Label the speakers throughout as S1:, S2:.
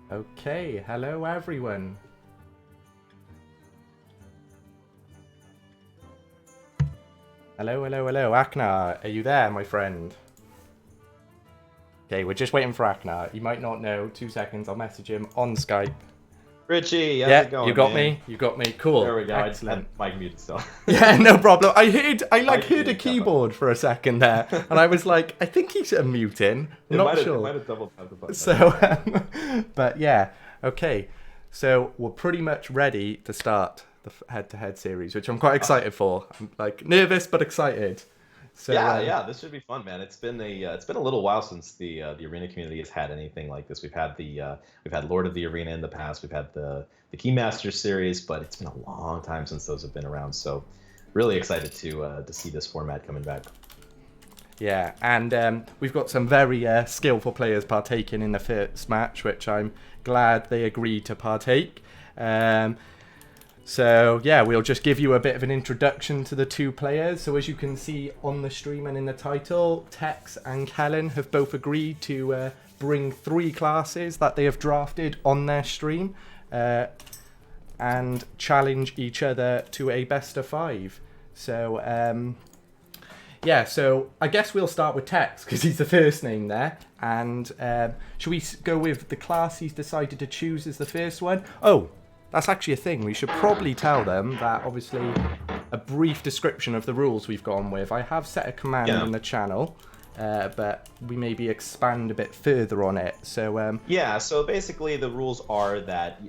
S1: Okay, hello everyone. Hello, hello, hello. Achenar, are you there, my friend? Okay, we're just waiting for Achenar. You might not know. 2 seconds, I'll message him on Skype.
S2: Ricci, how's
S1: Yeah,
S2: it going,
S1: you got
S2: man?
S1: me. You got me. Cool.
S2: There we go. I had
S1: Excellent.
S2: mic muted still.
S1: Yeah, no problem. I
S2: Mic
S1: heard a
S2: muted, Kappa.
S1: keyboard for a second there, and I was like, I think he's muting. I'm not
S2: It
S1: sure.
S2: might have double tapped the button.
S1: So, but yeah, okay. So we're pretty much ready to start the head-to-head series, which I'm quite excited for. I'm like nervous but excited. So
S2: Yeah. This should be fun, man. It's been a little while since the arena community has had anything like this. We've had Lord of the Arena in the past. We've had the Keymasters series, but it's been a long time since those have been around. So, really excited to see this format coming back.
S1: yeah, and we've got some very skillful players partaking in the first match, which I'm glad they agreed to partake. So yeah, we'll just give you a bit of an introduction to the two players. So as you can see on the stream and in the title, Ttexxx and Kellen have both agreed to bring 3 classes that they have drafted on their stream and challenge each other to a best of 5. So yeah, so I guess we'll start with Ttexxx because he's the first name there. And should we go with the class he's decided to choose as the first one? Oh, that's actually a thing. We should probably tell them that, obviously, a brief description of the rules we've gone with. I have set a command in the channel, but we maybe expand a bit further on it. So
S2: Yeah, so basically the rules are that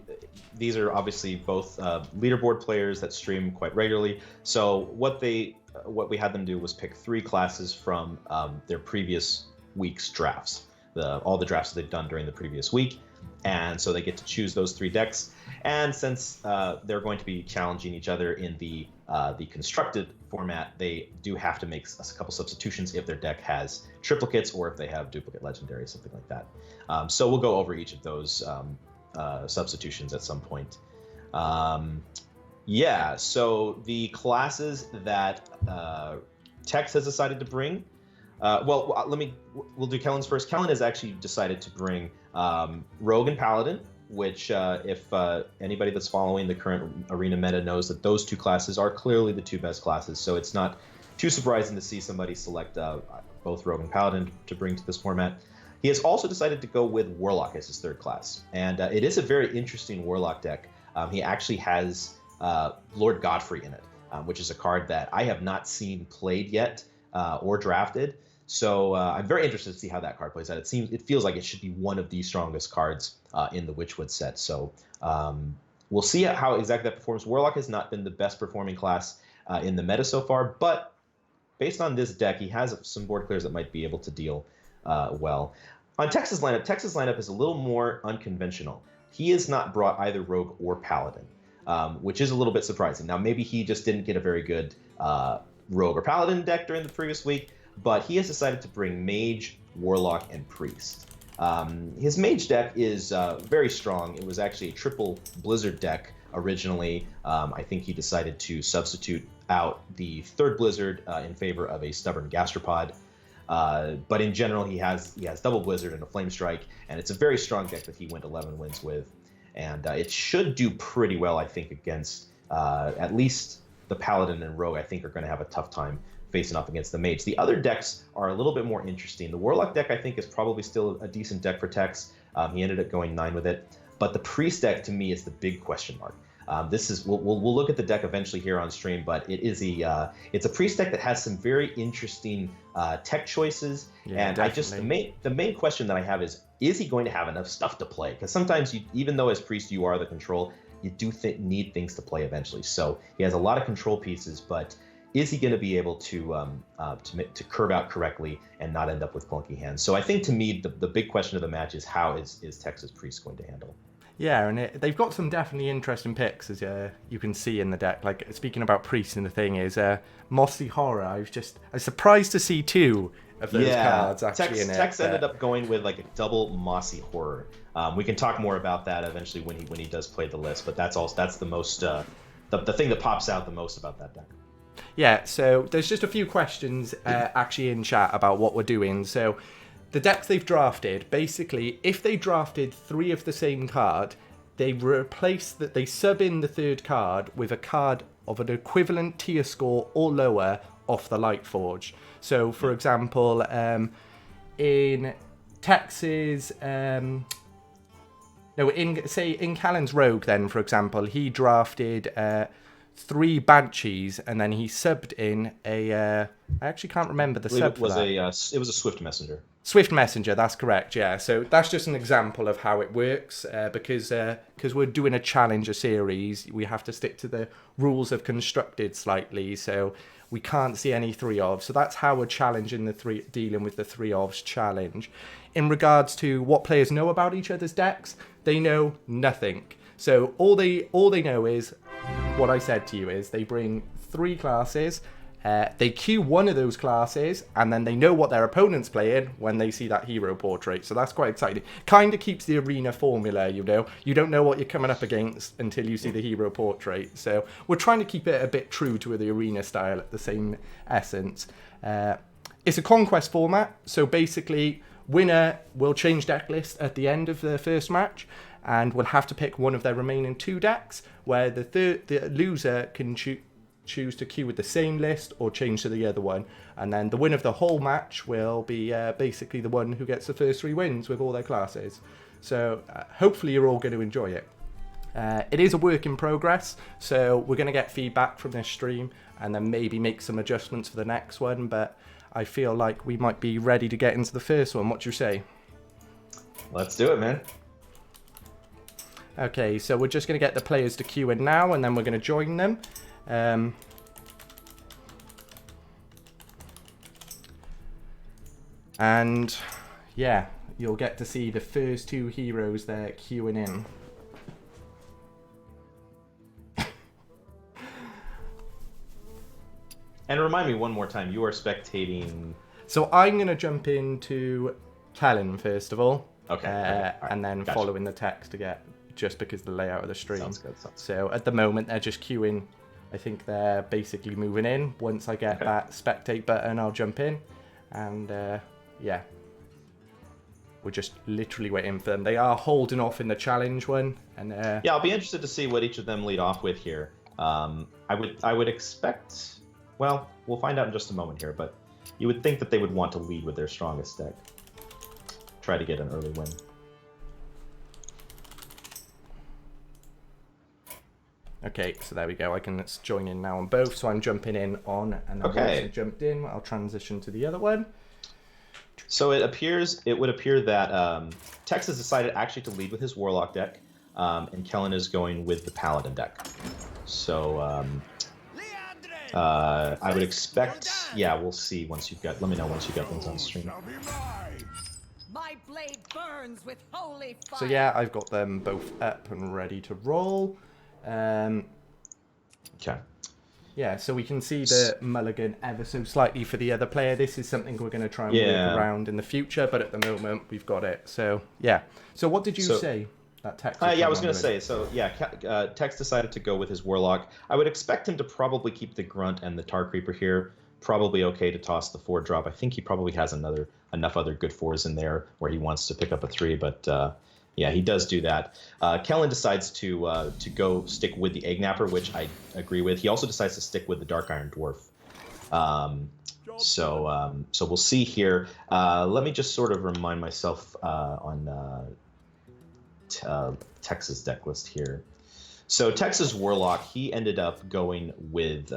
S2: these are obviously both leaderboard players that stream quite regularly. So what we had them do was pick 3 classes from their previous week's drafts, all the drafts that they've done during the previous week, and so they get to choose those 3 decks. And since they're going to be challenging each other in the constructed format, they do have to make a couple substitutions if their deck has triplicates or if they have duplicate legendaries, something like that. So we'll go over each of those substitutions at some point. Yeah, so the classes that Ttexxx has decided to bring. We'll do Kellen's first. Kellen has actually decided to bring Rogue and Paladin, which if anybody that's following the current arena meta knows that those 2 classes are clearly the 2 best classes. So it's not too surprising to see somebody select both Rogue and Paladin to bring to this format. He has also decided to go with Warlock as his 3rd class, and it is a very interesting Warlock deck. He actually has Lord Godfrey in it, which is a card that I have not seen played yet or drafted. So I'm very interested to see how that card plays out. It feels like it should be one of the strongest cards in the Witchwood set. So we'll see how exactly that performs. Warlock has not been the best performing class in the meta so far, but based on this deck, he has some board clears that might be able to deal well. On Ttexxx's lineup is a little more unconventional. He has not brought either Rogue or Paladin, which is a little bit surprising. Now, maybe he just didn't get a very good Rogue or Paladin deck during the previous week, but he has decided to bring Mage, Warlock, and Priest. His Mage deck is very strong. It was actually a triple Blizzard deck originally. I think he decided to substitute out the 3rd Blizzard in favor of a Stubborn Gastropod. But in general, he has double Blizzard and a Flame Strike, and it's a very strong deck that he went 11 wins with. And it should do pretty well, I think, against at least the Paladin and Rogue. I think are going to have a tough time facing off against the Mage. The other decks are a little bit more interesting. The Warlock deck, I think, is probably still a decent deck for Ttexxx. He ended up going 9 with it. But the Priest deck, to me, is the big question mark. We'll look at the deck eventually here on stream, but it's a Priest deck that has some very interesting tech choices.
S1: yeah,
S2: And
S1: definitely.
S2: the main question that I have is he going to have enough stuff to play? Because sometimes, even though as Priest you are the control, you do need things to play eventually. So he has a lot of control pieces, but is he going to be able to curve out correctly and not end up with clunky hands? So I think, to me, the big question of the match is how is Ttexxx's Priest going to handle?
S1: Yeah, and they've got some definitely interesting picks, as you can see in the deck. Like, speaking about priests, and the thing is, Mossy Horror. I was surprised to see 2 of those cards actually in it.
S2: Ttexxx ended up going with like a double Mossy Horror. We can talk more about that eventually when he does play the list, but that's the most the thing that pops out the most about that deck.
S1: Yeah, so there's just a few questions actually in chat about what we're doing. So the decks they've drafted, basically, if they drafted 3 of the same card, they replace that, they sub in the 3rd card with a card of an equivalent tier score or lower off the Lightforge. So, for example, in Ttexxx's, in Kellen's Rogue, then, for example, he drafted 3 Banshees, and then he subbed in a, I actually can't remember the sub for that.
S2: It was a Swift Messenger.
S1: Swift Messenger, that's correct, yeah. So that's just an example of how it works, because we're doing a Challenger series, we have to stick to the rules of Constructed slightly, so we can't see any 3-ofs. So that's how we're challenging dealing with the 3-ofs challenge. In regards to what players know about each other's decks, they know nothing. So all they know is, what I said to you is, they bring 3 classes, they queue one of those classes, and then they know what their opponent's playing when they see that hero portrait. So that's quite exciting. Kind of keeps the arena formula, you know. You don't know what you're coming up against until you see the hero portrait. So we're trying to keep it a bit true to the arena style at the same essence. It's a conquest format, so basically winner will change deck list at the end of the first match, and will have to pick one of their remaining 2 decks, where the loser can choose to queue with the same list or change to the other one, and then the winner of the whole match will be basically the one who gets the first 3 wins with all their classes. So hopefully you're all going to enjoy it. It is a work in progress, so we're going to get feedback from this stream and then maybe make some adjustments for the next one, but I feel like we might be ready to get into the first one. What do you say?
S2: Let's do it, man.
S1: Okay, so we're just going to get the players to queue in now, and then we're going to join them. And yeah, you'll get to see the first 2 heroes there queuing in.
S2: And remind me one more time, you are spectating...
S1: So I'm going to jump into Kellen first of all.
S2: Okay. Right.
S1: And then following the text to get, just because of the layout of the stream.
S2: Sounds good.
S1: So at the moment they're just queuing. I think they're basically moving in. Once I get that spectate button, I'll jump in. And yeah, we're just literally waiting for them. They are holding off in the challenge one. And
S2: yeah, I'll be interested to see what each of them lead off with here. I would expect... Well, we'll find out in just a moment here, but you would think that they would want to lead with their strongest deck. Try to get an early win.
S1: Okay, so there we go. I can join in now on both. So I'm jumping in on, and then once I jumped in, I'll transition to the other one.
S2: So it would appear that Ttexxx has decided actually to lead with his Warlock deck, and Kellen is going with the Paladin deck. So I would expect, yeah, we'll see once you've got, let me know once you've got things on stream.
S3: My blade burns with holy fire.
S1: So yeah, I've got them both up and ready to roll.
S2: Okay.
S1: Yeah, so we can see the mulligan ever so slightly for the other player. This is something we're going to try and work around in the future, but at the moment we've got it. So yeah. So what did you say? That Ttexxx.
S2: Yeah, I was going to say. So yeah, Ttexxx decided to go with his Warlock. I would expect him to probably keep the Grunt and the Tar Creeper here. Probably okay to toss the 4-drop. I think he probably has enough other good 4s in there where he wants to pick up a 3, but yeah, he does do that. Kellen decides to go stick with the Egg Napper, which I agree with. He also decides to stick with the Dark Iron Dwarf. So we'll see here. Let me just sort of remind myself on Ttexxx's deck list here. So Ttexxx's Warlock, he ended up going with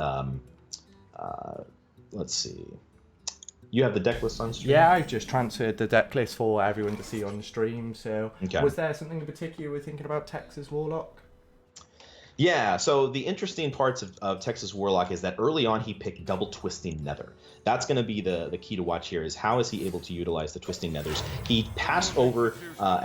S2: let's see. You have the deck list on stream?
S1: Yeah, I've just transferred the deck list for everyone to see on the stream. So
S2: okay.
S1: Was there something in particular you were thinking about Ttexxx's Warlock?
S2: Yeah, so the interesting parts of Ttexxx's Warlock is that early on he picked double Twisting Nether. That's going to be the key to watch here, is how is he able to utilize the Twisting Nethers. He passed over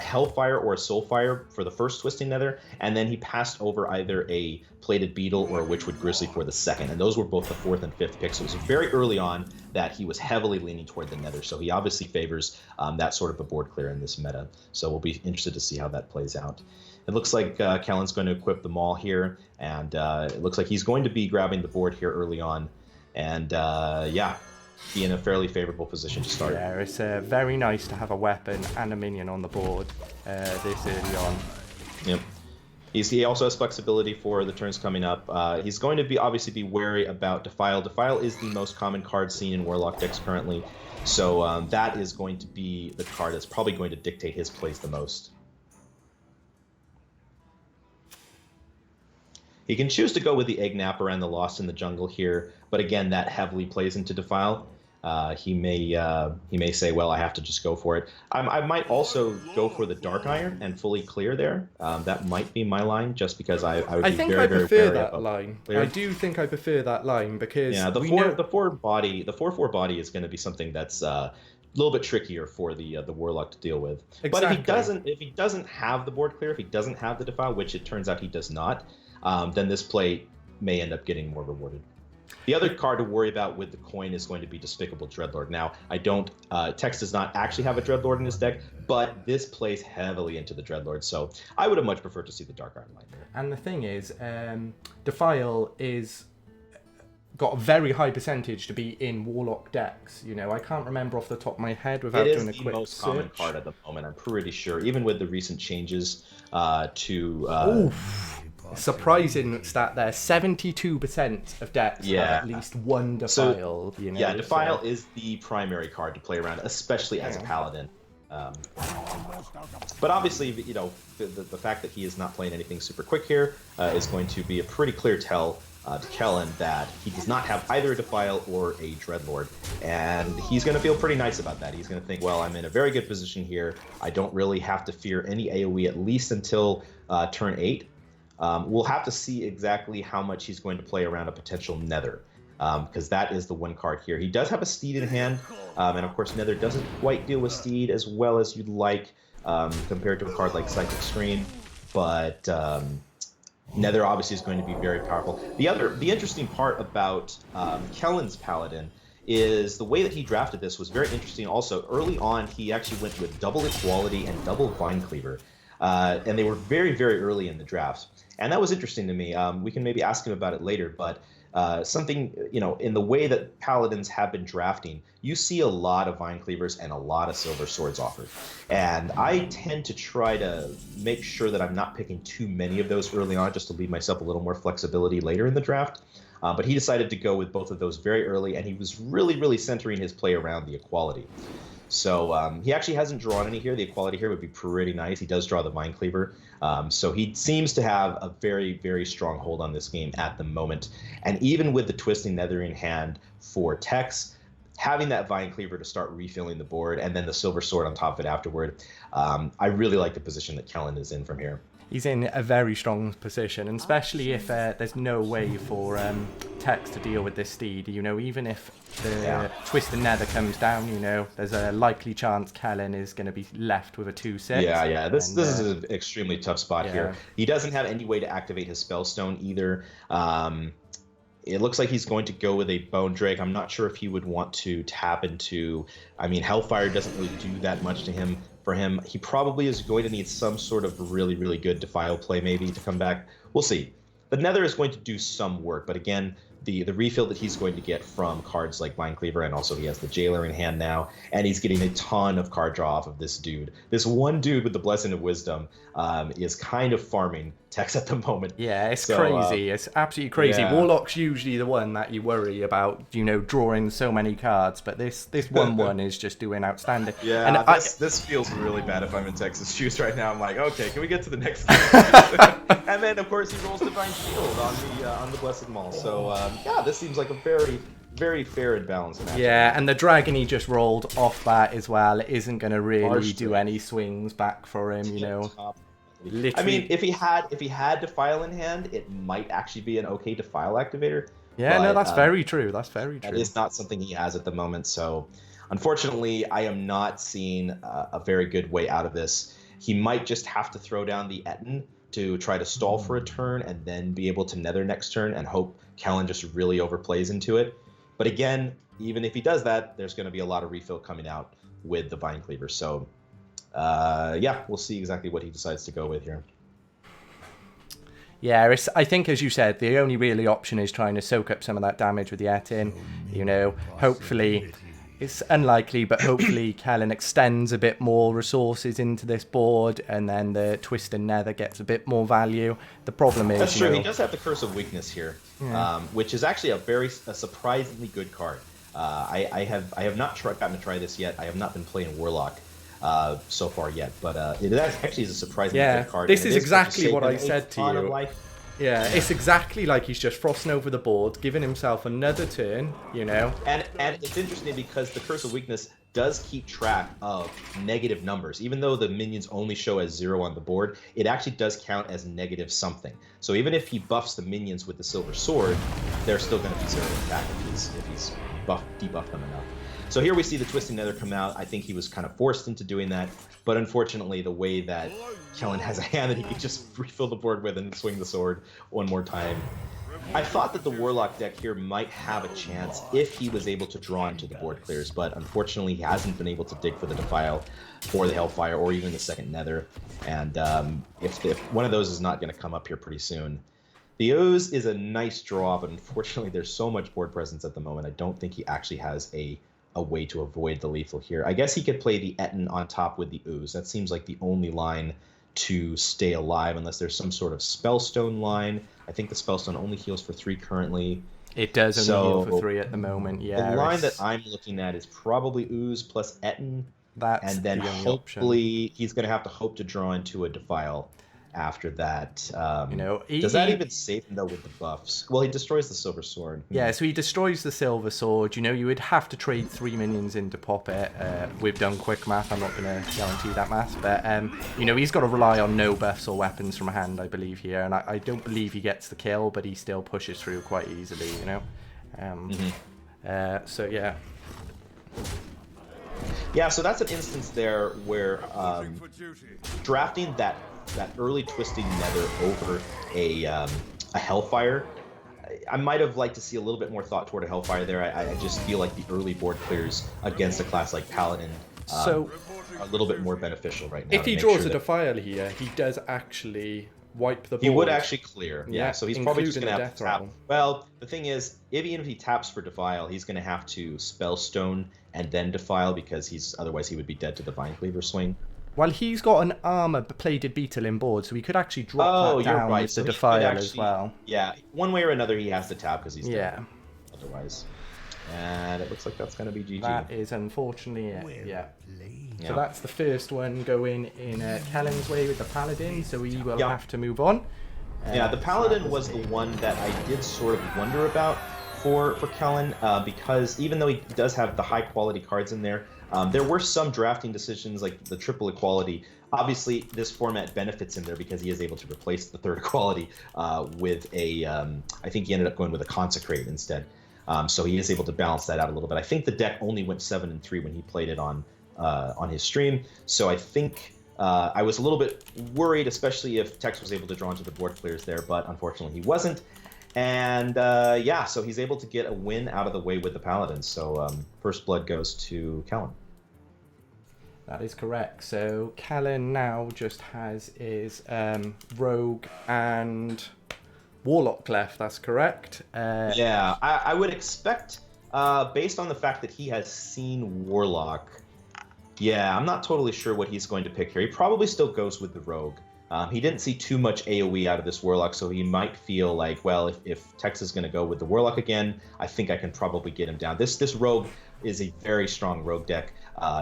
S2: Hellfire or a Soulfire for the first Twisting Nether, and then he passed over either a Plated Beetle or a Witchwood Grizzly for the second, and those were both the 4th and 5th picks. So it was very early on that he was heavily leaning toward the Nether, so he obviously favors that sort of a board clear in this meta. So we'll be interested to see how that plays out. It looks like Kellen's going to equip the Maul here, and it looks like he's going to be grabbing the board here early on. And yeah, be in a fairly favorable position to start.
S1: Yeah, it's very nice to have a weapon and a minion on the board this early on.
S2: Yep. He also has flexibility for the turns coming up. He's going to be obviously be wary about Defile. Defile is the most common card seen in Warlock decks currently, so that is going to be the card that's probably going to dictate his plays the most. He can choose to go with the Egg Napper and the Lost in the Jungle here, but again, that heavily plays into Defile. He may say, well, I have to just go for it. I might also go for the Dark Iron and fully clear there. That might be my line, just because I would be
S1: think
S2: very,
S1: I
S2: very
S1: prefer
S2: wary
S1: that
S2: about
S1: line.
S2: clear.
S1: I do think I prefer that line because
S2: the 4/4 body is going to be something that's a little bit trickier for the Warlock to deal with.
S1: Exactly.
S2: But if he doesn't have the board clear, if he doesn't have the Defile, which it turns out he does not, then this play may end up getting more rewarded. The other card to worry about with the coin is going to be Despicable Dreadlord. Now, Ttexxx does not actually have a Dreadlord in his deck, but this plays heavily into the Dreadlord, so I would have much preferred to see the Dark Iron line there.
S1: And the thing is, Defile is got a very high percentage to be in Warlock decks. You know, I can't remember off the top of my head without doing a quick search.
S2: It is the most common card at the moment, I'm pretty sure, even with the recent changes to...
S1: surprising stat there, 72% of decks have at least one Defile.
S2: So, Defile is the primary card to play around, especially as a Paladin. But obviously, you know, the fact that he is not playing anything super quick here is going to be a pretty clear tell to Kellen that he does not have either a Defile or a Dreadlord, and he's going to feel pretty nice about that. He's going to think, well, I'm in a very good position here. I don't really have to fear any AoE at least until turn 8. We'll have to see exactly how much he's going to play around a potential Nether, because that is the one card here. He does have a Steed in hand, and of course Nether doesn't quite deal with Steed as well as you'd like compared to a card like Psychic Scream, but Nether obviously is going to be very powerful. The interesting part about Kellen's Paladin is the way that he drafted this was very interesting also. Early on, he actually went with double Equality and double Vine Cleaver, and they were very, very early in the draft. And that was interesting to me. We can maybe ask him about it later, but something, you know, in the way that Paladins have been drafting, you see a lot of Vine Cleavers and a lot of Silver Swords offered. And I tend to try to make sure that I'm not picking too many of those early on, just to leave myself a little more flexibility later in the draft. But he decided to go with both of those very early, and he was really, really centering his play around the Equality. So he actually hasn't drawn any here. The Equality here would be pretty nice. He does draw the Vine Cleaver. So he seems to have a very, very strong hold on this game at the moment. And even with the Twisting Nether in hand for Ttexxx, having that Vine Cleaver to start refilling the board and then the Silver Sword on top of it afterward, I really like the position that Kellen is in from here.
S1: He's in a very strong position, and especially if there's no way for Ttexxx to deal with this Steed. You know, even if the Twisted Nether comes down, you know, there's a likely chance Kellen is going to be left with a 2/6.
S2: Yeah. This is an extremely tough spot here. He doesn't have any way to activate his Spellstone either. It looks like he's going to go with a Bone Drake. I'm not sure if he would want to tap into... I mean, Hellfire doesn't really do that much to him. For him, he probably is going to need some sort of really, really good Defile play maybe to come back. We'll see. The Nether is going to do some work, but again, the refill that he's going to get from cards like Vine Cleaver, and also he has the Jailer in hand now, and he's getting a ton of card draw off of this dude. This one dude with the Blessing of Wisdom is kind of farming Ttexxx at the moment.
S1: Yeah, it's crazy. It's absolutely crazy.
S2: Yeah.
S1: Warlock's usually the one that you worry about, you know, drawing so many cards, but this 1/1 is just doing outstanding.
S2: Yeah, and this feels really bad if I'm in Ttexx's shoes right now. I'm like, okay, can we get to the next game? And then, of course, he rolls Divine Shield on the Blessed Maul. So, yeah, this seems like a very, very fair and balanced match.
S1: Yeah, and the dragon he just rolled off that as well isn't going to really do any swings back for him, you know. Literally.
S2: I mean, if he had Defile in hand, it might actually be an okay Defile activator.
S1: Yeah, no, that's very true. That's very true.
S2: That is not something he has at the moment. So, unfortunately, I am not seeing a very good way out of this. He might just have to throw down the Ep1 to try to stall for a turn and then be able to Nether next turn and hope Kellen just really overplays into it. But again, even if he does that, there's going to be a lot of refill coming out with the Vine Cleaver. So, yeah, we'll see exactly what he decides to go with here.
S1: Yeah, I think, as you said, the only really option is trying to soak up some of that damage with the Etin. Hopefully, it's unlikely, but hopefully Kellen extends a bit more resources into this board, and then the Twisted Nether gets a bit more value. The problem is,
S2: that's true. He does have the Curse of Weakness here, which is actually a surprisingly good card. I have not gotten to try this yet. I have not been playing Warlock so far yet, but it actually is a surprisingly good card.
S1: This is exactly what I said to you. Yeah, it's exactly like he's just frosting over the board, giving himself another turn,
S2: And it's interesting because the Curse of Weakness does keep track of negative numbers. Even though the minions only show as 0 on the board, it actually does count as negative something. So even if he buffs the minions with the Silver Sword, they're still going to be 0 attack if he's debuffed them enough. So here we see the Twisted Nether come out. I think he was kind of forced into doing that, but unfortunately the way that Kellen has a hand that he can just refill the board with and swing the sword one more time. I thought that the Warlock deck here might have a chance if he was able to draw into the board clears, but unfortunately he hasn't been able to dig for the Defile or the Hellfire or even the second Nether, and if one of those is not going to come up here pretty soon. The Ooze is a nice draw, but unfortunately there's so much board presence at the moment, I don't think he actually has a way to avoid the lethal here. I guess he could play the Etin on top with the Ooze. That seems like the only line to stay alive, unless there's some sort of Spellstone line. I think the Spellstone only heals for 3 currently.
S1: It does only heal for 3 at the moment, yeah.
S2: The line that I'm looking at is probably Ooze plus Etin, and then hopefully he's going to have to hope to draw into a Defile after that. Does that even save him, though, with the buffs? Well, he destroys the Silver Sword.
S1: Yeah, so he destroys the Silver Sword. You would have to trade 3 minions in to pop it. We've done quick math. I'm not going to guarantee that math. But, he's got to rely on no buffs or weapons from hand, I believe, here. And I don't believe he gets the kill, but he still pushes through quite easily, So, yeah.
S2: Yeah, so that's an instance there where drafting that early Twisting Nether over a Hellfire, I might have liked to see a little bit more thought toward a Hellfire there. I just feel like the early board clears against a class like Paladin are a little bit more beneficial right now.
S1: If he draws a Defile here, he does actually wipe the board.
S2: He would actually clear, yeah. So he's probably just going to have to tap.
S1: Rattle.
S2: Well, the thing is, even if he taps for Defile, he's going to have to Spellstone and then Defile, because otherwise he would be dead to the Vine Cleaver swing.
S1: Well, he's got an armor-plated beetle in board, so he could actually drop that down with the Defile as well.
S2: Yeah, one way or another he has to tap because he's dead.
S1: Yeah.
S2: Otherwise. And it looks like that's going to be GG.
S1: That is unfortunately it, yeah. So that's the first one going in Kellen's way with the Paladin, so we will have to move on.
S2: Yeah, the Paladin was the one that I did sort of wonder about for Kellen, because even though he does have the high-quality cards in there, there were some drafting decisions like the triple equality. Obviously, this format benefits him there because he is able to replace the third equality with a, I think he ended up going with a Consecrate instead. So he is able to balance that out a little bit. I think the deck only went 7 and 3 when he played it on his stream. So I think I was a little bit worried, especially if Ttexxx was able to draw into the board clears there, but unfortunately he wasn't. And so he's able to get a win out of the way with the Paladin. So first blood goes to Kellen.
S1: That is correct. So Kellen now just has his Rogue and Warlock left. That's correct.
S2: Yeah, I would expect, based on the fact that he has seen Warlock, yeah, I'm not totally sure what he's going to pick here. He probably still goes with the Rogue. He didn't see too much AoE out of this Warlock, so he might feel like, well, if Ttexxx is going to go with the Warlock again, I think I can probably get him down. This Rogue is a very strong Rogue deck.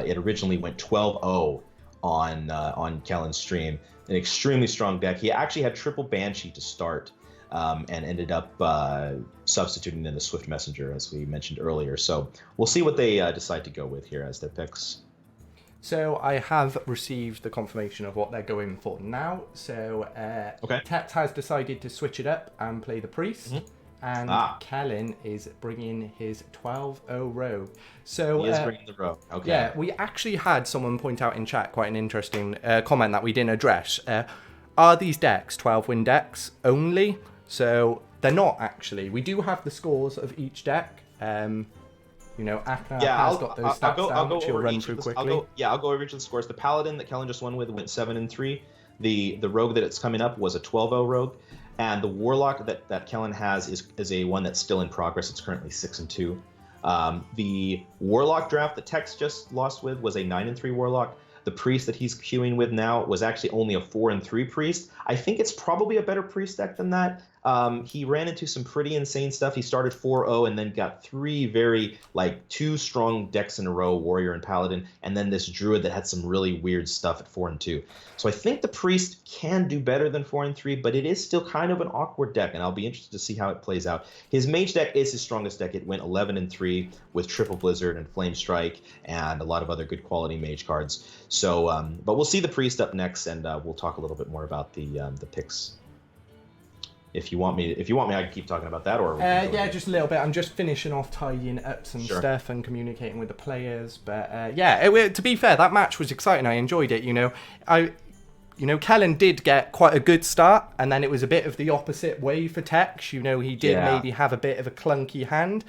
S2: It originally went 12-0 on Kellen's stream. An extremely strong deck. He actually had triple Banshee to start, and ended up substituting in the Swift Messenger, as we mentioned earlier. So we'll see what they decide to go with here as their picks.
S1: So I have received the confirmation of what they're going for now. So Ttexxx has decided to switch it up and play the Priest. And Kellen is bringing his 12-0 Rogue. So
S2: he is bringing the Rogue. Okay.
S1: Yeah, we actually had someone point out in chat quite an interesting comment that we didn't address. Are these decks 12-win decks only? So they're not actually. We do have the scores of each deck. Achenar has got those stats down, which he'll run through quickly.
S2: I'll go over each of the scores. The Paladin that Kellen just won with went 7 and 3. The Rogue that it's coming up was a 12-0 Rogue. And the Warlock that Kellen has is a one that's still in progress. It's currently 6-2. The Warlock draft that Ttexxx just lost with was a 9-3 Warlock. The Priest that he's queuing with now was actually only a 4-3 Priest. I think it's probably a better Priest deck than that. He ran into some pretty insane stuff. He started 4-0 and then got 3 very, 2 strong decks in a row, Warrior and Paladin, and then this Druid that had some really weird stuff at 4-2. So I think the Priest can do better than 4-3, but it is still kind of an awkward deck, and I'll be interested to see how it plays out. His Mage deck is his strongest deck. It went 11-3 with Triple Blizzard and Flame Strike and a lot of other good quality Mage cards. So, but we'll see the Priest up next, and we'll talk a little bit more about the picks. If you want me, I can keep talking about that, or
S1: yeah, just a little bit. I'm just finishing off tidying up some stuff and communicating with the players. But yeah, to be fair, that match was exciting. I enjoyed it. Kellen did get quite a good start, and then it was a bit of the opposite way for Ttexxx. He did maybe have a bit of a clunky hand.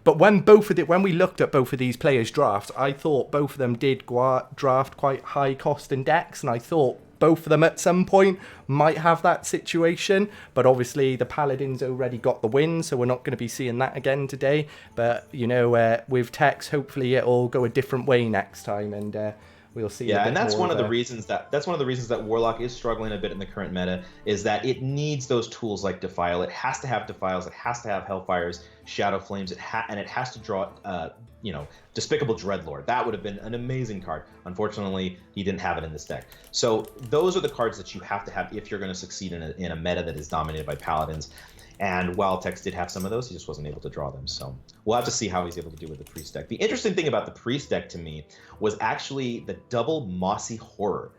S1: But when we looked at both of these players' drafts, I thought both of them did draft quite high costing decks, and I thought both of them at some point might have that situation, but obviously the Paladins already got the win, so we're not going to be seeing that again today. But with Ttexxx, hopefully it'll go a different way next time, and we'll see.
S2: Yeah, and that's one of the reasons that Warlock is struggling a bit in the current meta, is that it needs those tools like Defile. It has to have Defiles, it has to have Hellfires, Shadow Flames, and it has to draw Despicable Dreadlord. That would have been an amazing card. Unfortunately, he didn't have it in this deck. So those are the cards that you have to have if you're going to succeed in a meta that is dominated by Paladins. And while Ttexxx did have some of those, he just wasn't able to draw them. So we'll have to see how he's able to do with the Priest deck. The interesting thing about the Priest deck to me was actually the double Mossy Horror.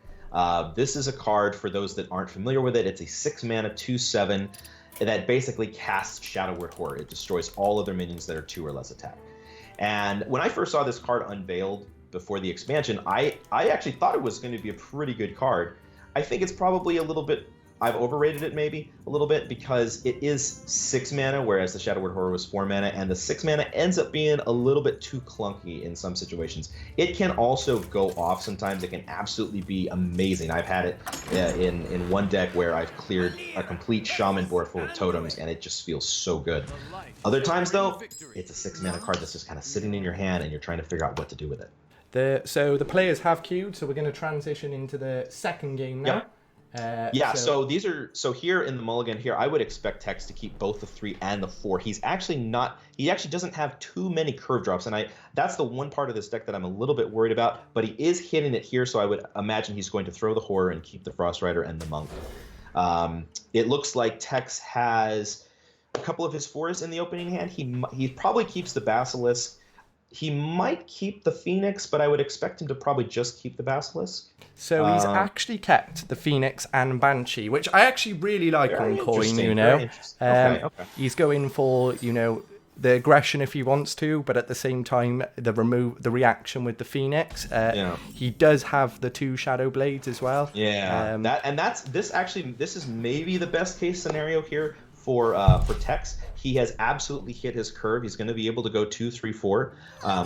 S2: This is a card, for those that aren't familiar with it, it's a 6-mana 2/7 that basically casts Shadow Word Horror. It destroys all other minions that are 2 or less attack. And when I first saw this card unveiled before the expansion, I actually thought it was going to be a pretty good card. I think it's probably a little bit, I've overrated it maybe a little bit, because it is 6 mana, whereas the Shadow Word Horror was 4 mana, and the 6 mana ends up being a little bit too clunky in some situations. It can also go off sometimes. It can absolutely be amazing. I've had it in one deck where I've cleared a complete Shaman board full of totems, and it just feels so good. Other times, though, it's a 6 mana card that's just kind of sitting in your hand, and you're trying to figure out what to do with it.
S1: So the players have queued, so we're going to transition into the second game now.
S2: Yep. So here in the mulligan here, I would expect Ttexxx to keep both the 3 and the 4. He actually doesn't have too many curve drops, and that's the one part of this deck that I'm a little bit worried about, but he is hitting it here, so I would imagine he's going to throw the Horror and keep the Frost Rider and the Monk. It looks like Ttexxx has a couple of his 4s in the opening hand. He probably keeps the Basilisk. He might keep the Phoenix, but I would expect him to probably just keep the Basilisk.
S1: So he's actually kept the Phoenix and Banshee, which I actually really like on Coin, Okay. He's going for, the aggression if he wants to, but at the same time, the reaction with the Phoenix. He does have the 2 Shadow Blades as well.
S2: Yeah, this is maybe the best case scenario here for Ttexxx. He has absolutely hit his curve. He's going to be able to go 2, 3, 4,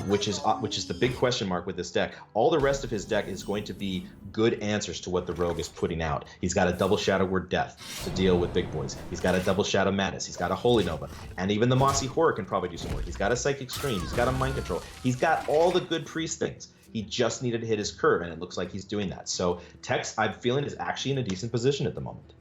S2: which is the big question mark with this deck. All the rest of his deck is going to be good answers to what the Rogue is putting out. He's got a double Shadow Word Death to deal with big boys. He's got a double Shadow Madness. He's got a Holy Nova, and even the Mossy Horror can probably do some work. He's got a Psychic Stream. He's got a Mind Control. He's got all the good Priest things. He just needed to hit his curve, and it looks like he's doing that. So Ttexxx, I'm feeling, is actually in a decent position at the moment.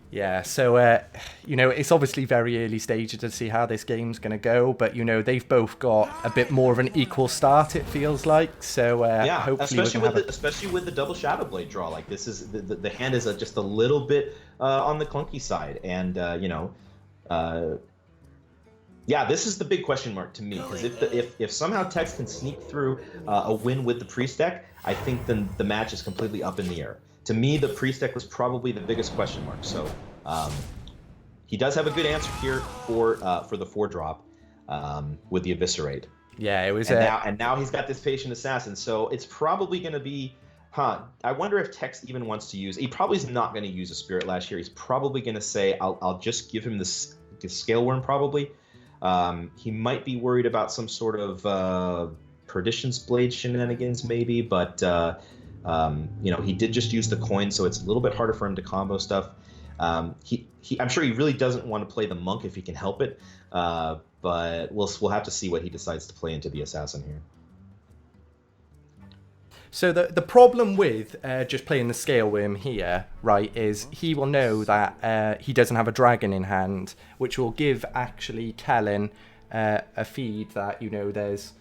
S1: Yeah, so, it's obviously very early stages to see how this game's going to go, but, they've both got a bit more of an equal start, it feels like, so hopefully
S2: especially with the double Shadow Blade draw. Like, this is, the hand is just a little bit on the clunky side, and, this is the big question mark to me, because if somehow Ttexxx can sneak through a win with the Priest deck, I think then the match is completely up in the air. To me, the Priest deck was probably the biggest question mark. So he does have a good answer here for the 4-drop with the Eviscerate.
S1: Yeah, it was.
S2: And now he's got this Patient Assassin. So it's probably going to be, I wonder if Ttexxx even wants to use. He probably is not going to use a Spirit Lash here. He's probably going to say, I'll just give him the Scale Worm probably. He might be worried about some sort of Perdition's Blade shenanigans maybe, but. You know, he did just use the coin, so it's a little bit harder for him to combo stuff. I'm sure he really doesn't want to play the monk if he can help it, but we'll have to see what he decides to play into the assassin here.
S1: So the problem with just playing the scale worm here, right, is he will know that he doesn't have a dragon in hand, which will give actually Kellen a feed that, you know, there's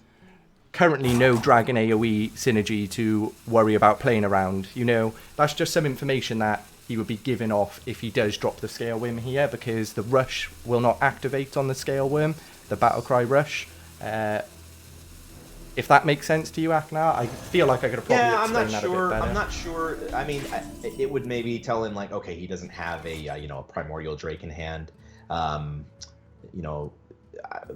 S1: currently no dragon AoE synergy to worry about playing around. You know, that's just some information that he would be giving off if he does drop the scale worm here, because the rush will not activate on the scale worm, the battlecry rush. If that makes sense to you, Achenar, I feel like I could have probably explained that a bit better.
S2: I'm not sure. I mean, it would maybe tell him, like, okay, he doesn't have a you know, a primordial drake in hand. You know,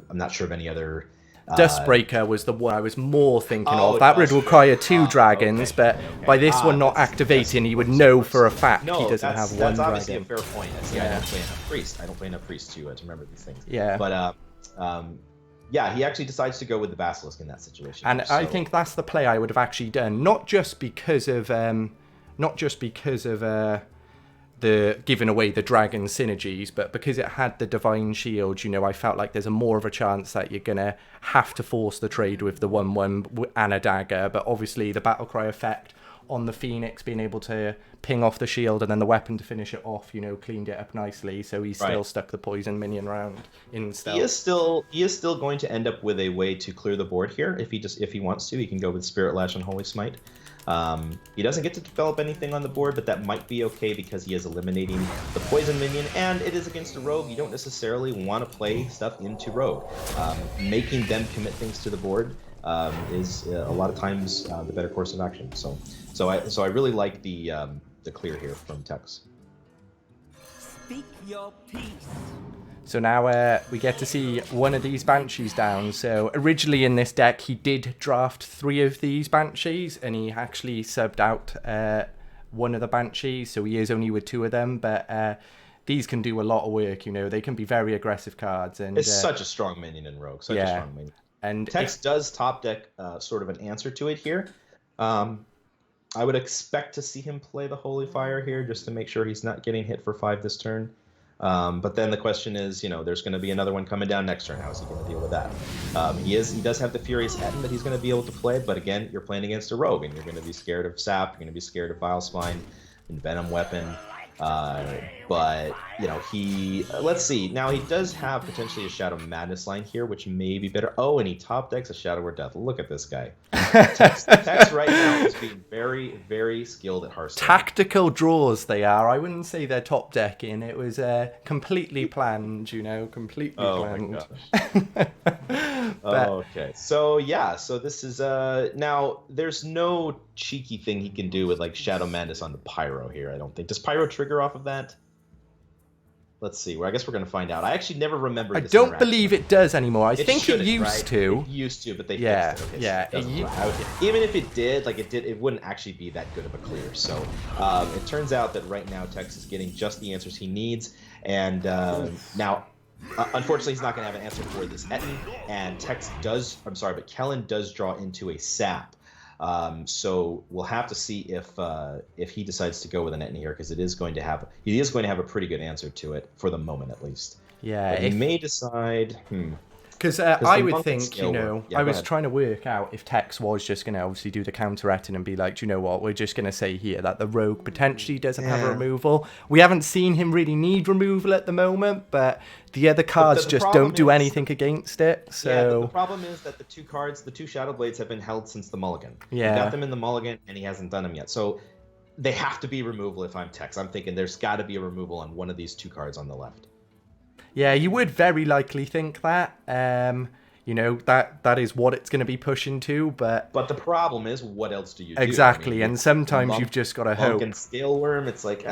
S2: I'm not sure of any other.
S1: Dustbreaker was the one I was more thinking of. That would require 2 dragons, but by this one not activating, he would know for a fact he doesn't have one dragon.
S2: That's obviously a fair point. See, I don't play enough priest. I don't play enough priest to remember these things.
S1: Yeah.
S2: But yeah, he actually decides to go with the basilisk in that situation.
S1: And I think that's the play I would have actually done, not just because of the giving away the dragon synergies, but because it had the divine shield. You know, I felt like there's a more of a chance that you're gonna have to force the trade with the 1/1 and a dagger. But obviously the battlecry effect on the Phoenix being able to ping off the shield and then the weapon to finish it off, you know, cleaned it up nicely. So he still stuck the poison minion round in stealth.
S2: He is still going to end up with a way to clear the board here if he wants to. He can go with Spirit Lash and Holy Smite. He doesn't get to develop anything on the board, but that might be okay because he is eliminating the poison minion, and it is against a rogue. You don't necessarily want to play stuff into rogue. Making them commit things to the board is a lot of times the better course of action. So I really like the clear here from Ttexxx.
S3: Speak your peace.
S1: So now we get to see one of these Banshees down. So originally in this deck, he did draft 3 of these Banshees, and he actually subbed out one of the Banshees, so he is only with 2 of them. But these can do a lot of work, you know. They can be very aggressive cards. And
S2: it's such a strong minion in Rogue, a strong minion.
S1: And
S2: Ttexxx does top deck sort of an answer to it here. I would expect to see him play the Holy Fire here just to make sure he's not getting hit for 5 this turn. But then the question is, you know, there's going to be another one coming down next turn. How is he going to deal with that? He does have the Furious Etten that he's going to be able to play, but again, you're playing against a rogue, and you're going to be scared of Sap, you're going to be scared of Vile Spine and Venom Weapon. But, you know, let's see. Now, he does have potentially a Shadow Madness line here, which may be better. Oh, and he top decks a Shadow Word Death. Look at this guy. Ttexxx right now is being very, very skilled at Hearthstone.
S1: Tactical draws they are. I wouldn't say they're top decking. It was completely planned, you know, completely planned.
S2: My gosh. Okay. So, yeah. So this is... now, there's no cheeky thing he can do with, like, Shadow Madness on the Pyro here, I don't think. Does Pyro trigger off of that? Let's see. Well, I guess we're going to find out. I actually never remember this.
S1: I don't believe it does anymore. I think it used
S2: right?
S1: to.
S2: It used to, but they fixed it. Okay, even if it did, like it wouldn't actually be that good of a clear. So it turns out that right now Ttexxx is getting just the answers he needs. And now, unfortunately, he's not going to have an answer for this Etten. And Kellen does draw into a Sap. So we'll have to see if he decides to go with an Etten here, because he is going to have a pretty good answer to it for the moment, at least.
S1: Yeah,
S2: but he may decide.
S1: Because I would think, you know, I was trying to work out if Ttexxx was just going to obviously do the counter Etten and be like, do you know what, we're just going to say here that the rogue potentially doesn't have a removal. We haven't seen him really need removal at the moment, but the other cards just don't do anything against it. So
S2: yeah, the problem is that the 2 Shadow Blades have been held since the Mulligan.
S1: Yeah.
S2: He got them in the Mulligan, and he hasn't done them yet. So they have to be removal if I'm Ttexxx. I'm thinking there's got to be a removal on one of these 2 cards on the left.
S1: Yeah, you would very likely think that. You know, that is what it's going to be pushing to, but
S2: the problem is, what else do you do?
S1: Exactly,
S2: I mean,
S1: and sometimes you've just got to hope.
S2: Monk and Scale Worm, it's like,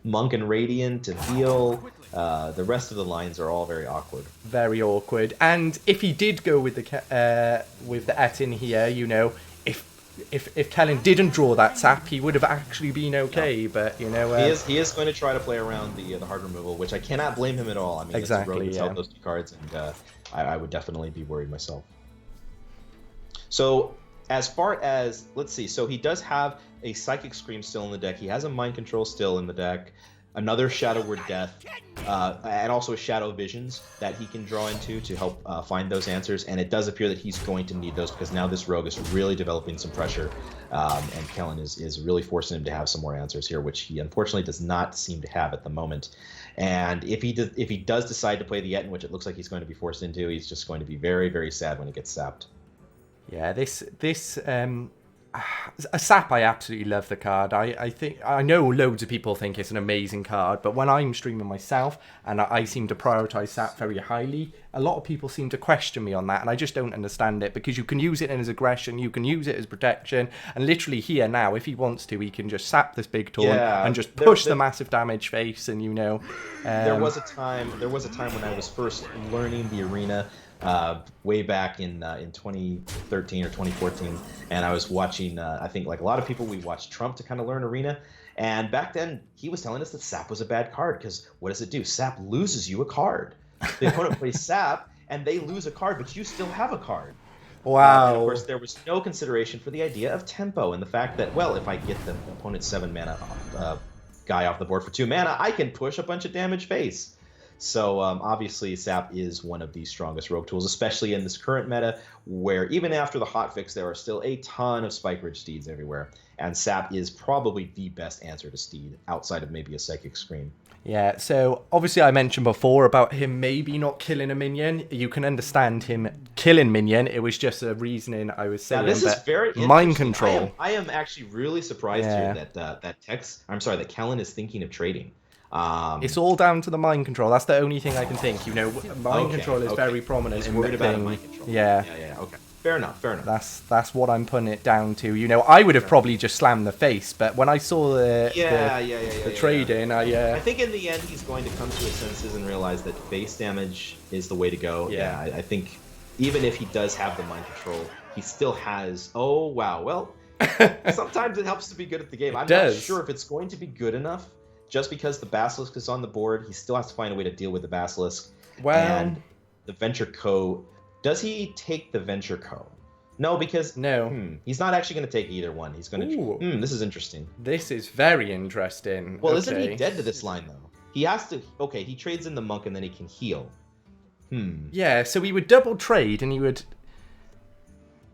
S2: Monk and Radiant to heal. The rest of the lines are all very awkward.
S1: Very awkward. And if he did go with the Etten here, you know, if Kellen didn't draw that Sap, he would have actually been okay. No. But you know,
S2: he is going to try to play around the hard removal, which I cannot blame him at all. I mean,
S1: exactly,
S2: it's a rogue that's held those 2 cards, and I would definitely be worried myself. So as far as, let's see, so he does have a Psychic Scream still in the deck. He has a Mind Control still in the deck. Another Shadow Word Death, and also a Shadow Visions that he can draw into to help find those answers. And it does appear that he's going to need those because now this rogue is really developing some pressure, and Kellen is really forcing him to have some more answers here, which he unfortunately does not seem to have at the moment. And if he does decide to play the Etten, which it looks like he's going to be forced into, he's just going to be very, very sad when he gets sapped.
S1: Yeah, a sap, I absolutely love the card. I know loads of people think it's an amazing card, but when I'm streaming myself and I seem to prioritize sap very highly, a lot of people seem to question me on that, and I just don't understand it, because you can use it in as aggression, you can use it as protection, and literally here now, if he wants to, he can just sap this big taunt and just push the massive damage face, and
S2: there was a time when I was first learning the arena. Way back in 2013 or 2014, and I was watching, I think like a lot of people, we watched Trump to kind of learn Arena, and back then he was telling us that Sap was a bad card, because what does it do? Sap loses you a card. The opponent plays Sap, and they lose a card, but you still have a card.
S1: Wow.
S2: And of course, there was no consideration for the idea of tempo, and the fact that, well, if I get the opponent's 7 mana guy off the board for 2 mana, I can push a bunch of damage face. So obviously Sap is one of the strongest rogue tools, especially in this current meta, where even after the hotfix, there are still a ton of Spike Ridge Steeds everywhere. And Sap is probably the best answer to Steed, outside of maybe a Psychic Scream.
S1: Yeah, so obviously I mentioned before about him maybe not killing a minion. You can understand him killing minion. It was just a reasoning I was saying.
S2: Now, this is very
S1: mind control.
S2: I am actually really surprised here that Kellen is thinking of trading.
S1: It's all down to the mind control. That's the only thing I can think. Mind control is very prominent.
S2: He's worried about mind control.
S1: Yeah.
S2: Okay. Fair enough.
S1: That's what I'm putting it down to. I would have probably just slammed the face, but when I saw the trading, I
S2: think in the end he's going to come to his senses and realize that face damage is the way to go. Yeah, I think even if he does have the mind control, he still has. Oh wow. Well, sometimes it helps to be good at the game. I'm not sure if it's going to be good enough. Just because the Basilisk is on the board, he still has to find a way to deal with the Basilisk. And the Venture Co. Does he take the Venture Co? No, because he's not actually going to take either one. He's going to. This is interesting.
S1: This is very interesting.
S2: Well, isn't he dead to this line though? He has to. Okay, he trades in the Monk and then he can heal.
S1: Yeah, so he would double trade and he would.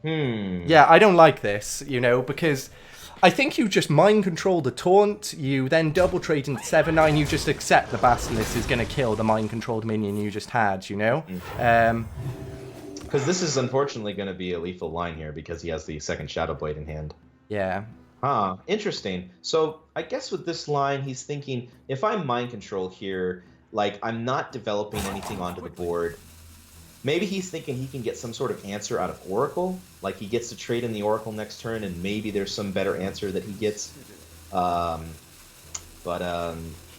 S1: Yeah, I don't like this. Because I think you just mind control the taunt, you then double trade into 7/9, you just accept the Basilisk is going to kill the mind controlled minion you just had,
S2: Because this is unfortunately going to be a lethal line here because he has the second Shadow Blade in hand.
S1: Yeah.
S2: Interesting. So I guess with this line, he's thinking, if I mind control here, like I'm not developing anything onto the board. Maybe he's thinking he can get some sort of answer out of Oracle, like he gets to trade in the Oracle next turn, and maybe there's some better answer that he gets.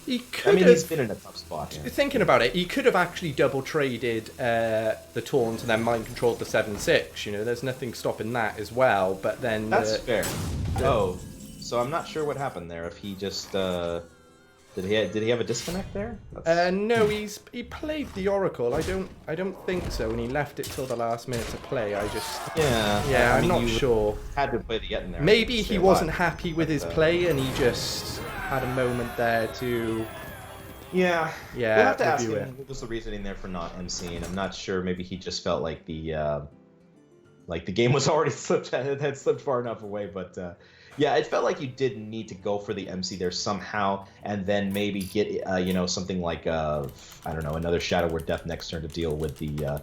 S2: He's been in a tough spot. Yeah.
S1: Thinking about it, he could have actually double traded the taunt and then mind controlled the 7/6. There's nothing stopping that as well. But then
S2: that's fair. So I'm not sure what happened there. If he just did he have a disconnect there?
S1: No, he played the Oracle. I don't think so, and he left it till the last minute to play. I'm not sure.
S2: Had to play the Etten there.
S1: Maybe he wasn't happy with his play, and he just had a moment there to.
S2: Yeah. We'll have to ask him what was the reasoning there for not MCing. I'm not sure. Maybe he just felt like the game was already had slipped far enough away, but. Yeah, it felt like you did need to go for the MC there somehow, and then maybe get something like another Shadow Word Death next turn to deal with the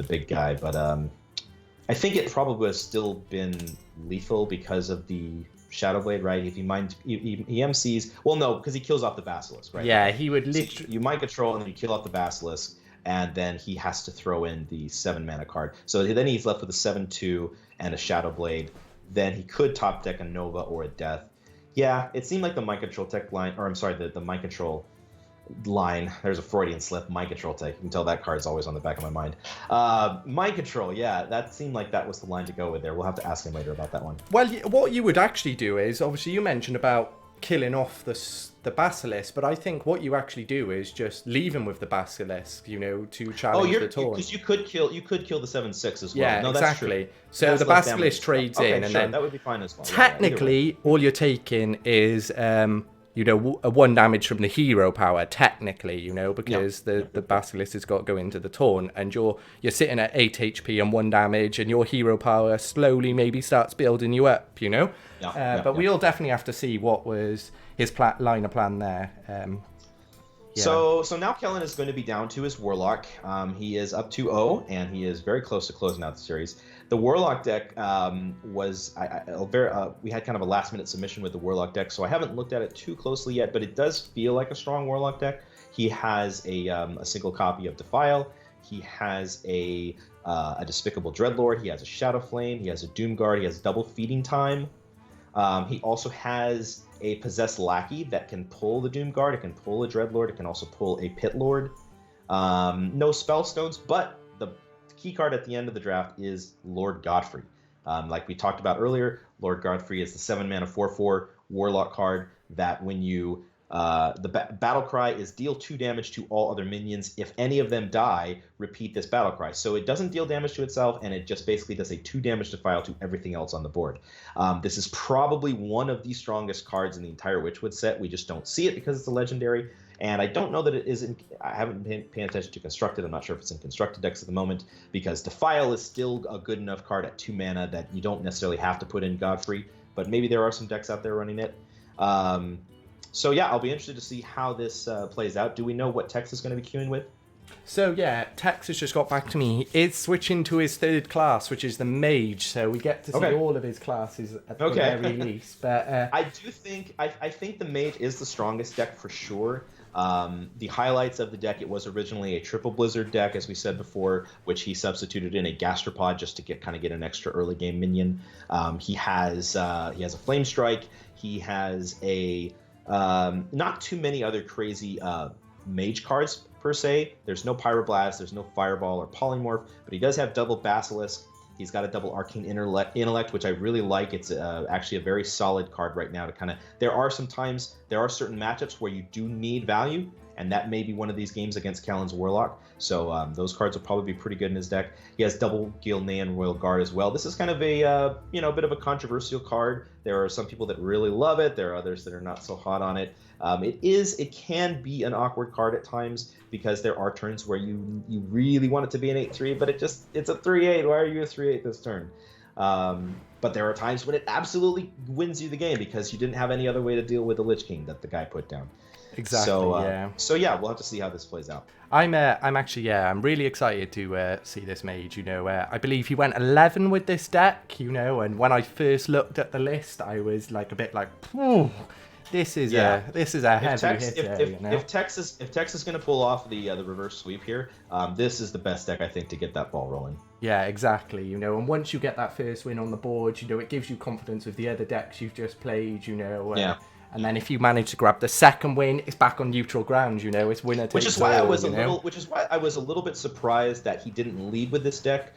S2: big guy. But I think it probably would have still been lethal because of the Shadow Blade, right? If he MCs, well, no, because he kills off the Basilisk, right?
S1: Yeah, he would literally.
S2: So you mind control and then you kill off the Basilisk, and then he has to throw in the 7 mana card. So then he's left with a 7/2 and a Shadow Blade. Then he could top deck a Nova or a Death. Yeah, it seemed like the mind control tech line, or I'm sorry, the mind control line. There's a Freudian slip, mind control tech. You can tell that card's always on the back of my mind. Mind control, yeah, that seemed like that was the line to go with there. We'll have to ask him later about that one.
S1: Well, what you would actually do is, obviously you mentioned about killing off the Basilisk, but I think what you actually do is just leave him with the Basilisk, you know, to challenge the taunt.
S2: Because you could kill the 7/6 as well.
S1: Yeah,
S2: no,
S1: exactly.
S2: That's true.
S1: So
S2: that's
S1: the
S2: less
S1: Basilisk
S2: damage.
S1: trades in, and
S2: sure,
S1: then
S2: that would be fine as well.
S1: technically, all you're taking is you know, a 1 damage from the hero power, technically, you know, because the Basilisk has got to go into the taunt, and you're sitting at 8 HP and 1 damage, and your hero power slowly maybe starts building you up, you know? But we'll definitely have to see what was his line of plan there.
S2: So now Kellen is going to be down to his Warlock. He is up 2-0, and he is very close to closing out the series. The Warlock deck we had kind of a last-minute submission with the Warlock deck, so I haven't looked at it too closely yet, but it does feel like a strong Warlock deck. He has a single copy of Defile. He has a Despicable Dreadlord. He has a Shadow Flame. He has a Doomguard. He has double Feeding Time. He also has a Possessed Lackey that can pull the Doomguard. It can pull a Dreadlord. It can also pull a Pit Lord. No Spellstones, but the key card at the end of the draft is Lord Godfrey. Like we talked about earlier, Lord Godfrey is the 7-mana 4/4 Warlock card that when you battle cry is deal 2 damage to all other minions. If any of them die, repeat this battle cry. So it doesn't deal damage to itself, and it just basically does a 2 damage Defile to everything else on the board. This is probably one of the strongest cards in the entire Witchwood set. We just don't see it because it's a legendary. And I don't know that it is I haven't been paying attention to Constructed. I'm not sure if it's in Constructed decks at the moment, because Defile is still a good enough card at 2 mana that you don't necessarily have to put in Godfrey, but maybe there are some decks out there running it. So yeah, I'll be interested to see how this plays out. Do we know what Ttexxx is going to be queuing with?
S1: So yeah, Ttexxx has just got back to me. He is switching to his 3rd class, which is the Mage, so we get to see all of his classes at the very least. But I
S2: think the Mage is the strongest deck for sure. The highlights of the deck, it was originally a triple Blizzard deck, as we said before, which he substituted in a Gastropod just to get an extra early game minion. He has a Flame Strike. He has a not too many other crazy Mage cards per se. There's no Pyroblast, there's no Fireball or Polymorph, but he does have double Basilisk. He's got a double Arcane Intellect, which I really like. It's actually a very solid card right now to kind of... There are certain matchups where you do need value, and that may be one of these games against Kellen's Warlock. So those cards will probably be pretty good in his deck. He has double Gilnean Royal Guard as well. This is kind of a bit of a controversial card. There are some people that really love it. There are others that are not so hot on it. It can be an awkward card at times because there are turns where you really want it to be an 8/3, but it's a 3/8. Why are you a 3/8 this turn? But there are times when it absolutely wins you the game because you didn't have any other way to deal with the Lich King that the guy put down.
S1: Exactly.
S2: So yeah, we'll have to see how this plays out.
S1: I'm really excited to see this Mage. You know, I believe he went 11 with this deck. You know, and when I first looked at the list, I was like a bit like, this is a heavy hitter.
S2: If Ttexxx is going to pull off the reverse sweep here, this is the best deck I think to get that ball rolling.
S1: Yeah, exactly. You know, and once you get that first win on the board, you know, it gives you confidence with the other decks you've just played. You know. And then if you manage to grab the second win, it's back on neutral ground. You know, it's winner takes all.
S2: Which is why I was a little bit surprised that he didn't lead with this deck,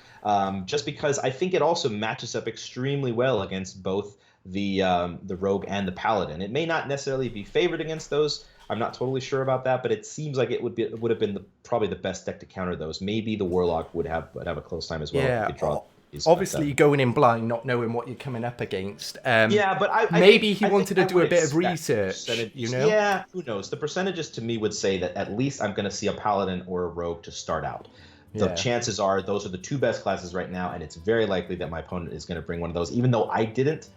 S2: just because I think it also matches up extremely well against both the Rogue and the Paladin. It may not necessarily be favored against those. I'm not totally sure about that, but it seems like it would have been probably the best deck to counter those. Maybe the Warlock would have a close time as well.
S1: Yeah. Obviously, going in blind, not knowing what you're coming up against. But he wanted to do a bit of research. You know?
S2: Yeah, who knows? The percentages to me would say that at least I'm going to see a Paladin or a Rogue to start out. The chances are those are the 2 best classes right now, and it's very likely that my opponent is going to bring one of those. Even though I didn't,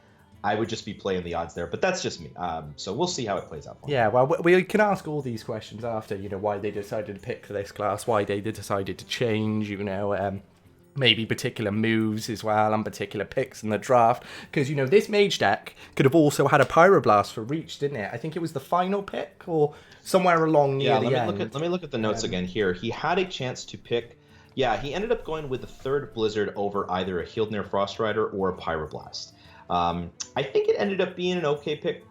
S2: I would just be playing the odds there. But that's just me. So we'll see how it plays out.
S1: Yeah, well, we can ask all these questions after. You know, why they decided to pick this class, why they decided to change. You know. Maybe particular moves as well and particular picks in the draft. Because, you know, this Mage deck could have also had a Pyroblast for Reach, didn't it? I think it was the final pick or somewhere along near the end.
S2: Let me look at the notes again here. He had a chance to pick... Yeah, he ended up going with the 3rd Blizzard over either a Hildner Frostrider or a Pyroblast. I think it ended up being an okay pick,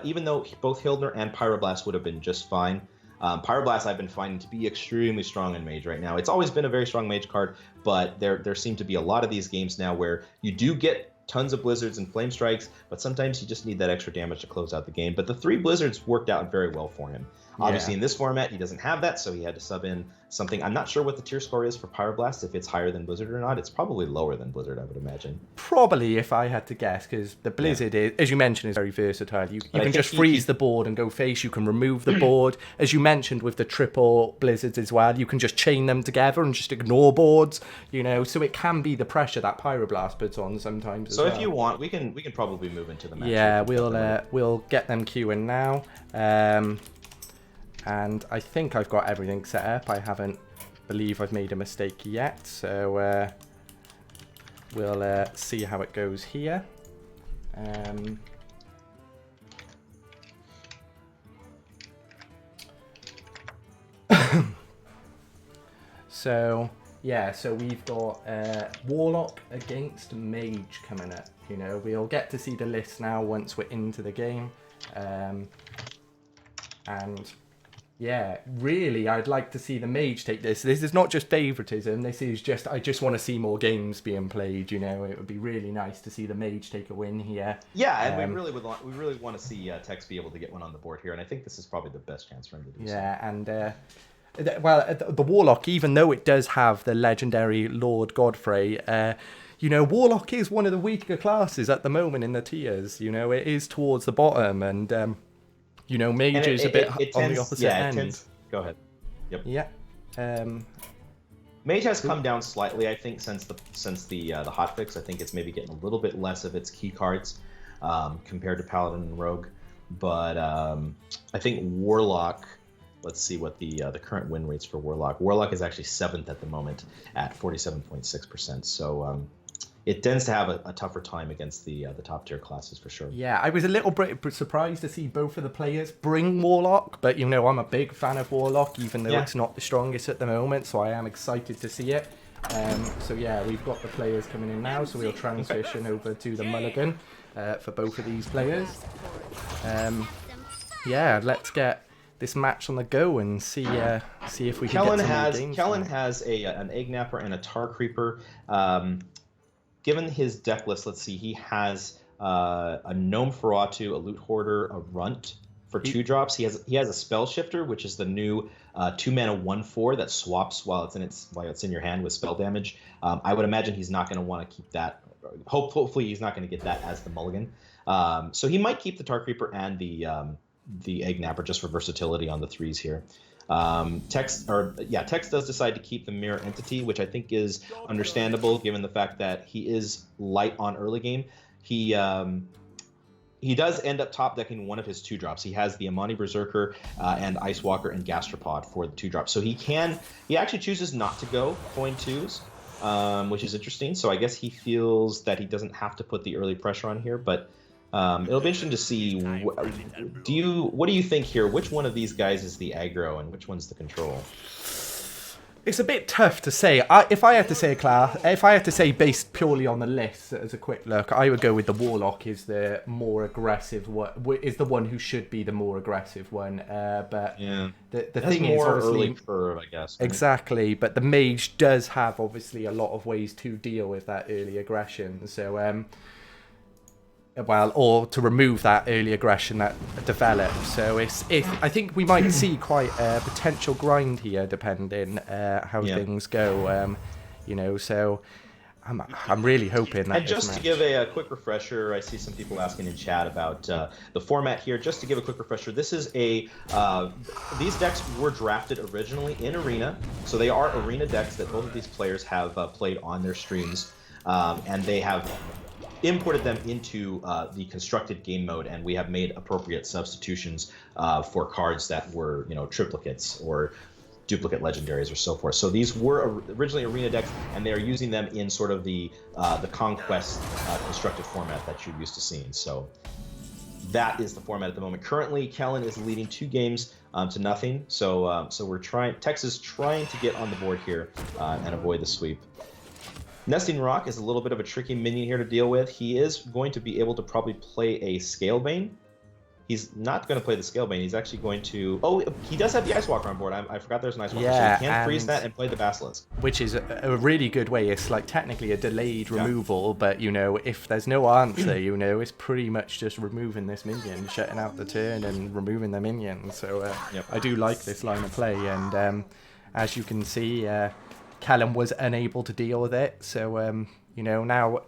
S2: even though both Hildner and Pyroblast would have been just fine. Pyroblast I've been finding to be extremely strong in Mage right now. It's always been a very strong Mage card, but there seem to be a lot of these games now where you do get tons of blizzards and flame strikes, but sometimes you just need that extra damage to close out the game. But the 3 blizzards worked out very well for him. Obviously, in this format, he doesn't have that, so he had to sub in something. I'm not sure what the tier score is for Pyroblast, if it's higher than Blizzard or not. It's probably lower than Blizzard, I would imagine.
S1: Probably, if I had to guess, because the Blizzard, is, as you mentioned, is very versatile. You can just freeze the board and go face. You can remove the board. As you mentioned with the triple Blizzards as well, you can just chain them together and just ignore boards, you know. So it can be the pressure that Pyroblast puts on sometimes as well.
S2: So if you want, we can probably move into the match.
S1: Yeah, we'll get them queuing now. And I think I've got everything set up. I haven't believe I've made a mistake yet. So we'll see how it goes here. So yeah, so we've got Warlock against Mage coming up. You know, we'll get to see the list now once we're into the game. And yeah, really, I'd like to see the Mage take this. This is not just favoritism. This is just, I just want to see more games being played. You know, it would be really nice to see the Mage take a win here.
S2: Yeah, and we really want to see Ttexxx be able to get one on the board here, and I think this is probably the best chance for him to do so.
S1: Yeah, and well, the Warlock, even though it does have the legendary Lord Godfrey, you know, Warlock is one of the weaker classes at the moment in the tiers. You know, it is towards the bottom, and you know, Mage is a bit on the opposite end.
S2: Go ahead. Yep.
S1: Yeah.
S2: Mage has come down slightly, I think, since the hotfix. I think it's maybe getting a little bit less of its key cards compared to Paladin and Rogue, but I think Warlock. Let's see what the current win rates for Warlock. Warlock is actually 7th at the moment at 47.6%. So it tends to have a tougher time against the top tier classes for sure.
S1: Yeah, I was a little bit surprised to see both of the players bring Warlock, but you know, I'm a big fan of Warlock, even though it's not the strongest at the moment. So I am excited to see it. So yeah, we've got the players coming in now, so we'll transition over to the mulligan for both of these players. Yeah, let's get this match on the go and see if we can get some games.
S2: Kellen has an Egg Napper and a Tar Creeper. Given his deck list, let's see, he has a Gnome Feratu, a Loot Hoarder, a Runt for 2 drops. He has a Spell Shifter, which is the new 2-mana 1/4 that swaps while it's in your hand with spell damage. I would imagine he's not going to want to keep that. Hopefully, he's not going to get that as the mulligan. So he might keep the Tar Creeper and the Egg Napper just for versatility on the 3s here. Ttexxx does decide to keep the Mirror Entity, which I think is understandable given the fact that he is light on early game. He does end up top decking one of his 2 drops. He has the Amani Berserker and Ice Walker and Gastropod for the 2 drops. So he actually chooses not to go coin 2s, which is interesting. So I guess he feels that he doesn't have to put the early pressure on here, but it'll be interesting to see. What do you think here? Which one of these guys is the aggro and which one's the control?
S1: It's a bit tough to say. If I had to say based purely on the list as a quick look, I would go with the Warlock is the more aggressive one. Is the one who should be the more aggressive one. But
S2: yeah,
S1: the thing is, obviously,
S2: early curve, I guess. Right?
S1: Exactly. But the Mage does have obviously a lot of ways to deal with that early aggression. So or to remove that early aggression that develops. So I think we might see quite a potential grind here, depending how things go. You know, so I'm really hoping that.
S2: And just to give a quick refresher, I see some people asking in chat about the format here. Just to give a quick refresher, this is these decks were drafted originally in Arena, so they are Arena decks that both of these players have played on their streams, and they have imported them into the constructed game mode, and we have made appropriate substitutions for cards that were, triplicates or duplicate legendaries or so forth. So these were originally Arena decks, and they are using them in sort of the Conquest constructed format that you're used to seeing. So that is the format at the moment. Currently, Kellen is leading 2 games to nothing. So we're trying. Ttexxx is trying to get on the board here and avoid the sweep. Nesting Rock is a little bit of a tricky minion here to deal with. He is going to be able to probably play a Scalebane He's not going to play the Scalebane. He's actually going to... Oh, he does have the Ice Walker on board. I forgot there's an Ice Walker.
S1: Yeah,
S2: so he can freeze that and play the Basilisk.
S1: Which is a really good way. It's like technically a delayed removal, but, you know, if there's no answer, you know, it's pretty much just removing this minion, shutting out the turn and removing the minion. So I do like this line of play. And as you can see, Kellen was unable to deal with it. So... you know, now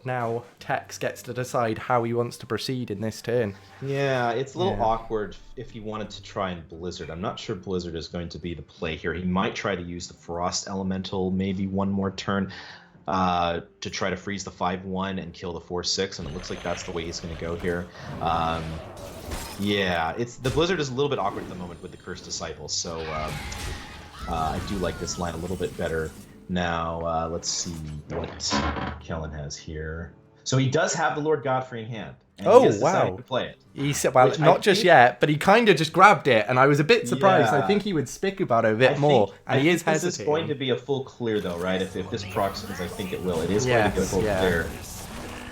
S1: Ttexxx gets to decide how he wants to proceed in this turn.
S2: Yeah, it's a little awkward if he wanted to try and Blizzard. I'm not sure Blizzard is going to be the play here. He might try to use the Frost Elemental maybe one more turn to try to freeze the 5/1 and kill the 4/6, and it looks like that's the way he's going to go here. Yeah, the Blizzard is a little bit awkward at the moment with the Cursed Disciple, so I do like this line a little bit better. Now, let's see what Kellen has here. So he does have the Lord Godfrey in hand. And he has decided to play it.
S1: He said, well, not just yet, but he kind of just grabbed it, and I was a bit surprised.
S2: Yeah.
S1: I think he would speak about it a bit more, and he is hesitating.
S2: This is going to be a full clear, though, right? If this procs, as I think it will, it is going to go full clear.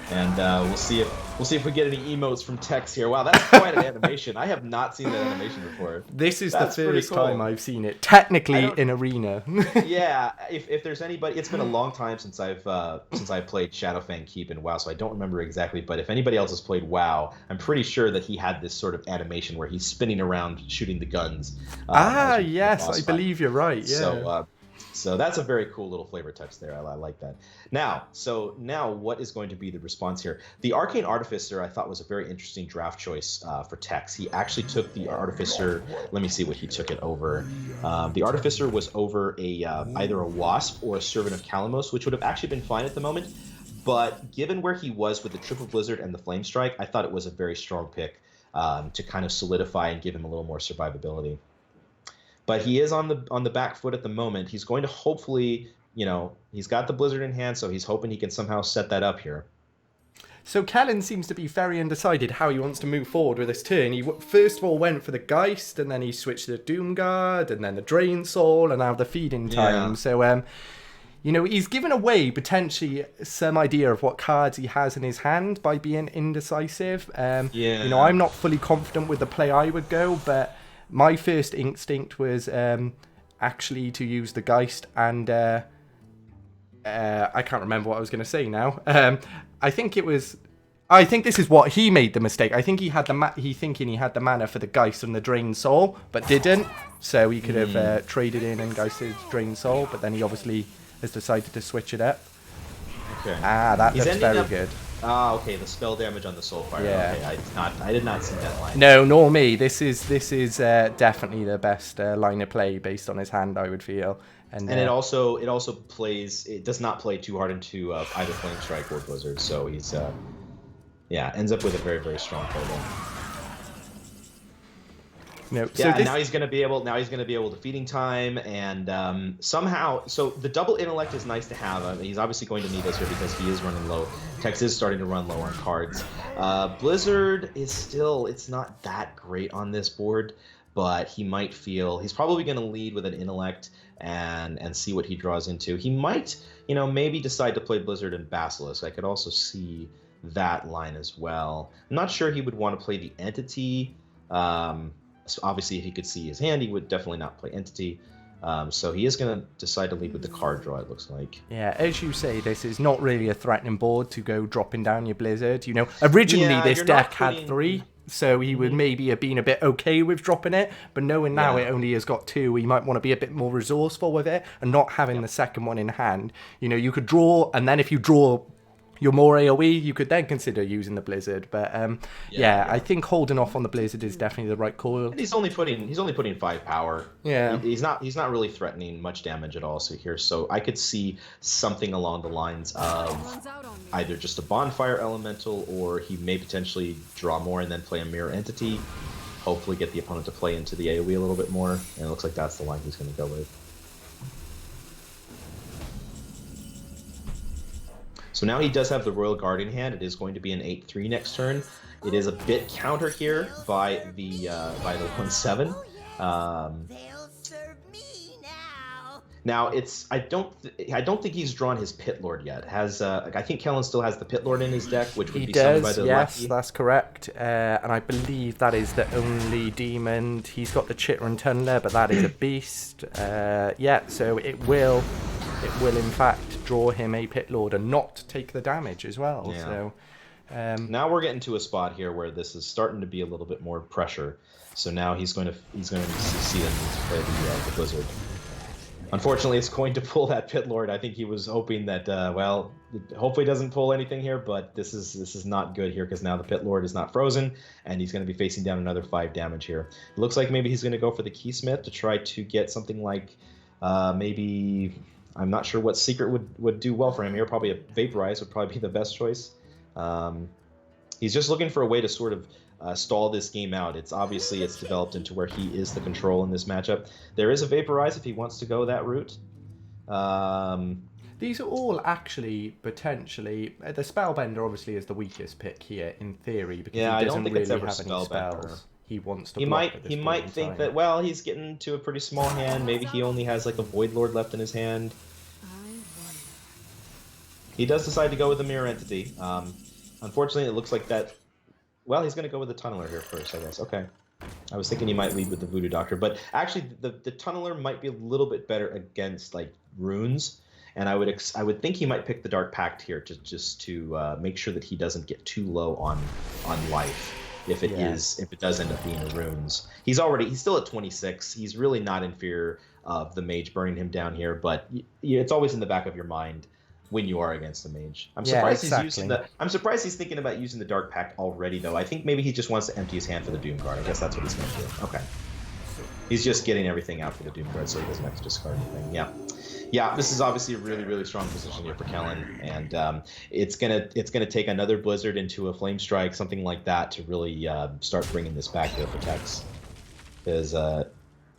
S2: And we'll see if we get any emotes from Ttexxx here. Wow, that's quite an animation. I have not seen that animation before.
S1: This is the first time I've seen it, technically in Arena.
S2: Yeah, if there's anybody, it's been a long time since I've played Shadowfang Keep in WoW, so I don't remember exactly. But if anybody else has played WoW, I'm pretty sure that he had this sort of animation where he's spinning around shooting the guns.
S1: Yes, I believe you're right. Yeah.
S2: So that's a very cool little flavor touch there. I like that. Now what is going to be the response here? The Arcane Artificer I thought was a very interesting draft choice for Ttexxx. He actually took the Artificer. Let me see what he took it over. The Artificer was over either a Wasp or a Servant of Kalamos, which would have actually been fine at the moment. But given where he was with the Triple Blizzard and the Flame Strike, I thought it was a very strong pick to kind of solidify and give him a little more survivability. But he is on the back foot at the moment. He's going to hopefully, you know, he's got the Blizzard in hand, so he's hoping he can somehow set that up here.
S1: So Kellen seems to be very undecided how he wants to move forward with this turn. He first of all went for the Geist, and then he switched to the Doomguard, and then the Drain Soul, and now the Feeding Time. Yeah. So, you know, he's given away potentially some idea of what cards he has in his hand by being indecisive. You know, I'm not fully confident with the play I would go, but... my first instinct was actually to use the Geist, and I can't remember what I was going to say now. I think this is what he made the mistake. I think he had thinking he had the mana for the Geist and the Drain Soul, but didn't. So he could have traded in and Geisted Drain Soul, but then he obviously has decided to switch it up.
S2: Okay.
S1: That looks very good.
S2: Okay, the spell damage on the Soulfire. Yeah. Okay, I did not see that line.
S1: No, nor me. This is definitely the best line of play based on his hand, I would feel. And
S2: it also plays. It does not play too hard into either Flame Strike or Blizzard, so he's ends up with a very, very strong play there.
S1: No,
S2: yeah, so now he's going to be able. Now he's going to be able to Feeding Time, and somehow. So the double intellect is nice to have. He's obviously going to need those here because he is running low. Ttexxx is starting to run low on cards. Blizzard is still. It's not that great on this board, but he might feel he's probably going to lead with an intellect and see what he draws into. He might, you know, maybe decide to play Blizzard and Basilisk. I could also see that line as well. I'm not sure he would want to play the Entity. So obviously, if he could see his hand, he would definitely not play Entity. So he is going to decide to lead with the card draw, it looks like.
S1: Yeah, as you say, this is not really a threatening board to go dropping down your Blizzard. You know, originally this deck had 3, so he would maybe have been a bit okay with dropping it. But knowing now it only has got 2, he might want to be a bit more resourceful with it and not having the second one in hand. You know, you could draw, and then if you draw... you're more AoE, you could then consider using the Blizzard, but I think holding off on the Blizzard is definitely the right call.
S2: And he's only putting 5 power.
S1: Yeah,
S2: he's not really threatening much damage at all. So here, so I could see something along the lines of either just a Bonfire Elemental, or he may potentially draw more and then play a Mirror Entity. Hopefully, get the opponent to play into the AoE a little bit more, and it looks like that's the line he's going to go with. So now he does have the Royal Guard in hand. It is going to be an 8/3 next turn. It is a bit counter here by the 1/7. Now I don't think he's drawn his Pit Lord yet. I think Kellen still has the Pit Lord in his deck, which would be summoned by the
S1: yes,
S2: Lackey.
S1: that's correct. And I believe that is the only demon. He's got the Chitter and Tunneler, but that is a beast. Yeah, so it will in fact draw him a Pit Lord and not take the damage as well.
S2: Yeah.
S1: So
S2: now we're getting to a spot here where this is starting to be a little bit more pressure. So now he's going to see them play the Blizzard. Unfortunately, it's going to pull that Pit Lord. I think he was hoping that, well, hopefully doesn't pull anything here, but this is not good here because now the Pit Lord is not frozen, and he's going to be facing down another 5 damage here. It looks like maybe he's going to go for the Keysmith to try to get something like maybe, I'm not sure what secret would do well for him here. Probably a Vaporize would probably be the best choice. He's just looking for a way to sort of stall this game out. It's developed into where he is the control in this matchup. There is a Vaporize if he wants to go that route.
S1: These are all actually potentially... The Spellbender obviously is the weakest pick here in theory because he doesn't really have any spells. He wants to block at this
S2: He might think that, well, he's getting to a pretty small hand. Maybe he only has like a Void Lord left in his hand. He does decide to go with the Mirror Entity. Unfortunately, it looks like that... Well, he's going to go with the Tunneler here first, I guess. Okay. I was thinking he might lead with the Voodoo Doctor, but actually the Tunneler might be a little bit better against like runes, and I would think he might pick the Dark Pact here to make sure that he doesn't get too low on life if it does end up being the runes. He's still at 26. He's really not in fear of the mage burning him down here, but it's always in the back of your mind when you are against the mage. I'm surprised I'm surprised he's thinking about using the Dark Pact already, though. I think maybe he just wants to empty his hand for the Doom Guard. I guess that's what he's going to do. Okay. He's just getting everything out for the Doom Guard so he doesn't have to discard anything. Yeah. Yeah, this is obviously a really, really strong position here for Kellen, and it's gonna take another Blizzard into a Flame Strike, something like that, to really start bringing this back here for Ttexxx. Because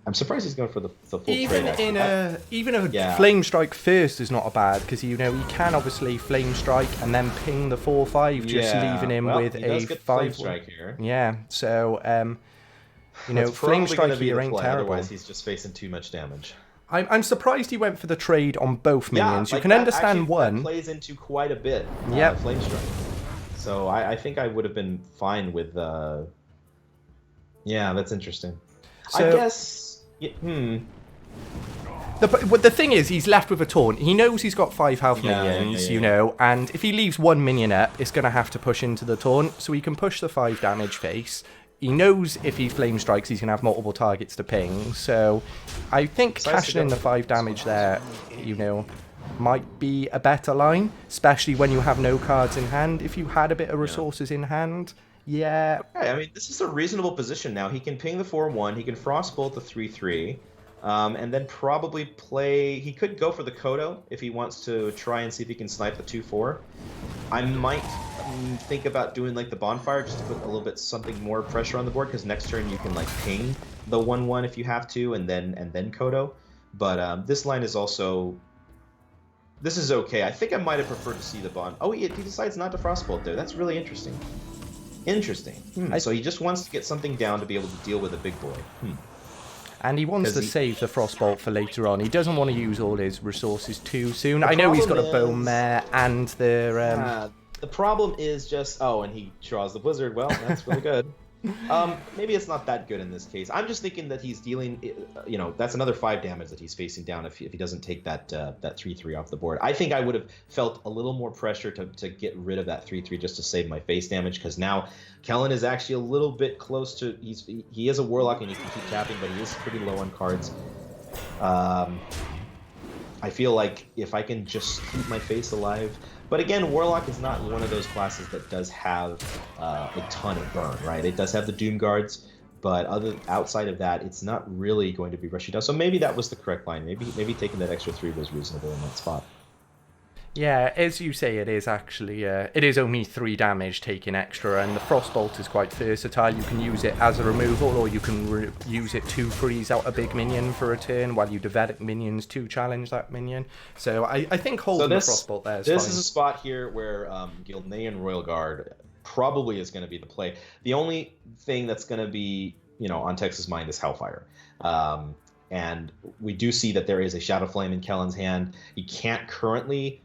S2: I'm surprised he's going for the full trade.
S1: Even a Flame Strike first is not a bad, because he can obviously Flame Strike and then ping the 4/5, just leaving him with a 5
S2: Flame Strike here.
S1: Yeah, so Flame Strike here ain't terrible.
S2: Otherwise, he's just facing too much damage.
S1: I'm surprised he went for the trade on both minions. You can understand one.
S2: That plays into quite a bit. Flame Strike. So I think I would have been fine with. Yeah, that's interesting. So, I guess.
S1: The thing is, he's left with a taunt. He knows he's got 5 health minions, and if he leaves one minion up, it's going to have to push into the taunt, so he can push the 5 damage face. He knows if he Flame Strikes, he's going to have multiple targets to ping, so I think cashing in the 5 damage there, might be a better line, especially when you have no cards in hand. If you had a bit of resources in hand... Yeah.
S2: Okay, I mean, this is a reasonable position now. He can ping the 4/1, he can Frostbolt the 3/3, and then probably play... He could go for the Kodo if he wants to try and see if he can snipe the 2/4. I might think about doing like the Bonfire just to put a little bit something more pressure on the board, because next turn you can like ping the 1/1 if you have to, and then Kodo. But this line is also... This is okay. I think I might have preferred to see the Bond... Oh, he decides not to Frostbolt there. That's really interesting. So he just wants to get something down to be able to deal with a big boy.
S1: And he wants to save the Frostbolt for later on. He doesn't want to use all his resources too soon. I know he's got a Bone Mare and the...
S2: The problem is just... Oh, and he draws the Blizzard. Well, that's really good. Maybe it's not that good in this case. I'm just thinking that he's dealing... that's another 5 damage that he's facing down if he doesn't take that 3/3 off the board. I think I would have felt a little more pressure to get rid of that 3/3 just to save my face damage, because now Kellen is actually a little bit close to... He is a Warlock and he can keep tapping, but he is pretty low on cards. I feel like if I can just keep my face alive... But again, Warlock is not one of those classes that does have a ton of burn, right? It does have the Doom Guards, but outside of that, it's not really going to be rushing down. So maybe that was the correct line. Maybe taking that extra 3 was reasonable in that spot.
S1: Yeah, as you say, it is actually, it is only 3 damage taking extra, and the Frostbolt is quite versatile. You can use it as a removal, or you can use it to freeze out a big minion for a turn while you develop minions to challenge that minion. So I think holding the Frostbolt there is fine.
S2: This is a spot here where Gilnean Royal Guard probably is going to be the play. The only thing that's going to be, on Ttexx's mind is Hellfire. and we do see that there is a Shadow Flame in Kellen's hand. He can't currently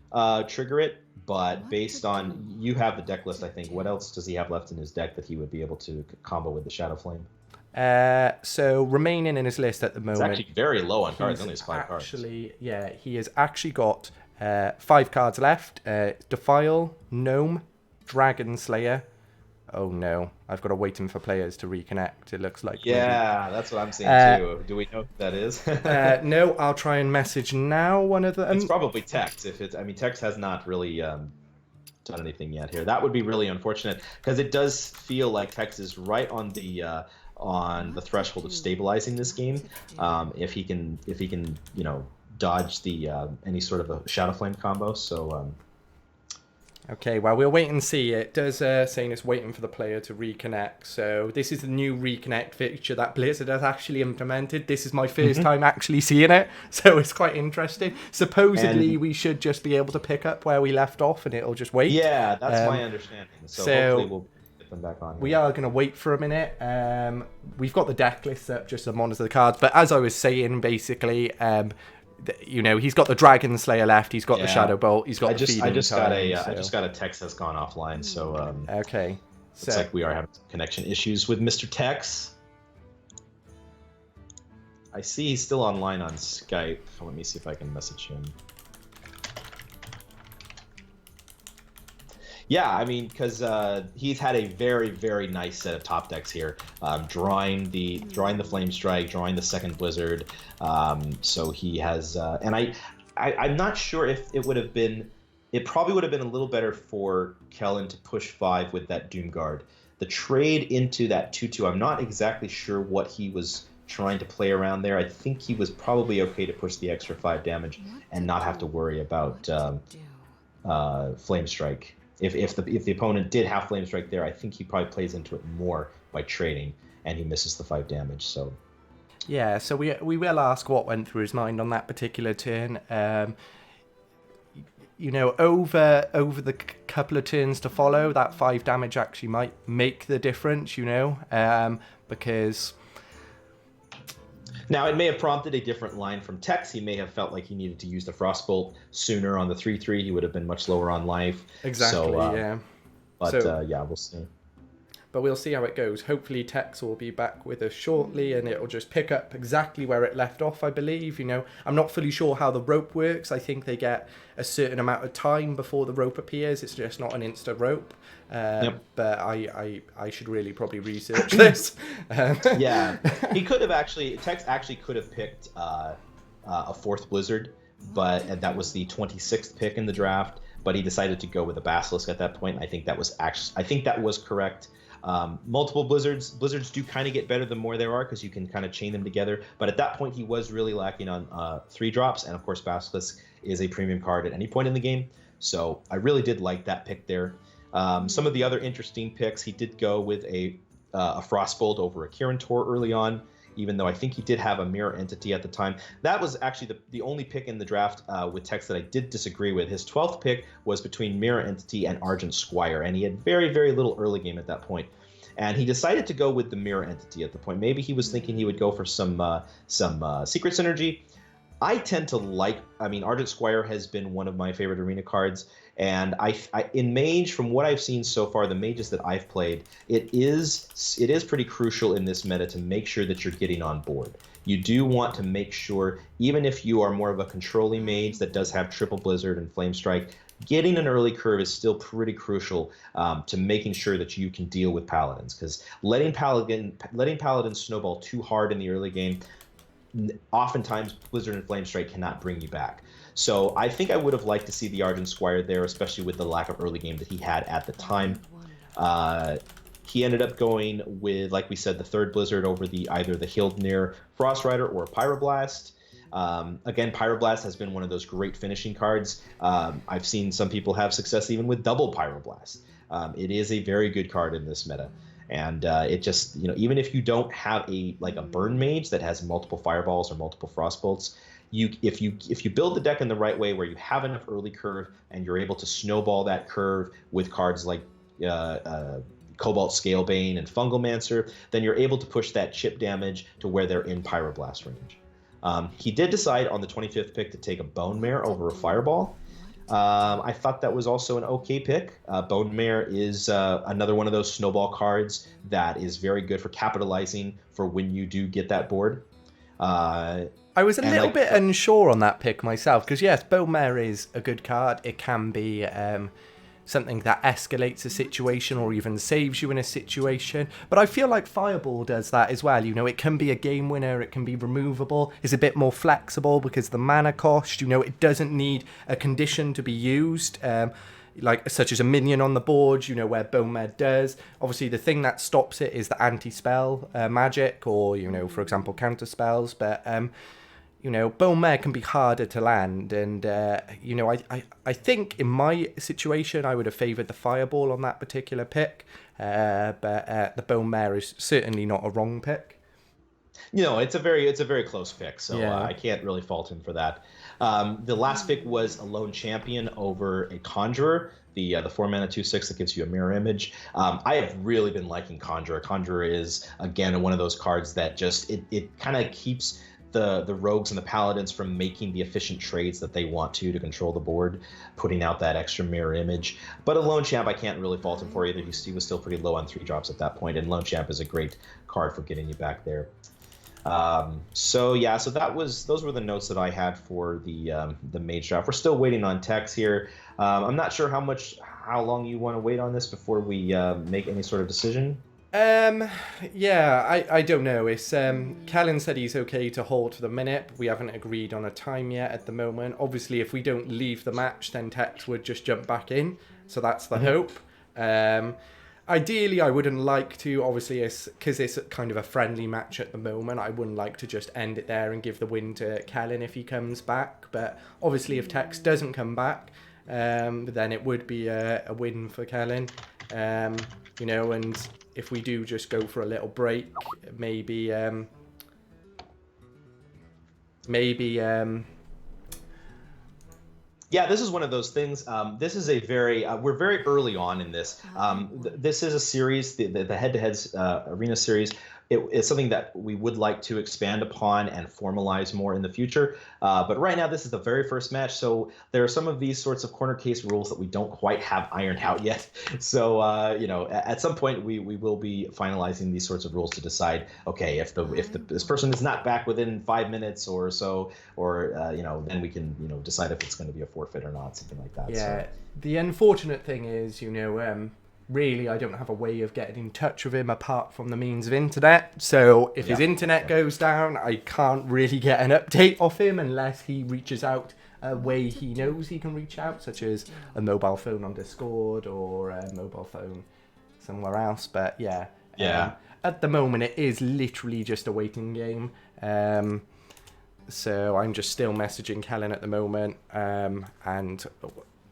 S2: trigger it, but based on you have the deck list, I think. What else does he have left in his deck that he would be able to combo with the Shadow Flame?
S1: So remaining in his list at the moment,
S2: it's actually very low on cards. Only has 5 cards.
S1: Yeah, he has actually got 5 cards left. Defile, Gnome, Dragon Slayer. Oh no, I've got to wait for players to reconnect. It looks like
S2: yeah, that's what I'm seeing too. Do we know who that is?
S1: No, I'll try and message now. One of them.
S2: It's probably Ttexxx. Ttexxx has not really done anything yet here. That would be really unfortunate because it does feel like Ttexxx is right on the threshold of stabilizing this game. If he can, dodge the any sort of a Shadow Flame combo. So.
S1: Okay, well, we'll wait and see. It does saying it's waiting for the player to reconnect. So this is the new reconnect feature that Blizzard has actually implemented. This is my first time actually seeing it, so it's quite interesting. Supposedly, we should just be able to pick up where we left off, and it'll just wait.
S2: Yeah, that's my understanding. So hopefully we'll get them back on.
S1: We are going to wait for a minute. We've got the deck list up just to monitor the cards, but as I was saying, basically... he's got the Dragon Slayer left. He's got the Shadow Bolt. He's got the feeding
S2: I just got a
S1: Ttexxx
S2: has gone offline. So
S1: okay,
S2: looks like we are having some connection issues with Mr. Ttexxx. I see he's still online on Skype. Let me see if I can message him. Yeah, I mean, because he's had a very, very nice set of top decks here, drawing the Flame Strike, drawing the second Blizzard. So he has, and I'm not sure if it would have been, it probably would have been a little better for Kellen to push 5 with that Doom Guard. The trade into that 2/2, I'm not exactly sure what he was trying to play around there. I think he was probably okay to push the extra 5 damage and not have to worry about Flame Strike. If the opponent did have Flame Strike there, I think he probably plays into it more by trading, and he misses the 5 damage. So
S1: yeah, so we will ask what went through his mind on that particular turn. Over the couple of turns to follow, that 5 damage actually might make the difference. Because.
S2: Now, it may have prompted a different line from Ttexxx. He may have felt like he needed to use the Frostbolt sooner on the 3/3. He would have been much lower on life.
S1: Exactly, yeah.
S2: But, we'll see.
S1: But we'll see how it goes. Hopefully, Ttexxx will be back with us shortly, and it'll just pick up exactly where it left off, I believe. I'm not fully sure how the rope works. I think they get a certain amount of time before the rope appears. It's just not an insta rope. But I should really probably research this.
S2: Yeah, Ttexxx actually could have picked a 4th Blizzard, but that was the 26th pick in the draft. But he decided to go with a Basilisk at that point. I think that was correct. Multiple Blizzards do kind of get better the more there are because you can kind of chain them together. But at that point, he was really lacking on 3 drops, and of course, Basilisk is a premium card at any point in the game. So I really did like that pick there. Some of the other interesting picks, he did go with a Frostbolt over a Kirin Tor early on, even though I think he did have a Mirror Entity at the time. That was actually the only pick in the draft with Ttexxx that I did disagree with. His 12th pick was between Mirror Entity and Argent Squire, and he had very, very little early game at that point. And he decided to go with the Mirror Entity at the point. Maybe he was thinking he would go for some Secret Synergy. I tend to Argent Squire has been one of my favorite arena cards, and I in Mage, from what I've seen so far, the mages that I've played, it is pretty crucial in this meta to make sure that you're getting on board. You do want to make sure, even if you are more of a controlling mage that does have triple Blizzard and Flame Strike, getting an early curve is still pretty crucial to making sure that you can deal with Paladins, because letting Paladins snowball too hard in the early game, oftentimes Blizzard and Flame Strike cannot bring you back. So I think I would have liked to see the Argent Squire there, especially with the lack of early game that he had at the time. He ended up going with, like we said, the 3rd Blizzard over either the Hildnir Frost Rider or Pyroblast. Again, Pyroblast has been one of those great finishing cards. I've seen some people have success even with double Pyroblast. It is a very good card in this meta. And it just, even if you don't have a burn mage that has multiple fireballs or multiple frostbolts, if you build the deck in the right way where you have enough early curve and you're able to snowball that curve with cards like Cobalt Scalebane and Fungalmancer, then you're able to push that chip damage to where they're in Pyroblast range. He did decide on the 25th pick to take a Bone Mare over a Fireball. I thought that was also an okay pick. Bone Mare is another one of those snowball cards that is very good for capitalizing for when you do get that board.
S1: I was a little bit unsure on that pick myself, because yes, Bone Mare is a good card. It can be something that escalates a situation or even saves you in a situation. But I feel like Fireball does that as well. You know, it can be a game winner, it can be removable, it's a bit more flexible because the mana cost, you know, it doesn't need a condition to be used, like such as a minion on the board, you know, where Bone Mare does. Obviously, the thing that stops it is the anti-spell magic or, you know, for example, counter spells. But you know, Bone Mare can be harder to land, and you know, I think in my situation I would have favoured the Fireball on that particular pick, but the Bone Mare is certainly not a wrong pick.
S2: You know, it's a very close pick, so
S1: Yeah.
S2: I can't really fault him for that. The last pick was a Lone Champion over a Conjurer, the 4-mana 2/6 that gives you a mirror image. I have really been liking Conjurer. Conjurer is again one of those cards that just it kind of keeps the rogues and the paladins from making the efficient trades that they want to control the board, putting out that extra mirror image. But a Lone Champ, I can't really fault him for either. He was still pretty low on 3-drops at that point, and Lone Champ is a great card for getting you back there. So those were the notes that I had for the mage draft. We're still waiting on Ttexxx here. I'm not sure how long you want to wait on this before we make any sort of decision.
S1: Yeah, I don't know. It's Kellen said he's okay to hold for the minute. We haven't agreed on a time yet at the moment. Obviously, if we don't leave the match, then Ttexxx would just jump back in. So that's the hope. Ideally, I wouldn't like to, obviously, because it's kind of a friendly match at the moment. I wouldn't like to just end it there and give the win to Kellen if he comes back. But obviously, if Ttexxx doesn't come back, then it would be a win for Kellen. You know, and if we do just go for a little break, maybe
S2: Yeah, this is one of those things. This is a we're very early on in this. This is a series, the head-to-heads arena series. It's something that we would like to expand upon and formalize more in the future. But right now, this is the very first match, so there are some of these sorts of corner case rules that we don't quite have ironed out yet. So you know, at some point, we will be finalizing these sorts of rules to decide, okay, if this person is not back within 5 minutes or so, or you know, then we can decide if it's going to be a forfeit or not, something like that.
S1: Yeah.
S2: So.
S1: The unfortunate thing is, you know, really, I don't have a way of getting in touch with him apart from the means of internet. So if his internet goes down, I can't really get an update off him unless he reaches out a way he knows he can reach out, such as a mobile phone on Discord or a mobile phone somewhere else. But yeah, at the moment, it is literally just a waiting game. So I'm just still messaging Kellen at the moment, and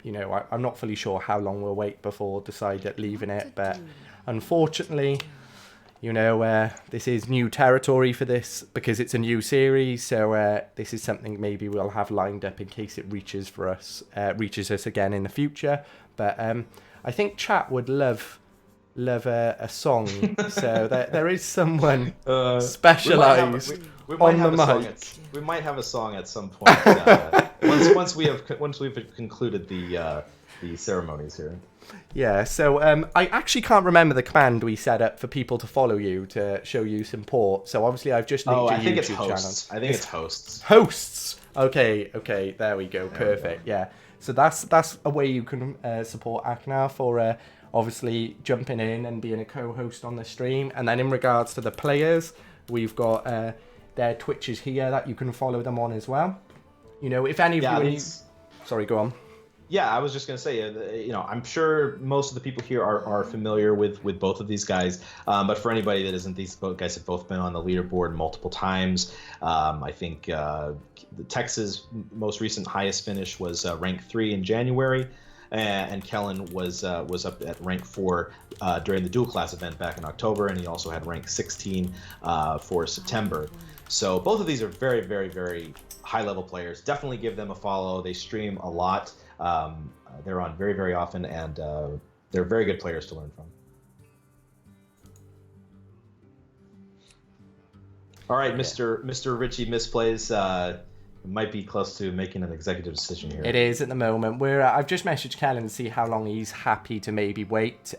S1: you know, I'm not fully sure how long we'll wait before deciding leaving it, but unfortunately, you know, this is new territory for this because it's a new series. So this is something maybe we'll have lined up in case it reaches us again in the future. But I think chat would love a song. So there is someone specialised on the mic.
S2: We might have a song at some point. Once we've concluded the ceremonies here.
S1: Yeah, so I actually can't remember the command we set up for people to follow you to show you support. So obviously I've just linked your
S2: I think
S1: YouTube
S2: it's hosts.
S1: channel.
S2: I think it's hosts.
S1: Hosts. Okay, there we go. Perfect. Yeah. So that's a way you can support Achenar for obviously jumping in and being a co-host on the stream. And then in regards to the players, we've got their Twitches here that you can follow them on as well. You know, if any of you... Sorry, go on.
S2: Yeah, I was just going to say, you know, I'm sure most of the people here are familiar with both of these guys. But for anybody that isn't, these guys have both been on the leaderboard multiple times. I think Ttexxx's most recent highest finish was rank 3 in January. And Kellen was up at rank 4 during the dual class event back in October, and he also had rank 16 for September. So both of these are very, very, very high-level players. Definitely give them a follow. They stream a lot. They're on very, very often, and they're very good players to learn from. All right, Mr. Ricci misplays. Might be close to making an executive decision here.
S1: It is at the moment. I've just messaged Kellen to see how long he's happy to maybe wait.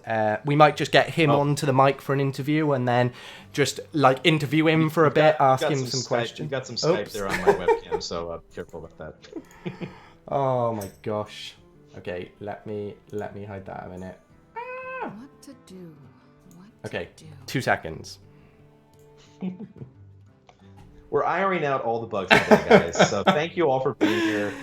S1: We might just get him onto the mic for an interview and then just like interview him for a bit, ask him some questions.
S2: You got some Skype there on my webcam, so be careful with that.
S1: Oh my gosh. Okay, let me hide that a minute.
S3: What to do?
S1: Okay, 2 seconds.
S2: We're ironing out all the bugs today, guys. So thank you all for being here.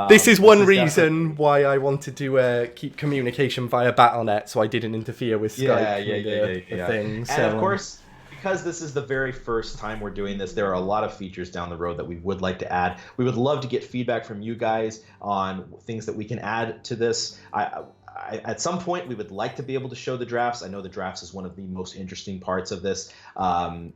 S1: This is one reason why I wanted to keep communication via Battle.net, so I didn't interfere with Skype.
S2: Yeah.
S1: Things.
S2: And of course, because this is the very first time we're doing this, there are a lot of features down the road that we would like to add. We would love to get feedback from you guys on things that we can add to this. At some point, we would like to be able to show the drafts. I know the drafts is one of the most interesting parts of this. We'll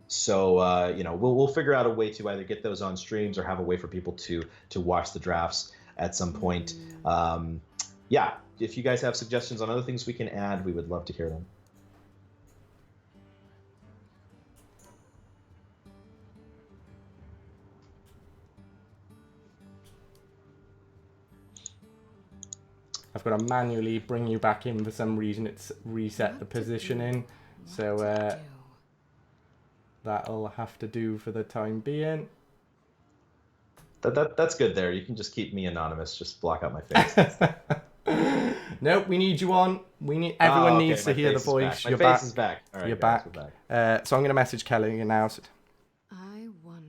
S2: figure out a way to either get those on streams or have a way for people to watch the drafts at some point. If you guys have suggestions on other things we can add, we would love to hear them.
S1: I've got to manually bring you back in for some reason. It's reset the positioning. So that'll have to do for the time being.
S2: That's good there. You can just keep me anonymous. Just block out my face.
S1: Nope, we need you on. Everyone needs to hear the voice.
S2: My face is back. All right,
S1: You're
S2: guys,
S1: back.
S2: we're back.
S1: So I'm going to message Kellen now.
S3: I wonder.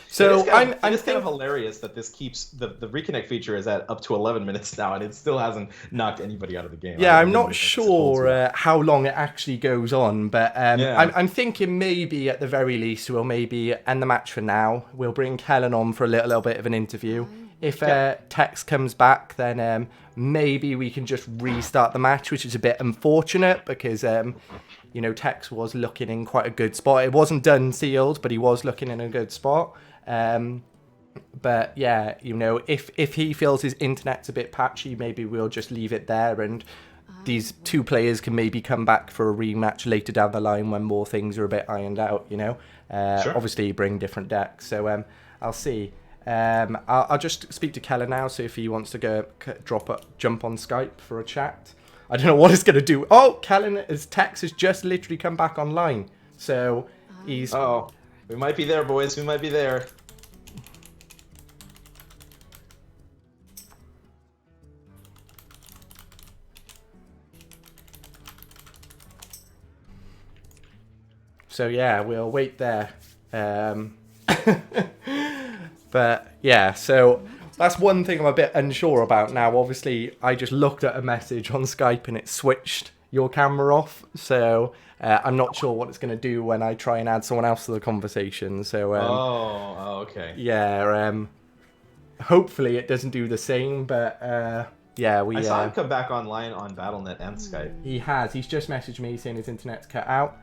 S1: So
S2: it's kind of hilarious that this keeps the reconnect feature is at up to 11 minutes now, and it still hasn't knocked anybody out of the game.
S1: Yeah, I'm not sure how long it actually goes on, but I'm thinking maybe at the very least we'll maybe end the match for now. We'll bring Kellen on for a little bit of an interview. If Ttexxx comes back, then maybe we can just restart the match, which is a bit unfortunate because Ttexxx was looking in quite a good spot. It wasn't done sealed, but he was looking in a good spot. But yeah, if he feels his internet's a bit patchy, maybe we'll just leave it there and these two players can maybe come back for a rematch later down the line when more things are a bit ironed out, Sure. Obviously bring different decks, so I'll see. I'll just speak to Kellen now, so if he wants to go jump on Skype for a chat. I don't know what it's going to do. Oh, Ttexxx has just literally come back online, so he's...
S2: Oh. We might be there, boys. We might be there.
S1: So yeah, we'll wait there. But yeah, so that's one thing I'm a bit unsure about now. Obviously, I just looked at a message on Skype and it switched your camera off. So I'm not sure what it's going to do when I try and add someone else to the conversation. So
S2: okay.
S1: Yeah, hopefully it doesn't do the same, but yeah, I
S2: saw him come back online on Battle.net and Skype.
S1: He has. He's just messaged me saying his internet's cut out.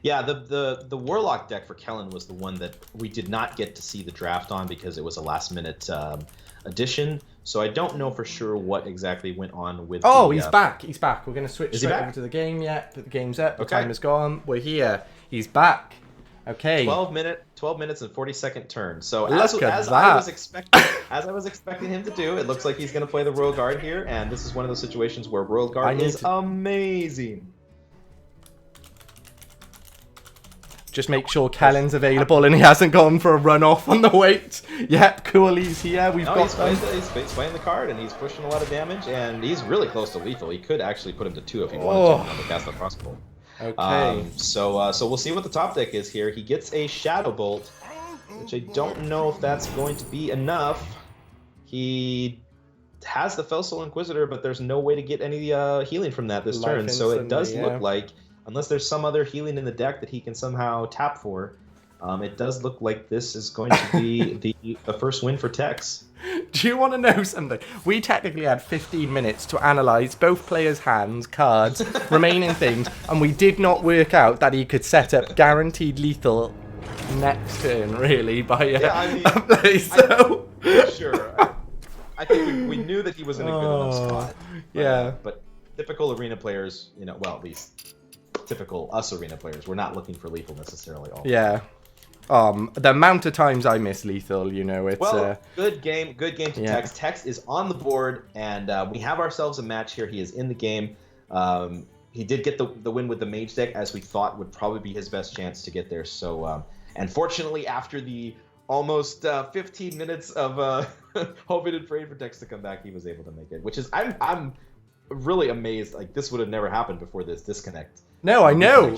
S2: Yeah, the Warlock deck for Kellen was the one that we did not get to see the draft on because it was a last-minute addition. So I don't know for sure what exactly went on with.
S1: Oh, he's back. He's back. We're going to switch straight
S2: back?
S1: over to the game. Yeah, the game's up. The time is gone. We're here. He's back. Okay.
S2: 12 minutes and 40-second turn. So
S1: Look
S2: as I was expecting him to do, it looks like he's going to play the Royal Guard here, and this is one of those situations where Royal Guard is amazing.
S1: Just make sure Kellen's available and he hasn't gone for a run off on the wait. Yep, cool, he's here. He's
S2: playing the card and he's pushing a lot of damage, and he's really close to lethal. He could actually put him to 2 if he wanted to cast the crossbow.
S1: Okay.
S2: So we'll see what the top deck is here. He gets a Shadow Bolt, which I don't know if that's going to be enough. He has the Felsoul Inquisitor, but there's no way to get any healing from that this turn. So it does look like, unless there's some other healing in the deck that he can somehow tap for, it does look like this is going to be the first win for Ttexxx.
S1: Do you want to know something? We technically had 15 minutes to analyse both players' hands, cards, remaining things, and we did not work out that he could set up guaranteed lethal next turn, really, by
S2: yeah, I mean,
S1: a play. So
S2: sure. I think we knew that he was in a good enough spot.
S1: Yeah.
S2: But typical arena players, well, at least typical us arena players, we're not looking for lethal necessarily.
S1: Yeah. The amount of times I miss lethal, it's...
S2: Well, good game to
S1: yeah.
S2: Ttexxx. Ttexxx is on the board, and we have ourselves a match here. He is in the game. He did get the win with the mage deck, as we thought would probably be his best chance to get there. So, and fortunately, after the almost 15 minutes of hoping and praying for Ttexxx to come back, he was able to make it, which is I'm really amazed. Like, this would have never happened before this disconnect.
S1: No, I know.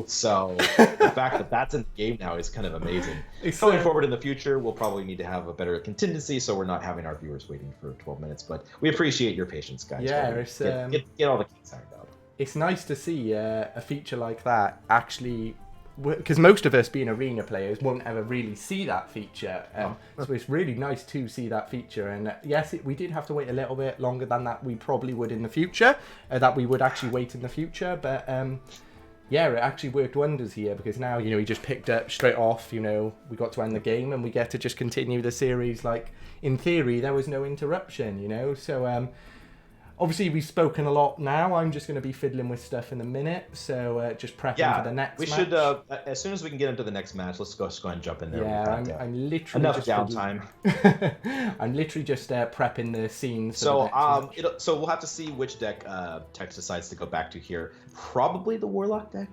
S2: So the fact that that's in the game now is kind of amazing. Going forward in the future, we'll probably need to have a better contingency, so we're not having our viewers waiting for 12 minutes. But we appreciate your patience, guys.
S1: Yeah, it's,
S2: get all the kinks ironed out.
S1: It's nice to see a feature like that actually, because most of us being arena players won't ever really see that feature. So it's really nice to see that feature. And yes, we did have to wait a little bit longer than that we probably would in the future, that we would actually wait in the future. But yeah, it actually worked wonders here, because now, he just picked up straight off, we got to end the game and we get to just continue the series. Like, in theory, there was no interruption, so... Obviously, we've spoken a lot now. I'm just going to be fiddling with stuff in a minute, so just prepping for the next match.
S2: We should, as soon as we can get into the next match, let's go ahead and jump in there.
S1: Yeah, I'm literally
S2: enough downtime.
S1: I'm literally just prepping the scenes.
S2: So, so we'll have to see which deck Ttexxx decides to go back to here. Probably the Warlock deck.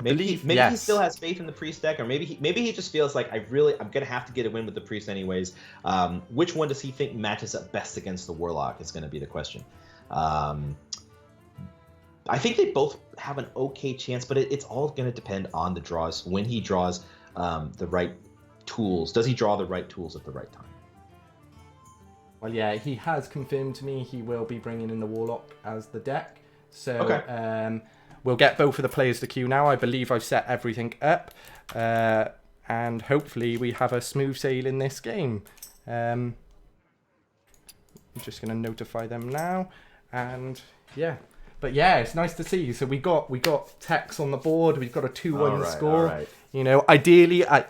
S2: Maybe he still has faith in the Priest deck, or maybe he just feels like I'm gonna have to get a win with the Priest anyways. Which one does he think matches up best against the Warlock is going to be the question. I think they both have an okay chance, but it's all going to depend on the draws. When he draws the right tools, does he draw the right tools at the right time?
S1: Well, yeah, he has confirmed to me he will be bringing in the Warlock as the deck. So
S2: okay.
S1: We'll get both of the players to queue now. I believe I've set everything up. And hopefully we have a smooth sail in this game. I'm just going to notify them now. And yeah. But yeah, it's nice to see. So we got Ttexxx on the board. We've got a 2-1 score. Right. Ideally, I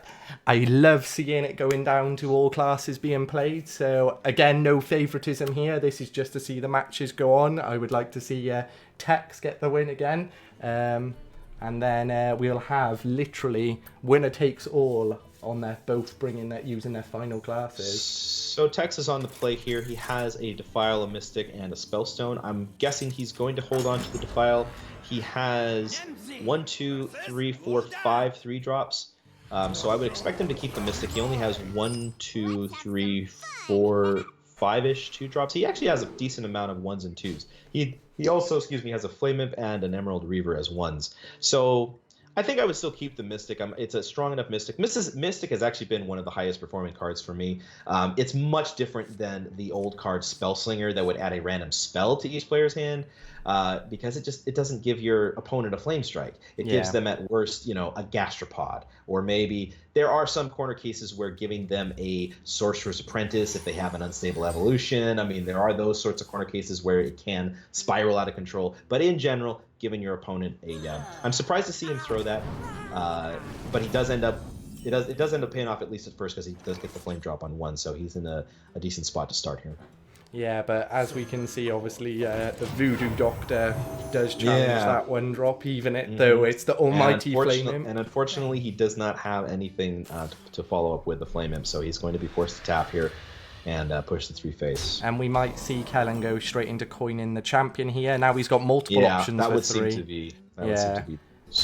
S1: love seeing it going down to all classes being played. So again, no favoritism here. This is just to see the matches go on. I would like to see Ttexxx get the win again. And then we'll have literally winner takes all on their both using their final classes.
S2: So Ttexxx is on the play here. He has a Defile, a Mystic, and a Spellstone. I'm guessing he's going to hold on to the Defile. He has 1, 2, 3, 4, 5 3-drops. So I would expect him to keep the Mystic. He only has 1, 2, 3, 4, 5-ish 2-drops. He actually has a decent amount of 1s and 2s. He also, has a Flame Imp and an Emerald Reaver as 1s. So I think I would still keep the Mystic. It's a strong enough Mystic. Mystic has actually been one of the highest performing cards for me. It's much different than the old card Spellslinger that would add a random spell to each player's hand, because it doesn't give your opponent a Flame Strike. It gives them at worst, a Gastropod, or maybe there are some corner cases where giving them a Sorcerer's Apprentice if they have an unstable evolution. I mean, there are those sorts of corner cases where it can spiral out of control. But in general, giving your opponent I'm surprised to see him throw that, but it does end up paying off at least at first, because he does get the flame drop on 1, so he's in a decent spot to start here.
S1: Yeah, but as we can see, obviously, the Voodoo Doctor does challenge that 1 drop, even though it's the almighty Flame Imp.
S2: And unfortunately, he does not have anything to follow up with the Flame Imp, so he's going to be forced to tap here and push the 3-face.
S1: And we might see Kellen go straight into coining the champion here. Now he's got multiple options
S2: that
S1: for
S2: would
S1: 3.
S2: Seem to be. Would seem to be.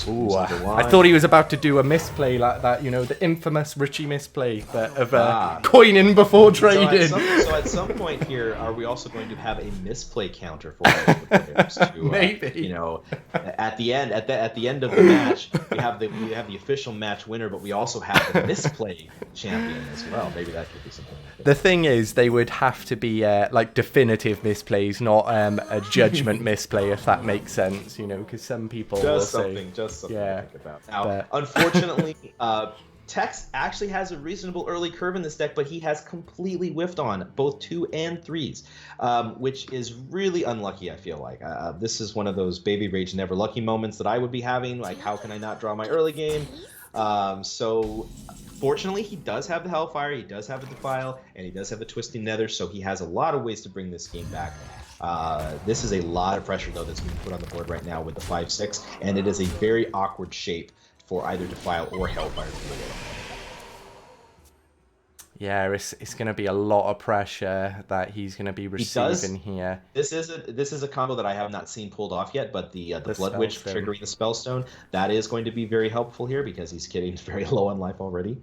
S1: Ooh, I thought he was about to do a misplay like that, the infamous Ricci misplay, but of coining before trading.
S2: So at some point here, are we also going to have a misplay counter for the players to,
S1: maybe?
S2: At the end of the match, we have the official match winner, but we also have the misplay champion as well. Maybe that could be something.
S1: The thing is, they would have to be like definitive misplays, not a judgment misplay, if that makes sense. Because some people will say.
S2: Just something to think about. Now, unfortunately, Ttexxx actually has a reasonable early curve in this deck, but he has completely whiffed on both 2 and 3s, which is really unlucky, I feel like. This is one of those baby rage never lucky moments that I would be having. Like, how can I not draw my early game? So fortunately, he does have the Hellfire, he does have the Defile, and he does have the Twisting Nether, so he has a lot of ways to bring this game back. This is a lot of pressure, though, that's being put on the board right now with the 5-6, and it is a very awkward shape for either Defile or Hellfire to deal with.
S1: Yeah, it's going to be a lot of pressure that he's going to be receiving here.
S2: This is a combo that I have not seen pulled off yet, but the Blood Witch triggering the Spellstone, that is going to be very helpful here because he's getting very low on life already.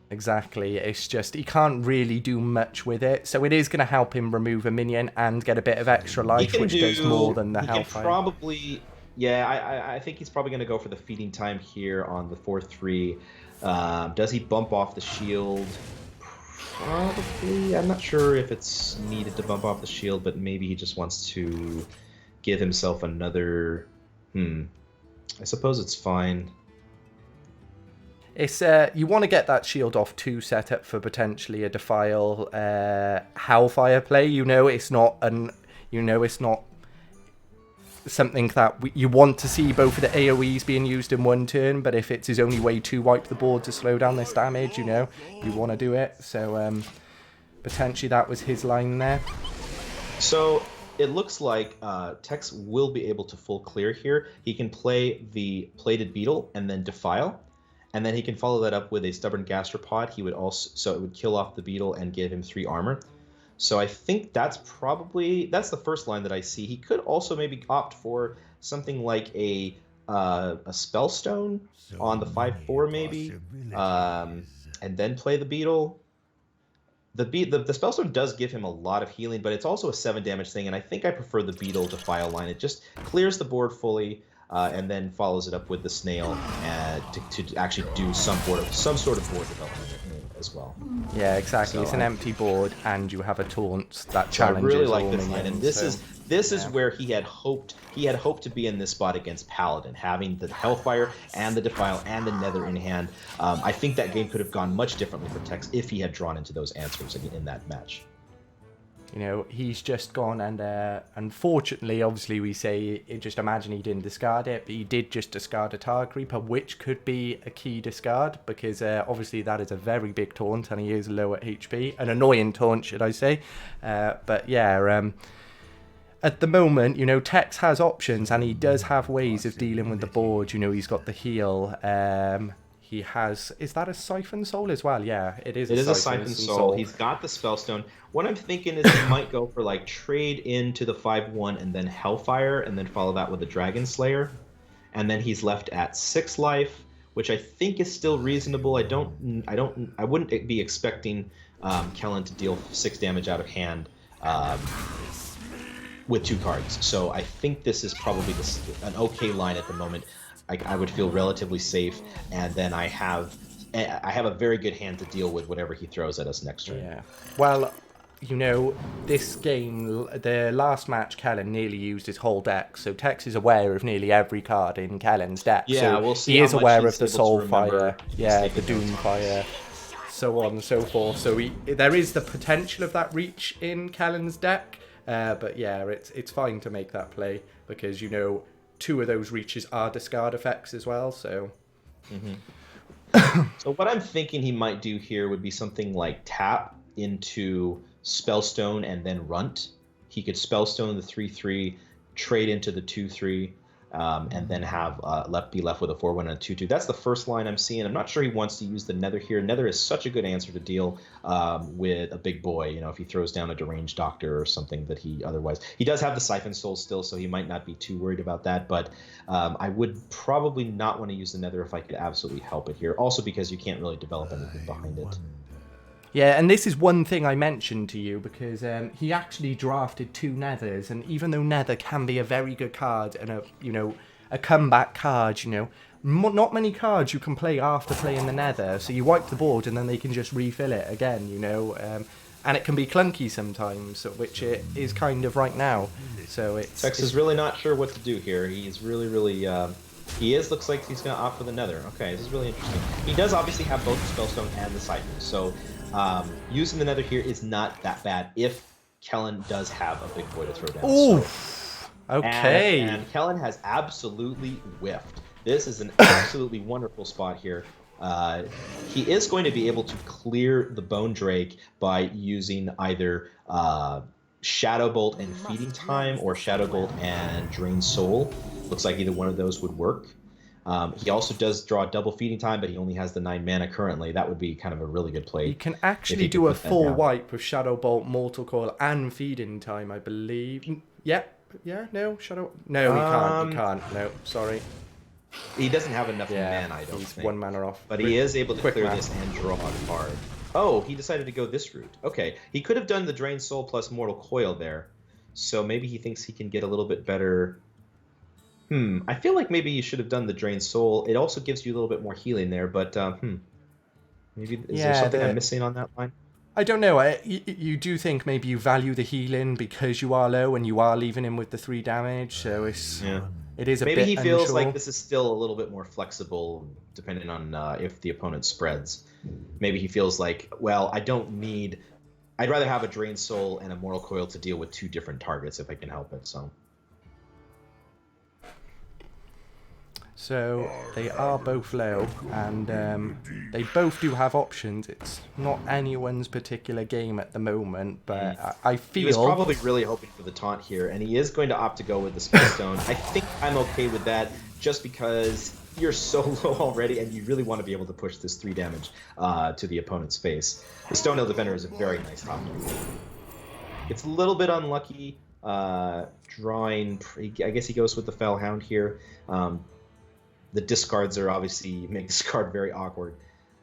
S1: Exactly. It's just he can't really do much with it, so it is going to help him remove a minion and get a bit of extra life, which does more than the Hellfire.
S2: Probably, yeah, I think he's probably going to go for the feeding time here on the 4/3. Does he bump off the shield? Probably. I'm not sure if it's needed to bump off the shield, but maybe he just wants to give himself another... I suppose it's fine.
S1: It's you want to get that shield off to set up for potentially a Defile Hellfire play. It's not something that you want to see both of the AoEs being used in one turn, but if it's his only way to wipe the board to slow down this damage, you want to do it. So potentially that was his line there.
S2: So it looks like Ttexxx will be able to full clear here. He can play the Plated Beetle and then Defile, and then he can follow that up with a Stubborn Gastropod. He would also, so it would kill off the Beetle and give him 3 armor. So I think that's the first line that I see. He could also maybe opt for something like a Spellstone on the 5/4 maybe, and then play the Beetle. The Spellstone does give him a lot of healing, but it's also a 7 damage thing, and I think I prefer the Beetle Defile line. It just clears the board fully, and then follows it up with the Snail to actually do some sort of board development as well.
S1: Yeah, exactly. So, it's an empty board, and you have a taunt that challenges.
S2: I really like this line, and this is where he had hoped to be in this spot against Paladin, having the Hellfire and the Defile and the Nether in hand. I think that game could have gone much differently for Ttexxx if he had drawn into those answers in that match.
S1: He's just gone, and unfortunately, obviously, we say, just imagine he didn't discard it, but he did just discard a Target Reaper, which could be a key discard, because obviously that is a very big taunt, and he is low at HP. An annoying taunt, should I say. But yeah, at the moment, Ttexxx has options, and he does have ways of dealing with the board. He's got the heal. He has... Is that a Siphon Soul as well? Yeah, it is.
S2: It is a Siphon Soul. He's got the Spellstone. What I'm thinking is he might go for trade into the 5/1 and then Hellfire, and then follow that with a Dragon Slayer, and then he's left at 6 life, which I think is still reasonable. I wouldn't be expecting Kellen to deal 6 damage out of hand with 2 cards. So I think this is probably an okay line at the moment. I would feel relatively safe, and then I have a very good hand to deal with whatever he throws at us next turn.
S1: Yeah. Well, this game, the last match, Kellen nearly used his whole deck, so Ttexxx is aware of nearly every card in Kellen's deck.
S2: Yeah,
S1: so
S2: we'll see.
S1: He is aware of the Soulfire, the Doomfire, so on and so forth. So there is the potential of that reach in Kellen's deck, but yeah, it's fine to make that play because 2 of those reaches are discard effects as well. So.
S2: So what I'm thinking he might do here would be something like tap into Spellstone and then Runt. He could Spellstone the 3/3, trade into the 2/3, and then have be left with a 4/1 and a 2/2. That's the first line I'm seeing. I'm not sure he wants to use the Nether here. Nether is such a good answer to deal with a big boy. If he throws down a Deranged Doctor or something that he does have the Siphon Soul still, so he might not be too worried about that. But I would probably not want to use the Nether if I could absolutely help it here. Also because you can't really develop anything behind it.
S1: Yeah, and this is one thing I mentioned to you because he actually drafted 2 Nethers, and even though Nether can be a very good card and a comeback card, not many cards you can play after playing the Nether, so you wipe the board and then they can just refill it again, and it can be clunky sometimes, which it is kind of right now. So
S2: Ttexxx is really not sure what to do here. He's really looks like he's going to opt for the Nether. Okay, this is really interesting. He does obviously have both the Spellstone and the Siphon, so using the Nether here is not that bad if Kellen does have a big boy to throw down.
S1: Ooh, okay.
S2: And Kellen has absolutely whiffed. This is an absolutely wonderful spot here. He is going to be able to clear the Bone Drake by using either Shadow Bolt and Feeding Time or Shadow Bolt and Drain Soul. Looks like either one of those would work. He also does draw double Feeding Time, but he only has the 9 mana currently. That would be kind of a really good play.
S1: You can actually do a full wipe with Shadow Bolt, Mortal Coil, and Feeding Time, I believe. Yep. Yeah, no, Shadow... No, he can't. No, sorry.
S2: He doesn't have enough mana, I don't
S1: he's
S2: think.
S1: 1 mana off.
S2: But he is able to clear this and draw a card. Oh, he decided to go this route. Okay, he could have done the Drain Soul plus Mortal Coil there. So maybe he thinks he can get a little bit better... I feel like maybe you should have done the Drain Soul. It also gives you a little bit more healing there, but maybe is there something I'm missing on that line?
S1: I don't know. You do think maybe you value the healing because you are low and you are leaving him with the 3 damage, so it is a bit
S2: maybe he feels
S1: unsure.
S2: like this is still a little bit more flexible depending on if the opponent spreads. Maybe he feels like, well, I'd rather have a Drain Soul and a Mortal Coil to deal with 2 different targets if I can help it,
S1: So they are both low, and they both do have options. It's not anyone's particular game at the moment, but I feel...
S2: He was probably really hoping for the taunt here, and he is going to opt to go with the Space Stone. I think I'm okay with that, just because you're so low already, and you really want to be able to push this 3 damage to the opponent's face. The Stonehill Defender is a very nice top deck. It's a little bit unlucky drawing... I guess he goes with the Fellhound here. The discards are obviously make this card very awkward.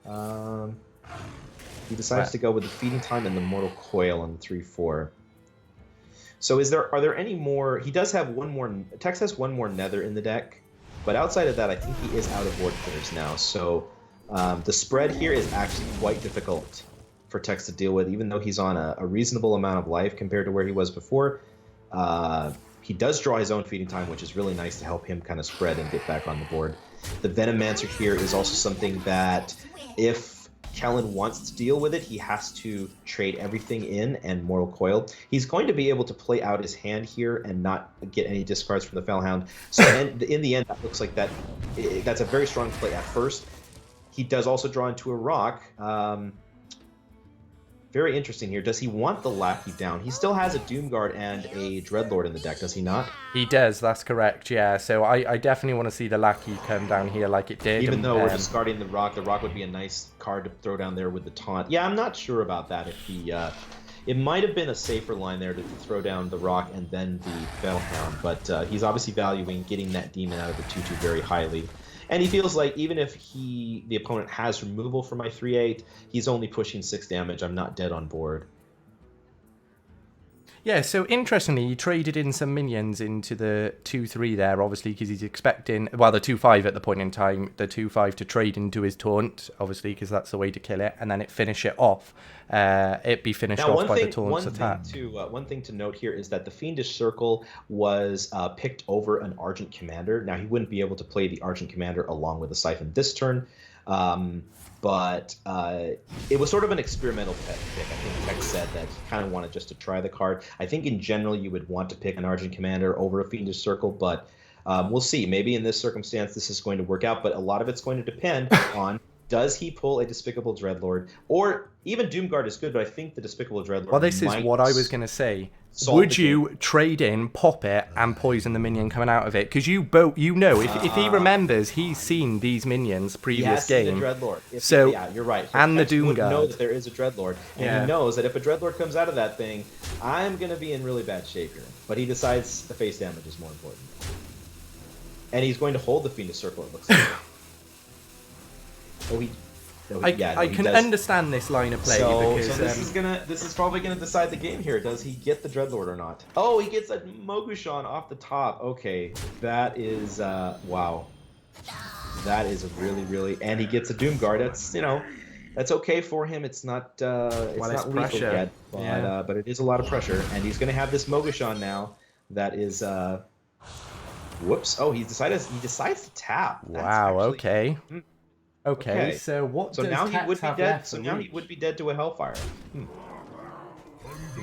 S2: He decides to go with the Feeding Time and the Mortal Coil on the 3/4. So are there any more? He does have one more. Ttexxx has one more Nether in the deck, but outside of that, I think he is out of board clears now. So the spread here is actually quite difficult for Ttexxx to deal with, even though he's on a reasonable amount of life compared to where he was before. He does draw his own Feeding Time, which is really nice to help him kind of spread and get back on the board. The Venomancer here is also something that if Kellen wants to deal with it, he has to trade everything in and Mortal Coil. He's going to be able to play out his hand here and not get any discards from the Fellhound. So in the end, that looks like that's a very strong play at first. He does also draw into a rock. Very interesting here. Does he want the Lackey down? He still has a Doomguard and a Dreadlord in the deck, does he not?
S1: He does, that's correct, yeah. So I definitely want to see the Lackey come down here like it did.
S2: Even though we're discarding the rock would be a nice card to throw down there with the taunt. Yeah, I'm not sure about that. If he, it might have been a safer line there to throw down the rock and then the Fellhound, but he's obviously valuing getting that demon out of the 2/2 very highly. And he feels like even if the opponent has removal for my 3/8, he's only pushing 6 damage. I'm not dead on board.
S1: Yeah, so interestingly, he traded in some minions into the 2/3 there, obviously, because he's expecting, well, the 2/5 at the point in time, the 2/5 to trade into his taunt, obviously, because that's the way to kill it, and then it finish it off. It be finished off by the taunt's attack.
S2: One thing to note here is that the Fiendish Circle was picked over an Argent Commander. Now, he wouldn't be able to play the Argent Commander along with the Siphon this turn, but it was sort of an experimental pick. I think Ttexxx said that he kind of wanted just to try the card. I think in general you would want to pick an Argent Commander over a Fiendish Circle, but we'll see. Maybe in this circumstance this is going to work out, but a lot of it's going to depend on does he pull a Despicable Dreadlord, or even Doomguard is good, but I think the Despicable Dreadlord.
S1: Well, this is what I was going to say. Would you trade in, pop it, and poison the minion coming out of it? Because you know, if he remembers, he's seen these minions previous game.
S2: The Dreadlord. Yeah, you're right. So
S1: and the
S2: Ttexxx would know
S1: Doomguard.
S2: that there is a Dreadlord, and he knows that if a Dreadlord comes out of that thing, I'm going to be in really bad shape here. But he decides the face damage is more important, and he's going to hold the Fiendish Circle. It looks like.
S1: I can understand this line of play because
S2: so this is probably gonna decide the game here. Does he get the Dreadlord or not? Oh, he gets a Mogushan off the top. Okay, that is wow. That is really, and he gets a Doomguard. That's that's okay for him. It's not not lethal yet, but it is a lot of pressure, and he's gonna have this Mogushan now. That is whoops. Oh, he decides to tap.
S1: Wow. Okay. Okay, so what does
S2: now he would be dead.
S1: left?
S2: So now he would be dead to a Hellfire.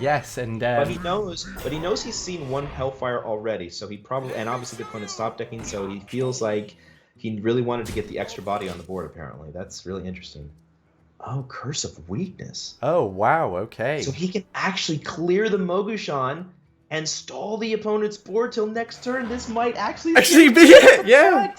S1: Yes, and
S2: but he knows he's seen one Hellfire already. So he probably, and obviously the opponent stopped decking, so he feels like He really wanted to get the extra body on the board, apparently. That's really interesting. Oh, Curse of Weakness.
S1: Oh, wow, okay.
S2: So he can actually clear the Mogushan and stall the opponent's board till next turn. This might actually
S1: be it, yeah.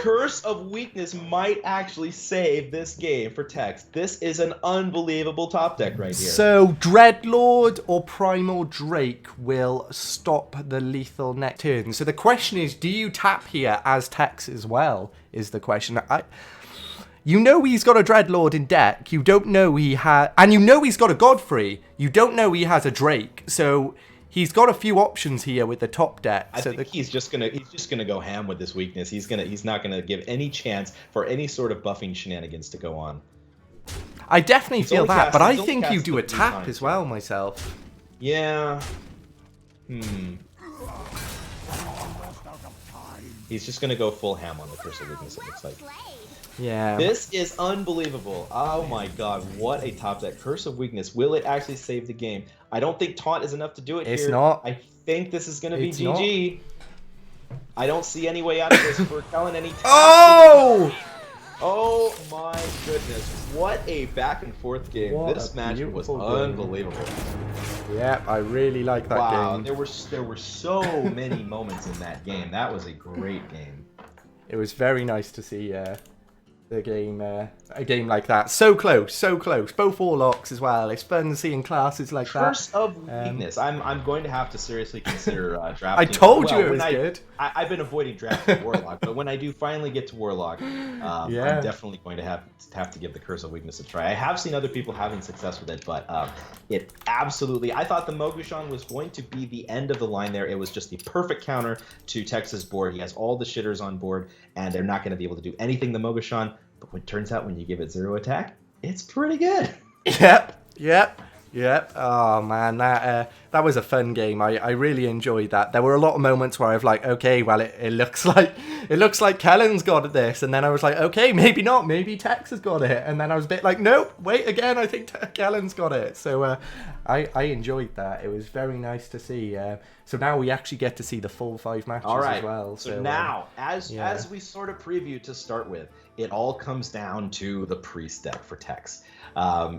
S2: Curse of Weakness might actually save this game for Ttexxx. This is an unbelievable top deck right here.
S1: So, Dreadlord or Primal Drake will stop the lethal next turn. So the question is, do you tap here as Ttexxx as well, is the question. You know he's got a Dreadlord in deck. You don't know he has... And you know he's got a Godfrey. You don't know he has a Drake. So... He's got a few options here with the top deck.
S2: I think he's just gonna go ham with this weakness. He's not gonna give any chance for any sort of buffing shenanigans to go on.
S1: I definitely feel that, but I think you do a tap as well myself.
S2: Yeah. He's just gonna go full ham on the Curse of Weakness, it looks like.
S1: Yeah.
S2: This is unbelievable. Oh my god, what a top deck. Curse of Weakness. Will it actually save the game? I don't think Taunt is enough to do it here.
S1: It's not.
S2: I think this is going to be GG. I don't see any way out of this for Kellen any time.
S1: Oh!
S2: Oh my goodness. What a back and forth game. This match was unbelievable.
S1: Yeah, I really like that game.
S2: Wow, there were so many moments in that game. That was a great game.
S1: It was very nice to see the game, a game like that. So close, so close. Both Warlocks as well. It's fun seeing classes like that.
S2: Curse of Weakness. I'm going to have to seriously consider drafting.
S1: I told you it was good.
S2: I've been avoiding drafting Warlock, but when I do finally get to Warlock, I'm definitely going to have to give the Curse of Weakness a try. I have seen other people having success with it, but it absolutely... I thought the Mogushan was going to be the end of the line there. It was just the perfect counter to Ttexxx's board. He has all the shitters on board, and they're not going to be able to do anything to Mogushan. But it turns out when you give it 0 attack, it's pretty good.
S1: Yep. Oh man, that was a fun game. I really enjoyed that. There were a lot of moments where I was like, okay, well it looks like Kellen's got this, and then I was like, okay, maybe not, maybe Ttexxx has got it, and then I was a bit like, nope, wait again, I think Kellen's got it. So I enjoyed that. It was very nice to see. So now we actually get to see the full 5 matches as well.
S2: So now, as we sort of preview to start with, it all comes down to the Priest deck for Ttexxx.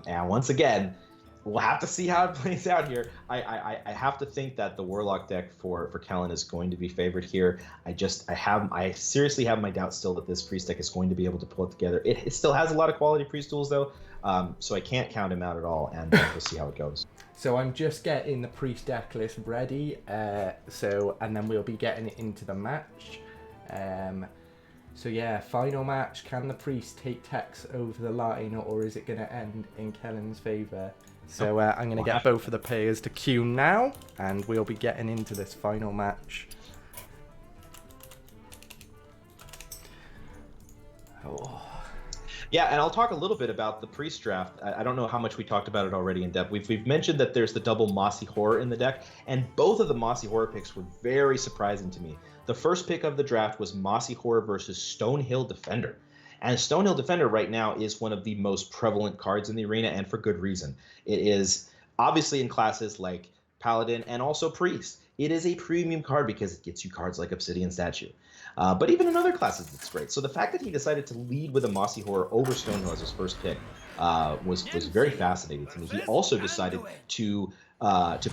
S2: And once again, we'll have to see how it plays out here. I have to think that the Warlock deck for Kellen is going to be favored here. I seriously have my doubts still that this Priest deck is going to be able to pull it together. It still has a lot of quality Priest tools though, so I can't count him out at all, and we'll see how it goes.
S1: So I'm just getting the Priest deck list ready, and then we'll be getting it into the match. So yeah, final match. Can the Priest take Ttexxx over the line, or is it going to end in Kellen's favour? So I'm going to get both of the players to queue now, and we'll be getting into this final match. Oh.
S2: Yeah, and I'll talk a little bit about the Priest draft. I don't know how much we talked about it already in depth. We've mentioned that there's the double Mossy Horror in the deck, and both of the Mossy Horror picks were very surprising to me. The first pick of the draft was Mossy Horror versus Stonehill Defender. And Stonehill Defender right now is one of the most prevalent cards in the arena, and for good reason. It is obviously in classes like Paladin and also Priest. It is a premium card because it gets you cards like Obsidian Statue. But even in other classes, it's great. So the fact that he decided to lead with a Mossy Horror over Stonehill as his first pick was very fascinating to me. He also decided to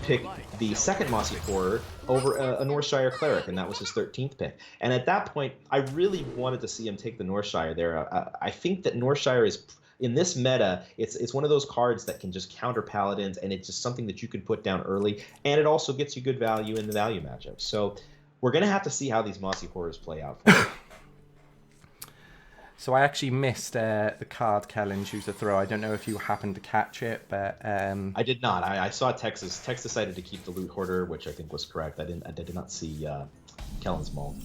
S2: pick the second Mossy Horror over a Northshire Cleric, and that was his 13th pick. And at that point, I really wanted to see him take the Northshire there. I think that Northshire is, in this meta, it's one of those cards that can just counter Paladins, and it's just something that you can put down early, and it also gets you good value in the value matchup. So we're going to have to see how these Mossy Horrors play out for him.
S1: So I actually missed the card Kellen choose to throw. I don't know if you happened to catch it, but
S2: I did not. I saw Ttexxx. Ttexxx decided to keep the Loot Hoarder, which I think was correct. I did not see Kellen's Maul.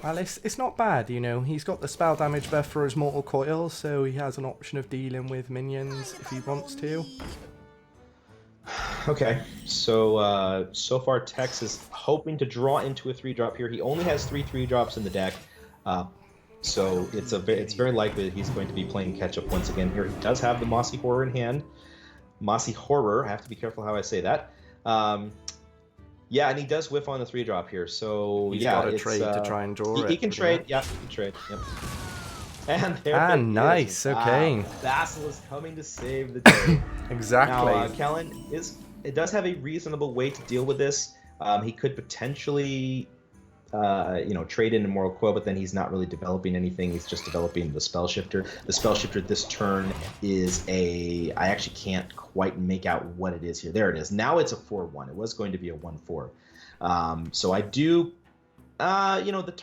S1: Well, it's not bad, you know. He's got the spell damage buff for his Mortal Coil, so he has an option of dealing with minions if he wants to.
S2: Okay, so so far Ttexxx is hoping to draw into a 3-drop here. He only has 3 3-drops in the deck. So it's very likely that he's going to be playing catch-up once again here. He does have the Mossy Horror in hand. Mossy Horror, I have to be careful how I say that. Yeah, and he does whiff on the 3-drop here. So
S1: He's
S2: yeah,
S1: got a
S2: it's
S1: trade to try and draw it.
S2: he can
S1: pretty
S2: trade.
S1: much.
S2: Yeah, he can trade. Yep. And there
S1: Ah,
S2: it is.
S1: nice.
S2: Wow.
S1: Okay.
S2: Basilisk coming to save the day.
S1: Exactly.
S2: Now, Kellen does have a reasonable way to deal with this. He could potentially, trade in Immortal Coil, but then he's not really developing anything. He's just developing the Spell Shifter. The Spell Shifter this turn is I actually can't quite make out what it is here. There it is. Now it's a 4/1. It was going to be a 1/4. So I do, the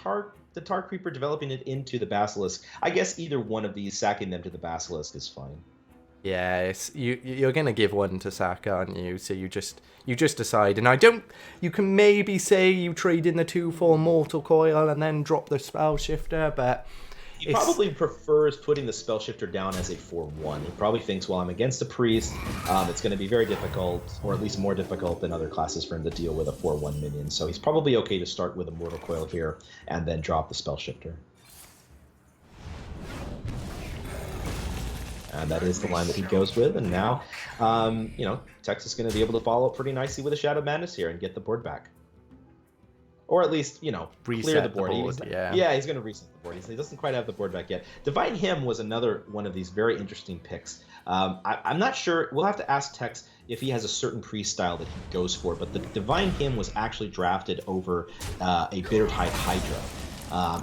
S2: Tar Creeper developing it into the Basilisk. I guess either one of these, sacking them to the Basilisk is fine.
S1: Yeah, you're gonna give one to sack, aren't you? So you just decide, and you can maybe say you trade in the 2/4 Mortal Coil and then drop the Spell Shifter, but
S2: he probably prefers putting the Spell Shifter down as a 4/1. He probably thinks, well, I'm against a priest, it's going to be very difficult, or at least more difficult than other classes for him to deal with a 4/1 minion. So he's probably okay to start with a Mortal Coil here and then drop the Spell Shifter. And that is the line that he goes with. And now, Ttexxx is going to be able to follow up pretty nicely with a Shadow Madness here and get the board back. Or at least, clear the board. He's going to reset the board. He doesn't quite have the board back yet. Divine Hymn was another one of these very interesting picks. I'm not sure. We'll have to ask Ttexxx if he has a certain priest style that he goes for. But the Divine Hymn was actually drafted over a Bittertide Hydra.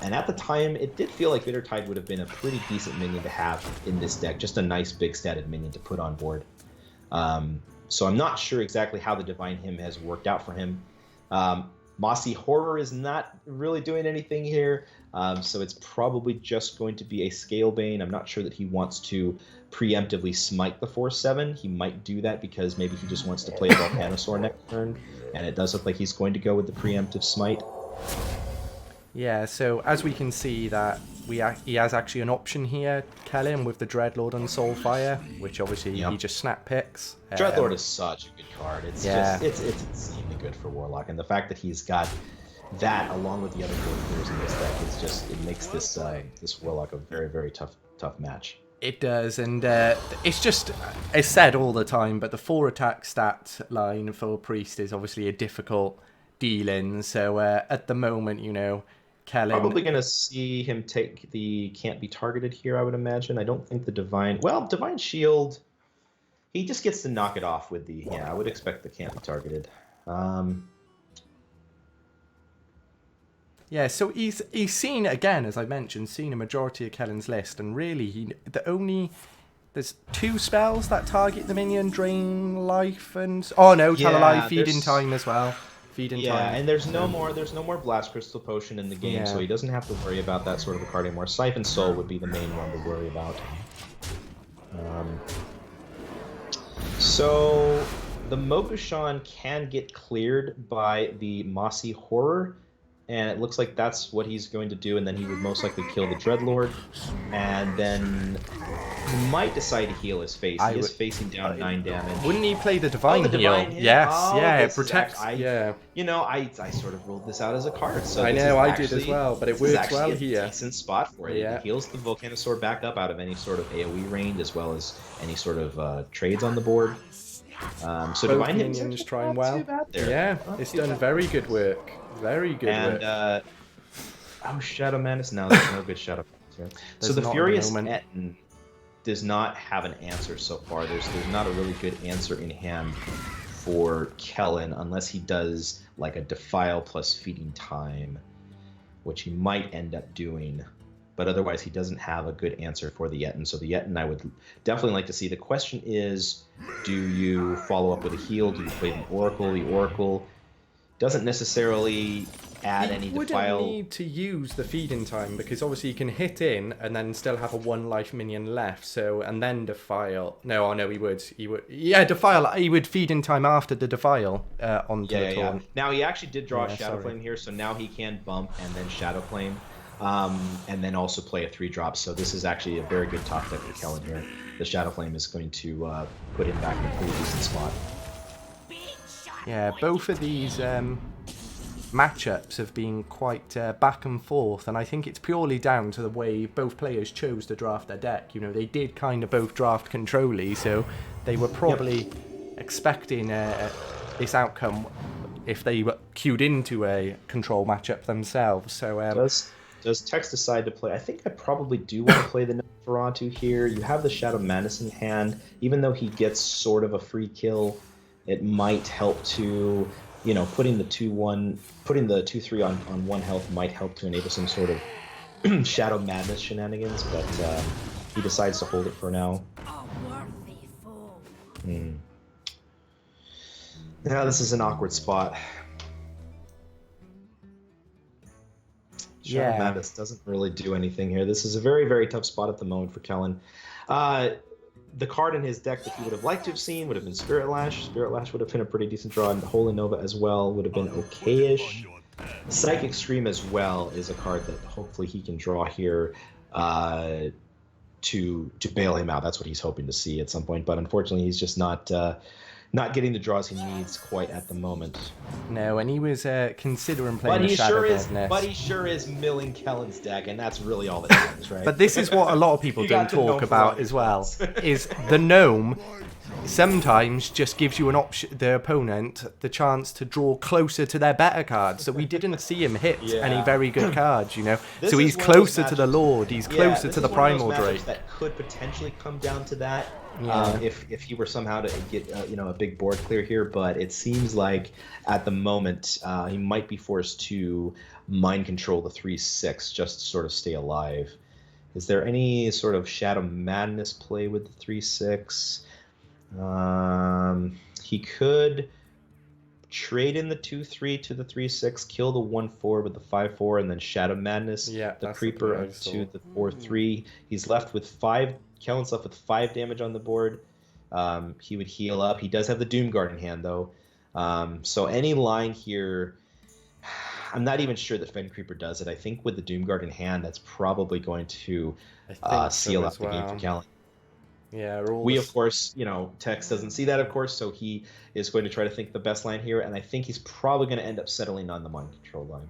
S2: And at the time, it did feel like Bittertide would have been a pretty decent minion to have in this deck. Just a nice big statted minion to put on board. So I'm not sure exactly how the Divine Hymn has worked out for him. Mossy Horror is not really doing anything here. So it's probably just going to be a Scalebane. I'm not sure that he wants to preemptively smite the 4/7. He might do that because maybe he just wants to play a Volcanosaur next turn. And it does look like he's going to go with the preemptive smite.
S1: Yeah, so as we can see that he has actually an option here, Kellen, with the Dreadlord and Soulfire, which obviously he just snap picks.
S2: Dreadlord is such a good card. It's insanely good for Warlock, and the fact that he's got that along with the other 4 players in this deck it makes this Warlock a very, very tough match.
S1: It does, and it's said all the time, but the 4 attack stat line for Priest is obviously a difficult deal-in. So at the moment, Kellen...
S2: Probably going to see him take the can't be targeted here, I would imagine. I don't think the Divine Shield, he just gets to knock it off with the... Yeah, I would expect the can't be targeted.
S1: Yeah, so he's seen, again, as I mentioned, seen a majority of Kellen's list, and really, there's 2 spells that target the minion, Drain Life and... Oh no, Talalife, Feeding Time as well. Feeding time.
S2: And there's no more Blast Crystal Potion in the game, so he doesn't have to worry about that sort of a card anymore. Siphon Soul would be the main one to worry about. So the Mokushan can get cleared by the Mossy Horror, and it looks like that's what he's going to do, and then he would most likely kill the Dreadlord, and then he might decide to heal his face. He is facing down 9 damage.
S1: Wouldn't he play the Divine Heal? Yes, it protects.
S2: I sort of ruled this out as a card. So
S1: I know, I did as well, but it works well here.
S2: A decent spot for it. Yeah. It heals the Volcanosaur back up out of any sort of AoE range, as well as any sort of trades on the board. So Divine
S1: Minions trying well. Yeah, it's done very good work. Very good work.
S2: Shadow Madness? No, there's no good Shadow Madness. So the Furious Etten does not have an answer so far. There's not a really good answer in hand for Kellen unless he does like a Defile plus Feeding Time, which he might end up doing. But otherwise, he doesn't have a good answer for the Etten. So the Etten I would definitely like to see. The question is, do you follow up with a heal? Do you play the Oracle? The Oracle doesn't necessarily add any Defile.
S1: Wouldn't need to use the Feeding Time because obviously you can hit in and then still have a 1 life minion left. So and then Defile. No, he would. Yeah, Defile. He would Feeding Time after the Defile onto the taunt.
S2: Now he actually did draw a Shadow Flame here, so now he can bump and then Shadow Flame. And then also play a 3-drop. So this is actually a very good top deck for Kellen here. The Shadow Flame is going to put him back in a pretty decent spot.
S1: Yeah, both of these matchups have been quite back and forth, and I think it's purely down to the way both players chose to draft their deck. They did kind of both draft control-y, so they were probably expecting this outcome. if they were queued into a control matchup themselves. So
S2: does Ttexxx decide to play? I think I probably do want to play the Nosferatu here. You have the Shadow Madness in hand. Even though he gets sort of a free kill, it might help to, putting the 2/3 on 1 health might help to enable some sort of Shadow Madness shenanigans, but he decides to hold it for now. Yeah, this is an awkward spot. Shadow Madness doesn't really do anything here. This is a very, very tough spot at the moment for Kellen. The card in his deck that he would have liked to have seen would have been Spirit Lash. Spirit Lash would have been a pretty decent draw, and Holy Nova as well would have been okay-ish. Psychic Stream as well is a card that hopefully he can draw here to bail him out. That's what he's hoping to see at some point, but unfortunately he's just not getting the draws he needs quite at the moment.
S1: No, and he was considering playing the Shadow Deadness.
S2: But he sure is milling Kellen's deck, and that's really all that matters, right?
S1: But this is what a lot of people don't talk about as well, is the Gnome sometimes just gives you the opponent, the chance to draw closer to their better cards. So we didn't see him hit any very good cards, So he's closer to the Lord, he's closer to the Primal Drake.
S2: That could potentially come down to that. If he were somehow to get a big board clear here, but it seems like at the moment he might be forced to mind control the 3/6 just to sort of stay alive. Is there any sort of Shadow Madness play with the 3/6? He could trade in the 2/3 to the 3/6, kill the 1/4 with the 5/4, and then Shadow Madness the creeper to the 4/3. He's left with 5. Kellen's left with 5 damage on the board. He would heal up. He does have the Doomguard in hand, though. So any line here, I'm not even sure that Fen Creeper does it. I think with the Doomguard in hand, that's probably going to seal up the game for Kellen.
S1: Yeah,
S2: we, of course, Ttexxx doesn't see that, of course, so he is going to try to think the best line here, and I think he's probably going to end up settling on the mind control line.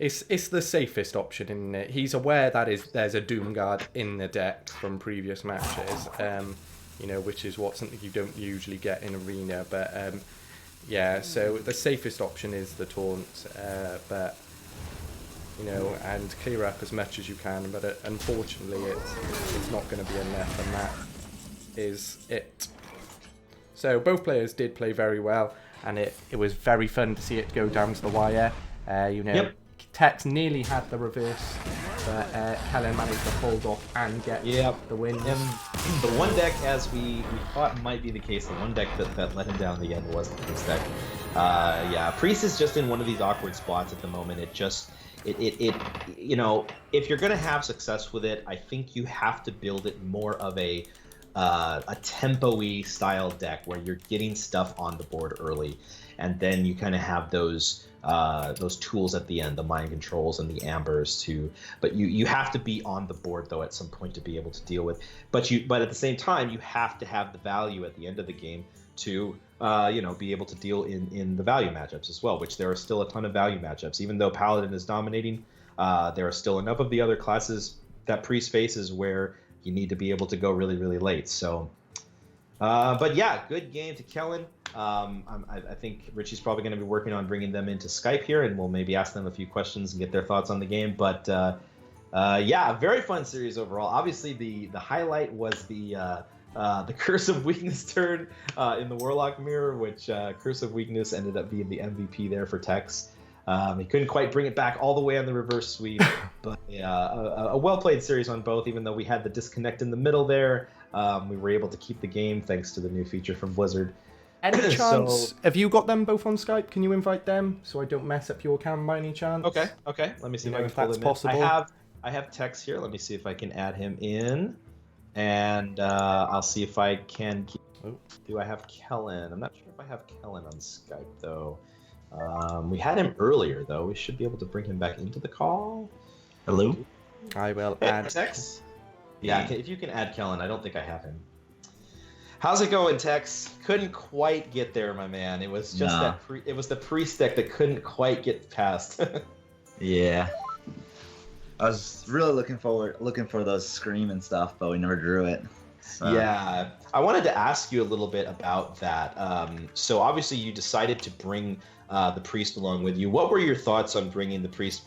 S1: It's the safest option, isn't it? He's aware that there's a Doomguard in the deck from previous matches, which is something you don't usually get in Arena. But so the safest option is the taunt, and clear up as much as you can. But unfortunately, it's not going to be enough, and that is it. So both players did play very well, and it was very fun to see it go down to the wire.
S2: Yep.
S1: Ttexxx nearly had the reverse, but Kellen managed to hold off and get the win.
S2: The one deck, as we thought might be the case, the one deck that let him down in the end was the Priest deck. Priest is just in one of these awkward spots at the moment. If you're going to have success with it, I think you have to build it more of a tempo-y style deck where you're getting stuff on the board early, and then you kind of have those tools at the end, the mind controls and the ambers but you have to be on the board though at some point to be able to deal with, but at the same time you have to have the value at the end of the game to be able to deal in the value matchups as well, which there are still a ton of value matchups. Even though Paladin is dominating, there are still enough of the other classes that Priest faces where you need to be able to go really, really late. So but yeah, good game to Kellen. I think Ricci's probably going to be working on bringing them into Skype here, and we'll maybe ask them a few questions and get their thoughts on the game. But a very fun series overall. Obviously, the highlight was the Curse of Weakness turn in the Warlock Mirror, which Curse of Weakness ended up being the MVP there for Ttexxx. He couldn't quite bring it back all the way on the reverse sweep, but a well-played series on both, even though we had the disconnect in the middle there. We were able to keep the game thanks to the new feature from Blizzard.
S1: Any chance, have you got them both on Skype? Can you invite them so I don't mess up your cam by any chance?
S2: Okay. Let me see if I can pull them
S1: possible.
S2: In. I have Ttexxx here. Let me see if I can add him in. And I'll see if I can... Do I have Kellen? I'm not sure if I have Kellen on Skype, though. We had him earlier, though. We should be able to bring him back into the call.
S4: Hello?
S1: I will add...
S2: Ttexxx? Yeah, if you can add Kellen. I don't think I have him. How's it going, Ttexxx? Couldn't quite get there, my man. It was just it was the Priest deck that couldn't quite get past.
S4: Yeah. I was really looking for those Scream and stuff, but we never drew it. So.
S2: Yeah, I wanted to ask you a little bit about that. So obviously you decided to bring the priest along with you. What were your thoughts on bringing the priest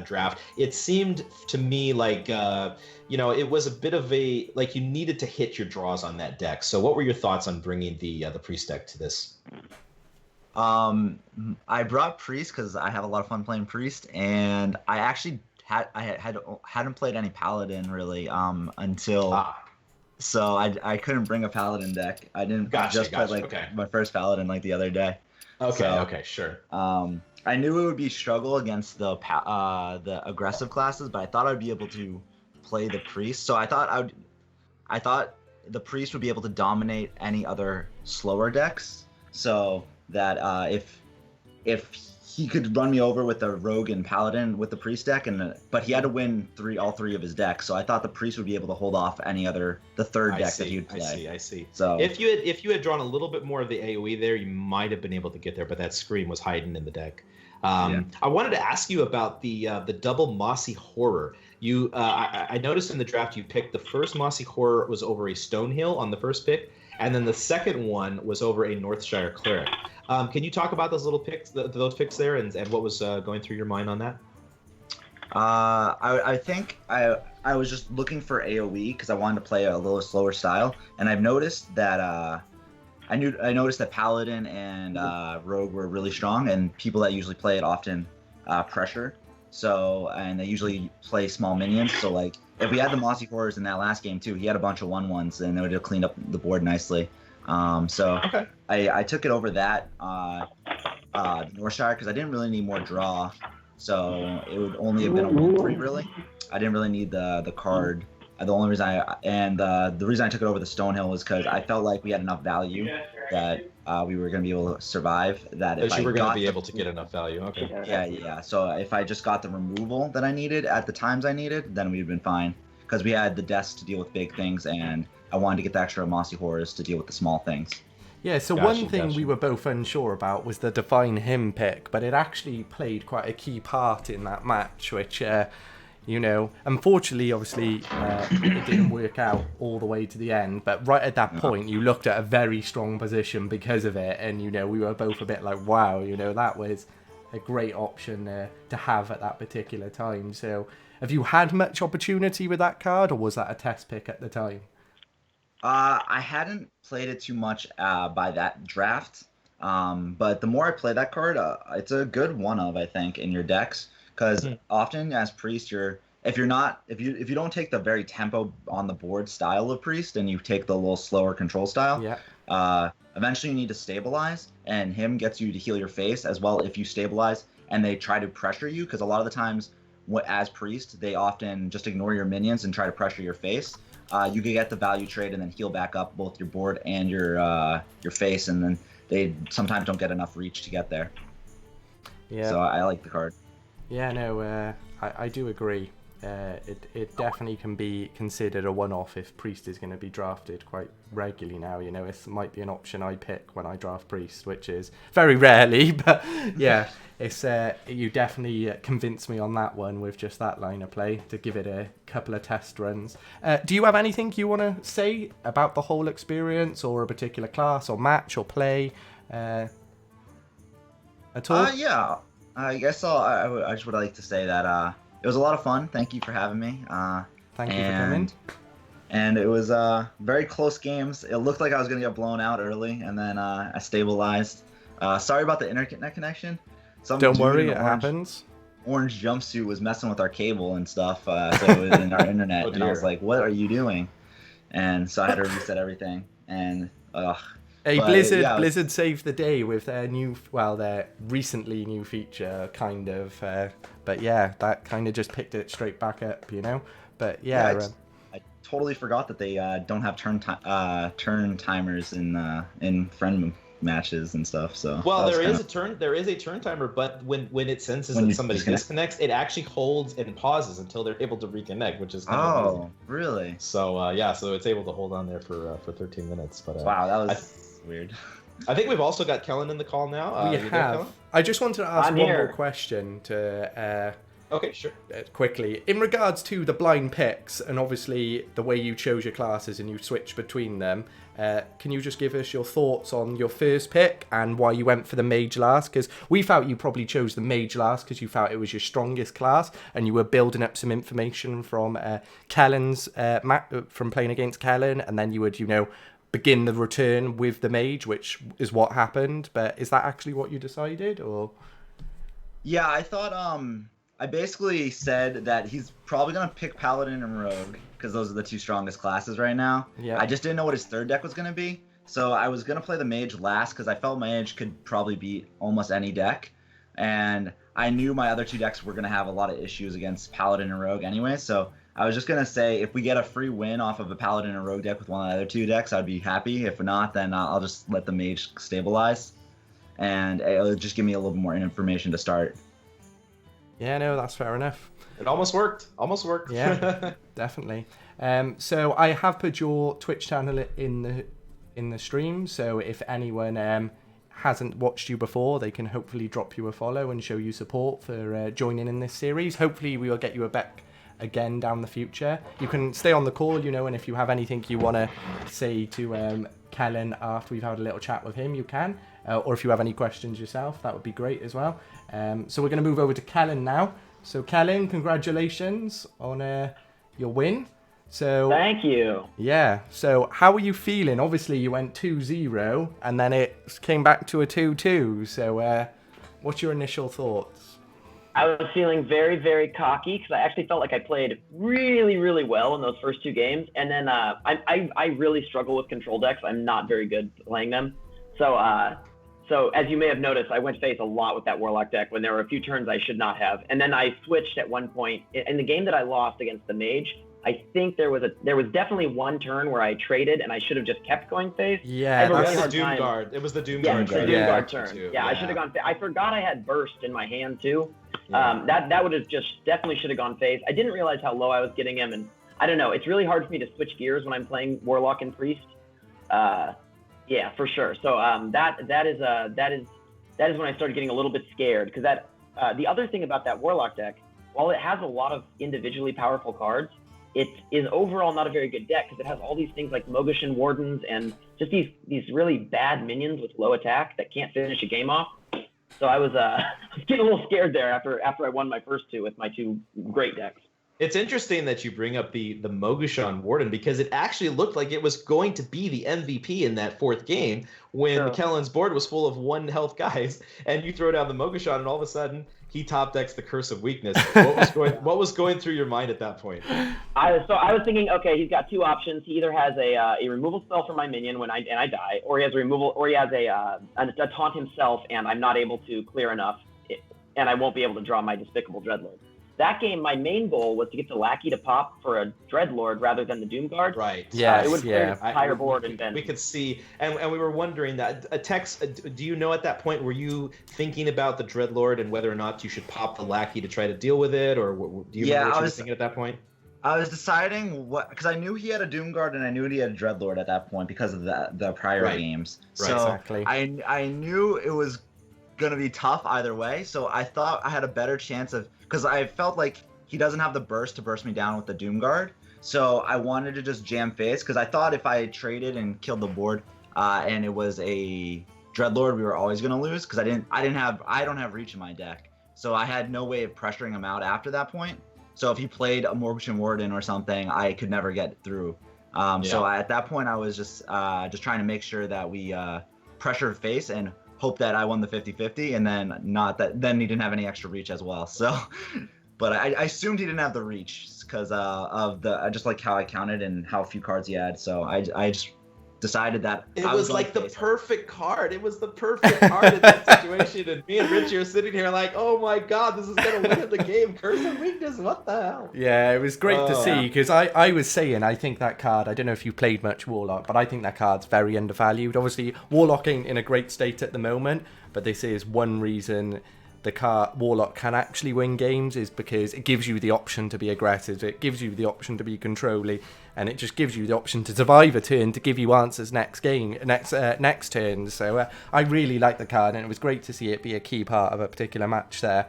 S2: draft? It seemed to me like it was a bit of a like you needed to hit your draws on that deck. So what were your thoughts on bringing the priest deck to this?
S4: I brought priest because I have a lot of fun playing priest, and I actually hadn't played any paladin really until. So I couldn't bring a paladin deck. I didn't just play my first paladin like the other day.
S2: Okay, sure.
S4: I knew it would be struggle against the aggressive classes, but I thought I'd be able to play the priest. So I thought the priest would be able to dominate any other slower decks. So that if he could run me over with a rogue and paladin with the priest deck, but he had to win all three of his decks. So I thought the priest would be able to hold off the third deck that he'd play.
S2: I see.
S4: So
S2: if you had drawn a little bit more of the AOE there, you might have been able to get there, but that scream was hiding in the deck. I wanted to ask you about the double Mossy Horror. I noticed in the draft you picked the first Mossy Horror was over a Stonehill on the first pick, and then the second one was over a Northshire Cleric. Can you talk about those little picks, those picks there, and what was going through your mind on that?
S4: I think I was just looking for AOE because I wanted to play a little slower style, and I've noticed that I noticed that Paladin and Rogue were really strong, and people that usually play it often pressure. So, and they usually play small minions. So, like, if we had the Mossy Horrors in that last game too, he had a bunch of 1/1s, and it would have cleaned up the board nicely. Okay. I took it over that Northshire because I didn't really need more draw. So it would only have been a 1/3 really. I didn't really need the card. The only reason the reason I took it over the Stonehill was because I felt like we had enough value that we were going to be able to survive. That if
S2: you were going to be
S4: the,
S2: able to get enough value. Okay.
S4: Yeah. So if I just got the removal that I needed at the times I needed, then we'd have been fine because we had the desk to deal with big things, and I wanted to get the extra Mossy Horrors to deal with the small things.
S1: Yeah, so one thing we were both unsure about was the Divine Hymn pick, but it actually played quite a key part in that match, which, unfortunately, obviously, it didn't work out all the way to the end, but right at that point, you looked at a very strong position because of it, and, we were both a bit like, wow, that was a great option to have at that particular time. So have you had much opportunity with that card, or was that a test pick at the time?
S4: I hadn't played it too much by that draft, but the more I play that card, it's a good one of, I think, in your decks, because often as priest, if you don't take the very tempo on the board style of priest and you take the little slower control style, eventually you need to stabilize, and him gets you to heal your face as well if you stabilize and they try to pressure you, because a lot of the times as priest they often just ignore your minions and try to pressure your face. You could get the value trade and then heal back up both your board and your face, and then they sometimes don't get enough reach to get there. Yeah. So I like the card. Yeah,
S1: no, I do agree. It definitely can be considered a one-off if Priest is going to be drafted quite regularly now. It might be an option I pick when I draft Priest, which is very rarely, but yeah, it's you definitely convinced me on that one with just that line of play to give it a couple of test runs. Do you have anything you want to say about the whole experience, or a particular class or match or play at all?
S4: Yeah, I guess I just would like to say that it was a lot of fun. Thank you for having me.
S1: Thank you for coming.
S4: And it was very close games. It looked like I was going to get blown out early, and then I stabilized. Sorry about the internet connection.
S1: Don't worry, it happens.
S4: Orange jumpsuit was messing with our cable and stuff, so it was in our internet, and I was like, what are you doing? And so I had to reset everything, and
S1: Hey, Blizzard saved the day with their their recently new feature, kind of. But yeah, that kind of just picked it straight back up, But yeah,
S4: I totally forgot that they don't have turn timers in friend matches and stuff. So
S2: there is a turn timer, but when it senses that somebody disconnects, it actually holds and pauses until they're able to reconnect, which is kind of amazing.
S4: Really?
S2: So so it's able to hold on there for 13 minutes. But
S4: wow, that was weird.
S2: I think we've also got Kellen in the call now.
S1: We have. I just wanted to ask one more question to
S2: Okay, sure.
S1: Quickly, in regards to the blind picks and obviously the way you chose your classes and you switched between them, can you just give us your thoughts on your first pick and why you went for the mage last? Because we felt you probably chose the mage last because you felt it was your strongest class and you were building up some information from Kellen's from playing against Kellen, and then you would, begin the return with the mage, which is what happened. But is that actually what you decided, or?
S4: Yeah, I thought I basically said that he's probably gonna pick Paladin and Rogue because those are the two strongest classes right now.
S1: Yeah.
S4: I just didn't know what his third deck was gonna be, so I was gonna play the Mage last because I felt Mage could probably beat almost any deck, and I knew my other two decks were gonna have a lot of issues against Paladin and Rogue anyway. So I was just gonna say if we get a free win off of a Paladin and Rogue deck with one of the other two decks, I'd be happy. If not, then I'll just let the Mage stabilize, and it'll just give me a little bit more information to start.
S1: Yeah, no, that's fair enough.
S2: It almost worked.
S1: Yeah, definitely. So I have put your Twitch channel in the stream. So if anyone hasn't watched you before, they can hopefully drop you a follow and show you support for joining in this series. Hopefully we will get you back again down the future. You can stay on the call, and if you have anything you want to say to Kellen after we've had a little chat with him, you can. Or if you have any questions yourself, that would be great as well. So we're going to move over to Kellen now. So Kellen, congratulations on your win. So
S5: thank you.
S1: Yeah. So how are you feeling? Obviously you went 2-0 and then it came back to a 2-2. So what's your initial thoughts?
S5: I was feeling very, very cocky because I actually felt like I played really, really well in those first two games. And then I really struggle with control decks. I'm not very good playing them. So as you may have noticed, I went face a lot with that Warlock deck when there were a few turns I should not have. And then I switched at one point. In the game that I lost against the Mage, I think there was definitely one turn where I traded and I should have just kept going face.
S1: Yeah,
S2: that's the Doom Guard. It was the Doom Guard.
S5: Yeah, the Doom Guard turn. Yeah, I should have gone face. I forgot I had Burst in my hand too. Yeah. That would have just definitely should have gone face. I didn't realize how low I was getting him, and I don't know. It's really hard for me to switch gears when I'm playing Warlock and Priest. Yeah, for sure. So that is when I started getting a little bit scared because the other thing about that Warlock deck, while it has a lot of individually powerful cards, it is overall not a very good deck because it has all these things like Mogushan Wardens and just these really bad minions with low attack that can't finish a game off. So I was getting a little scared there after I won my first two with my two great decks.
S2: It's interesting that you bring up the Mogushan Warden because it actually looked like it was going to be the MVP in that fourth game when Kellen's board was full of 1 health guys, and you throw down the Mogushan, and all of a sudden he top decks the Curse of Weakness. What was going through your mind at that point?
S5: I was thinking, okay, he's got two options. He either has a removal spell for my minion when I die, or he has a removal, or he has a taunt himself, and I'm not able to clear enough, and I won't be able to draw my Despicable Dreadlord. That game, my main goal was to get the Lackey to pop for a Dreadlord rather than the Doom Guard.
S2: Right.
S1: Yeah.
S5: It would clear the entire board and then
S2: we could see, and we were wondering that. Ttexxx, do you know at that point, were you thinking about the Dreadlord and whether or not you should pop the Lackey to try to deal with it, or do you remember what you were thinking at that point?
S4: I was deciding because I knew he had a Doom Guard and I knew he had a Dreadlord at that point because of the prior games.
S2: Right.
S4: So
S1: Exactly.
S4: I knew it was gonna be tough either way. So I thought I had a better chance of. Because I felt like he doesn't have the burst to burst me down with the Doom Guard. So I wanted to just jam face because I thought if I traded and killed the board and it was a Dreadlord, we were always going to lose because I don't have reach in my deck. So I had no way of pressuring him out after that point. So if he played a Morgushan Warden or something, I could never get through. So at that point, I was just trying to make sure that we pressure face and hope that I won the 50-50 and then he didn't have any extra reach as well. So, but I assumed he didn't have the reach because of just like how I counted and how few cards he had. So I just decided that
S2: it was like the perfect card. It was the perfect card in that situation. And me and Ricci are sitting here like, oh my God, this is going to win the game. Curse of Weakness, what the hell?
S1: Yeah, it was great to see because I was saying, I think that card, I don't know if you played much Warlock, but I think that card's very undervalued. Obviously, Warlock ain't in a great state at the moment, but this is one reason the card Warlock can actually win games is because it gives you the option to be aggressive, it gives you the option to be controlling, and it just gives you the option to survive a turn to give you answers next turn. So I really like the card, and it was great to see it be a key part of a particular match there.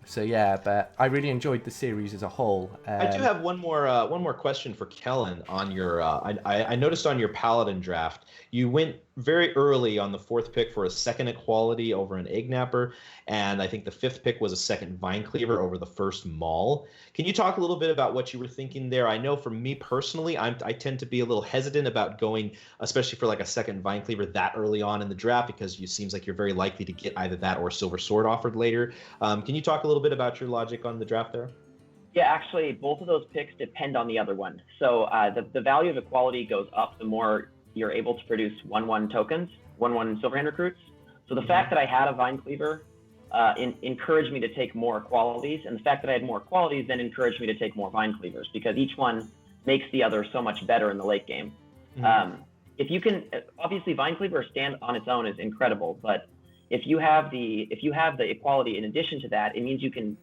S1: So yeah, but I really enjoyed the series as a whole.
S2: I do have one more question for Kellen on your. I noticed on your Paladin draft, you went very early on the 4th pick for a second equality over an Egg Napper, and I think the 5th pick was a second Vine Cleaver over the first Maul. Can you talk a little bit about what you were thinking there? I know for me personally, I tend to be a little hesitant about going, especially for like a second Vine Cleaver that early on in the draft, because it seems like you're very likely to get either that or Silver Sword offered later. Can you talk a little bit about your logic on the draft there?
S5: Yeah, actually, both of those picks depend on the other one. So the value of equality goes up the more you're able to produce 1/1 tokens, 1/1 Silverhand recruits. So the fact that I had a Vine Cleaver encouraged me to take more qualities, and the fact that I had more qualities then encouraged me to take more Vine Cleavers, because each one makes the other so much better in the late game. If you can, obviously Vine Cleaver stand on its own is incredible, but if you have the equality in addition to that, it means you can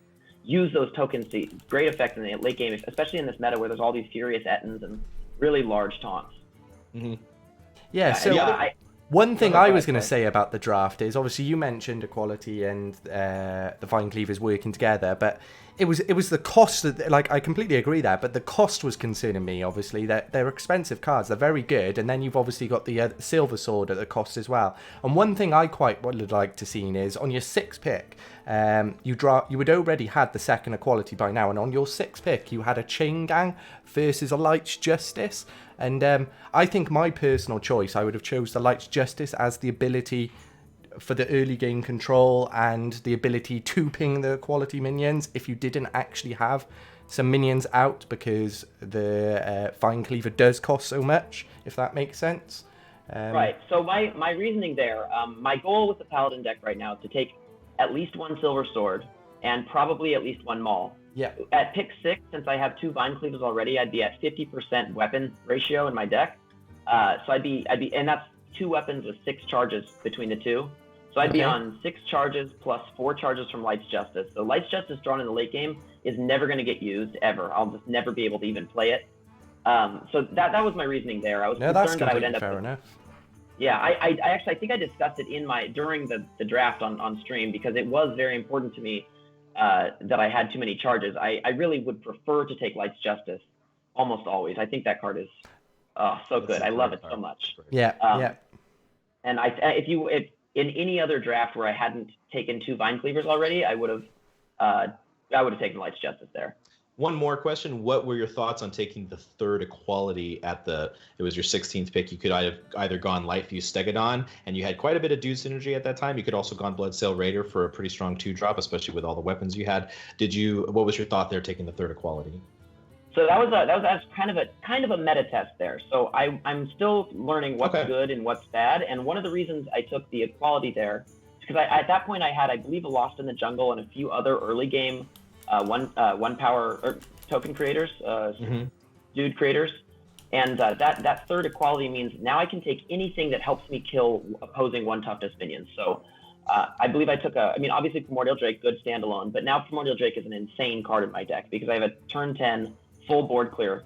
S5: use those tokens to great effect in the late game, especially in this meta where there's all these furious Ettins and really large taunts.
S1: Yeah, so one thing I was going to say about the draft is, obviously you mentioned equality and the Vine Cleavers working together, but it was the cost that, like, I completely agree there, but the cost was concerning me. Obviously they're expensive cards, they're very good, and then you've obviously got the Silver Sword at the cost as well. And one thing I quite would like to see is on your 6th pick, you would already had the second equality by now, and on your 6th pick you had a Chain Gang versus a Light's Justice. And I think my personal choice, I would have chose the Light's Justice as the ability for the early game control and the ability to ping the quality minions if you didn't actually have some minions out, because the Vine Cleaver does cost so much, if that makes sense.
S5: Right. So my reasoning there, my goal with the Paladin deck right now is to take at least one Silver Sword and probably at least one Maul.
S1: Yeah.
S5: At pick 6, since I have 2 Vine Cleavers already, I'd be at 50% weapon ratio in my deck. So I'd be, and that's 2 weapons with 6 charges between the 2. So I'd be on 6 charges plus 4 charges from Light's Justice. So Light's Justice drawn in the late game is never going to get used ever. I'll just never be able to even play it. So that was my reasoning there. I was concerned that I would end up.
S1: Fair enough.
S5: Yeah, I think I discussed it during the draft on stream, because it was very important to me that I had too many charges. I really would prefer to take Light's Justice almost always. I think that card is so good. I love it so much.
S1: Yeah.
S5: And if in any other draft where I hadn't taken 2 Vine Cleavers already, I would have taken Light's Justice there.
S2: One more question. What were your thoughts on taking the 3rd equality it was your 16th pick? You could either gone Lightfuse Stegodon, and you had quite a bit of dude synergy at that time. You could also gone Bloodsail Raider for a pretty strong 2-drop, especially with all the weapons you had. What was your thought there taking the 3rd equality?
S5: So that was kind of a meta test there. So I'm still learning what's good and what's bad. And one of the reasons I took the equality there is because at that point I had, I believe, a Lost in the Jungle and a few other early game one power or token creators, dude creators, and that 3rd equality means now I can take anything that helps me kill opposing 1 toughness minions. So I believe I took obviously Primordial Drake, good standalone, but now Primordial Drake is an insane card in my deck because I have a turn 10 full board clear.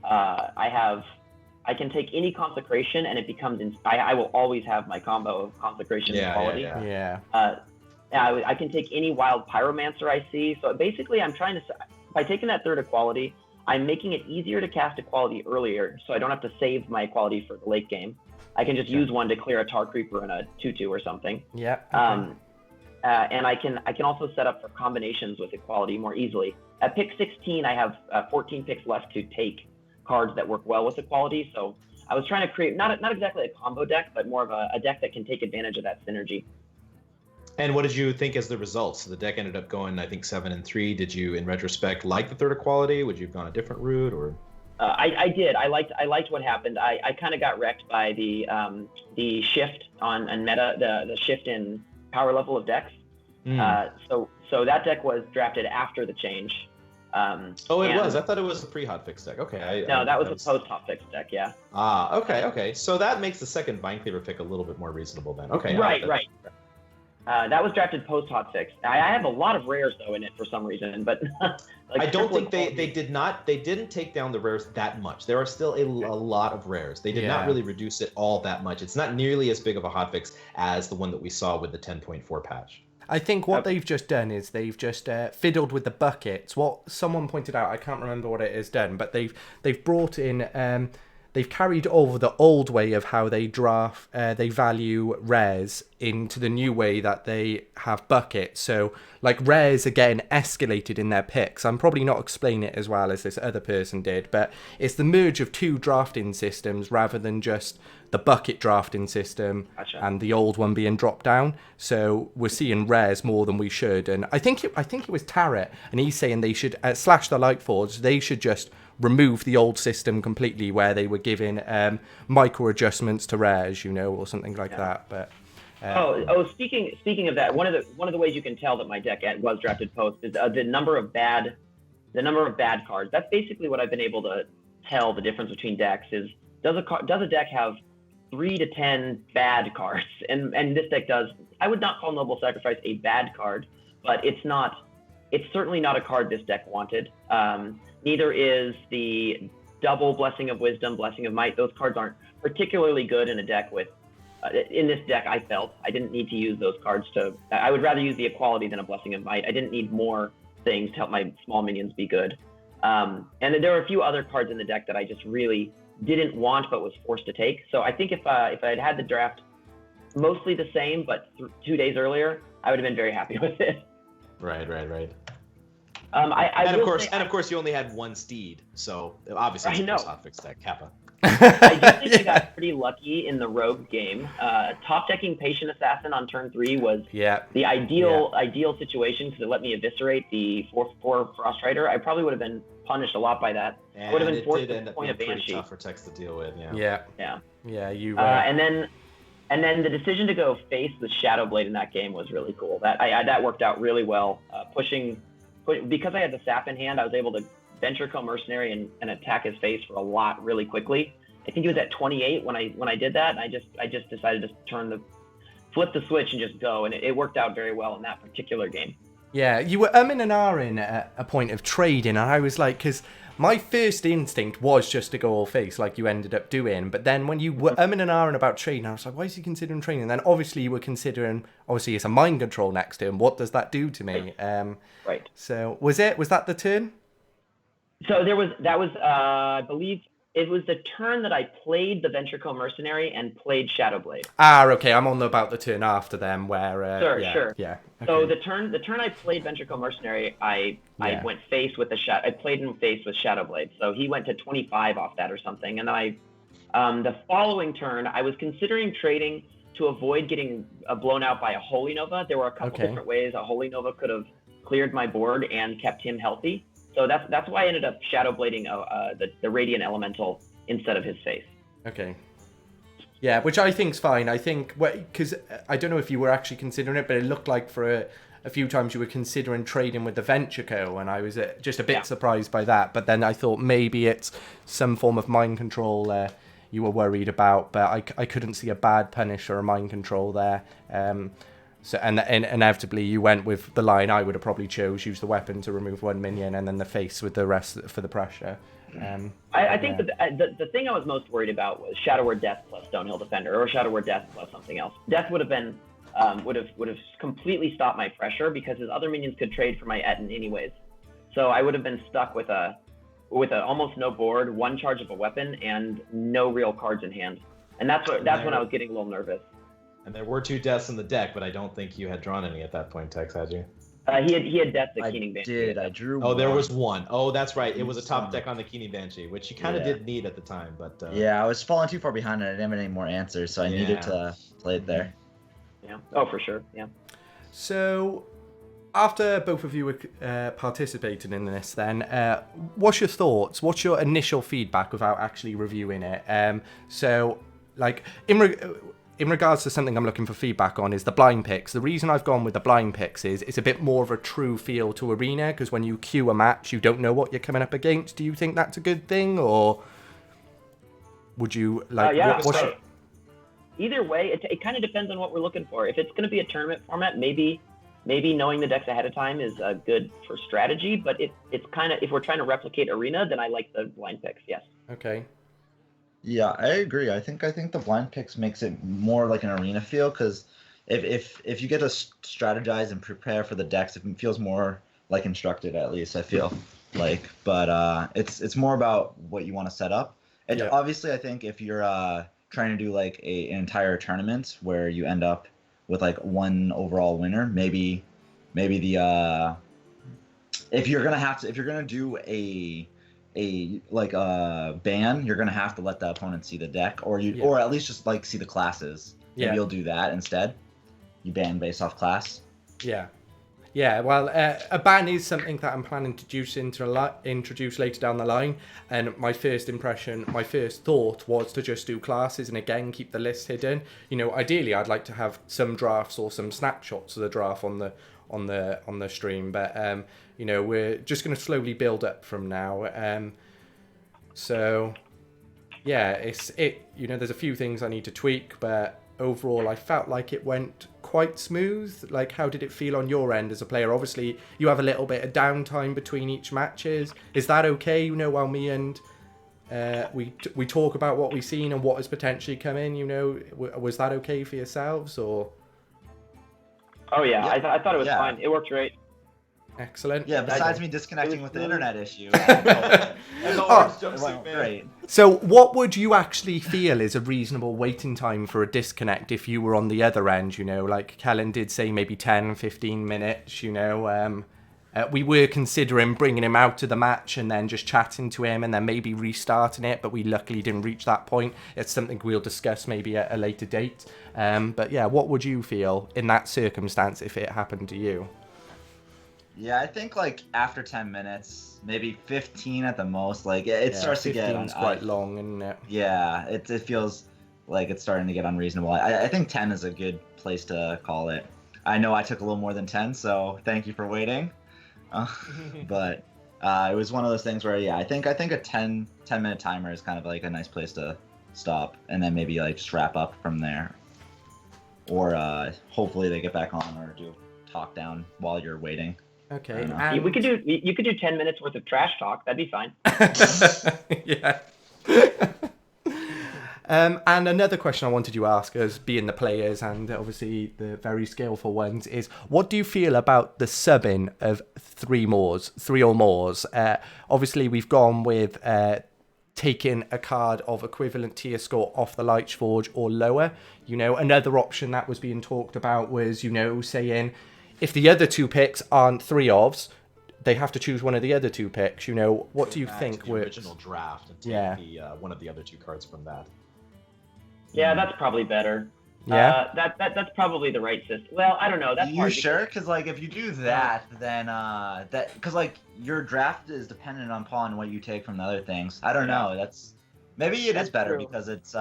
S5: I can take any Consecration and it becomes I will always have my combo of Consecration and Equality. I can take any wild Pyromancer I see. So basically, by taking that 3rd equality, I'm making it easier to cast equality earlier, so I don't have to save my equality for the late game. I can just use one to clear a Tar Creeper and a 2/2 or something.
S1: Yeah.
S5: And I can also set up for combinations with equality more easily. At pick 16, I have 14 picks left to take cards that work well with equality. So I was trying to create not exactly a combo deck, but more of a deck that can take advantage of that synergy.
S2: And what did you think as the results? The deck ended up going, I think, 7-3. Did you, in retrospect, like the 3rd equality? Would you have gone a different route, or?
S5: I did. I liked what happened. I kind of got wrecked by the shift on meta, the shift in power level of decks. So that deck was drafted after the change.
S2: It was. I thought it was a pre-hotfix deck. Okay.
S5: That was a post-hotfix deck. Yeah.
S2: Okay. So that makes the second Vine Cleaver pick a little bit more reasonable then. Okay.
S5: Right. That was drafted post-hotfix. I have a lot of rares though in it for some reason, but
S2: I don't think they didn't take down the rares that much. There are still a lot of rares. They did not really reduce it all that much. It's not nearly as big of a hotfix as the one that we saw with the 10.4 patch.
S1: I think what they've just done is they've just fiddled with the buckets. What someone pointed out, I can't remember what it is done, but they've brought in, they've carried over the old way of how they draft, they value rares into the new way that they have buckets. So like rares are getting escalated in their picks. I'm probably not explaining it as well as this other person did, but it's the merge of two drafting systems rather than just the bucket drafting system and the old one being dropped down. So we're seeing rares more than we should. And I think it was Tarrant, and he's saying they should slash the Lightforge. They should just remove the old system completely, where they were giving micro adjustments to rares, or something like that. But
S5: speaking of that, one of the ways you can tell that my deck was drafted post is the number of bad cards. That's basically what I've been able to tell the difference between decks is does a deck have 3 to 10 bad cards, and this deck does. I would not call Noble Sacrifice a bad card, but it's certainly not a card this deck wanted. Neither is the double Blessing of Wisdom, Blessing of Might. Those cards aren't particularly good in a deck with. In this deck, I felt I didn't need to use those cards I would rather use the Equality than a Blessing of Might. I didn't need more things to help my small minions be good. And then there were a few other cards in the deck that I just really didn't want but was forced to take. So I think if I had the draft mostly the same but 2 days earlier, I would have been very happy with it.
S2: Right.
S5: And
S2: of course, you only had one steed, so obviously it's a hotfix deck, Kappa.
S5: I do think I got pretty lucky in the rogue game. Top decking Patient Assassin on turn 3 was the ideal situation because it let me eviscerate the 4/4 Frost Rider. I probably would have been punished a lot by that.
S2: And
S5: would have been forced
S2: to
S5: to point a Banshee.
S2: Tough for Ttexxx to deal with.
S5: You. And then the decision to go face the Shadowblade in that game was really cool. That worked out really well. Because I had the sap in hand, I was able to Venture Co Mercenary and attack his face for a lot really quickly. I think he was at 28 when I did that. And I just decided to flip the switch and just go, and it worked out very well in that particular game.
S1: Yeah, you were and ahhing at a point of trading, and I was like, because my first instinct was just to go all face, like you ended up doing. But then when you were and ahhing about trading, I was like, why is he considering trading? And then obviously you were considering, obviously it's a mind control next to him. What does that do to me?
S5: Right.
S1: So was that the turn?
S5: So I believe it was the turn that I played the Venture Co Mercenary and played Shadowblade.
S1: Okay, I'm on about the turn after them where.
S5: Sure.
S1: Yeah. Okay.
S5: So the turn I played Venture Co Mercenary, I went face with I played him face with Shadowblade. So he went to 25 off that or something, and then the following turn I was considering trading to avoid getting blown out by a Holy Nova. There were a couple different ways a Holy Nova could have cleared my board and kept him healthy. So that's why I ended up Shadowblading the Radiant Elemental instead of his face.
S1: Okay. Yeah, which I think's fine. I think, because I don't know if you were actually considering it, but it looked like for a few times you were considering trading with the Venture Co, and I was just a bit surprised by that. But then I thought maybe it's some form of mind control you were worried about, but I couldn't see a bad punish or a mind control there. So and inevitably you went with the line I would have probably chose: use the weapon to remove one minion, and then the face with the rest for the pressure.
S5: I think the thing I was most worried about was Shadow Word Death plus Stonehill Defender, or Shadow Word Death plus something else. Death would have been would have completely stopped my pressure because his other minions could trade for my Etten anyways. So I would have been stuck with a almost no board, one charge of a weapon, and no real cards in hand. And that's when I was getting a little nervous.
S2: And there were 2 deaths in the deck, but I don't think you had drawn any at that point, Ttexxx, had you?
S5: He had death the Keening Banshee.
S4: I drew
S2: one. There was one. Oh, that's right. It was a top deck on the Keening Banshee, which you kind of did need at the time. But
S4: I was falling too far behind and I didn't have any more answers, so I needed to play it there.
S5: Yeah. Oh, for sure. Yeah.
S1: So, after both of you were participating in this, then, what's your thoughts? What's your initial feedback without actually reviewing it? So, like, in regards to something I'm looking for feedback on is the blind picks. The reason I've gone with the blind picks is it's a bit more of a true feel to Arena, because when you queue a match, you don't know what you're coming up against. Do you think that's a good thing, or would you like?
S5: Either way, it kind of depends on what we're looking for. If it's going to be a tournament format, maybe knowing the decks ahead of time is good for strategy. But it's kind of, if we're trying to replicate Arena, then I like the blind picks. Yes.
S1: Okay.
S4: Yeah, I agree. I think the blind picks makes it more like an Arena feel, because if you get to strategize and prepare for the decks, it feels more like instructed, at least I feel like. But it's more about what you want to set up. And
S1: Yeah.
S4: obviously, I think if you're trying to do like an entire tournament where you end up with like one overall winner, maybe the if you're gonna do a ban, you're gonna have to let the opponent see the deck, or or at least just like see the classes. Maybe you'll do that instead. You ban based off class.
S1: Yeah. Yeah, well, a ban is something that I'm planning to introduce later down the line. And my first thought was to just do classes and again keep the list hidden. You know, ideally, I'd like to have some drafts or some snapshots of the draft on the stream, but you know, we're just going to slowly build up from now. So yeah, you know, there's a few things I need to tweak, but overall, I felt like it went quite smooth. Like, how did it feel on your end as a player? Obviously, you have a little bit of downtime between each matches. Is that okay? You know, while me and we talk about what we've seen and what has potentially come in. You know, was that okay for yourselves or?
S5: Oh yeah, I thought it was fine. It worked great.
S1: Excellent.
S4: Yeah, besides me disconnecting with the internet issue.
S2: Great.
S1: So what would you actually feel is a reasonable waiting time for a disconnect if you were on the other end? You know, like Kellen did say, maybe 10, 15 minutes, you know. We were considering bringing him out to the match and then just chatting to him and then maybe restarting it, but we luckily didn't reach that point. It's something we'll discuss maybe at a later date. But yeah, what would you feel in that circumstance if it happened to you?
S4: Yeah, I think like after 10 minutes, maybe 15 at the most. Like it starts to get
S1: quite long, isn't it?
S4: Yeah, it feels like it's starting to get unreasonable. I think 10 is a good place to call it. I know I took a little more than 10, so thank you for waiting. But it was one of those things where I think a 10-minute timer is kind of like a nice place to stop, and then maybe like just wrap up from there. Or hopefully they get back on or do a talk down while you're waiting.
S1: Okay.
S5: You could do 10 minutes worth of trash talk. That'd be fine.
S1: Yeah. And another question I wanted to ask, as being the players and obviously the very skillful ones, is what do you feel about the subbing of three or mores? Obviously, we've gone with taking a card of equivalent tier score off the Lich Forge or lower. You know, another option that was being talked about was, you know, saying if the other two picks aren't three ofs, they have to choose one of the other two picks. You know, what do you think?
S2: The original draft and take the one of the other two cards from that.
S5: Yeah, that's probably better.
S1: Yeah,
S5: that's probably the right system. Well, I don't know. That's
S4: you sure? Because like if you do that, then because like your draft is dependent upon what you take from the other things. I don't know. Maybe it is better
S5: true.
S4: because it's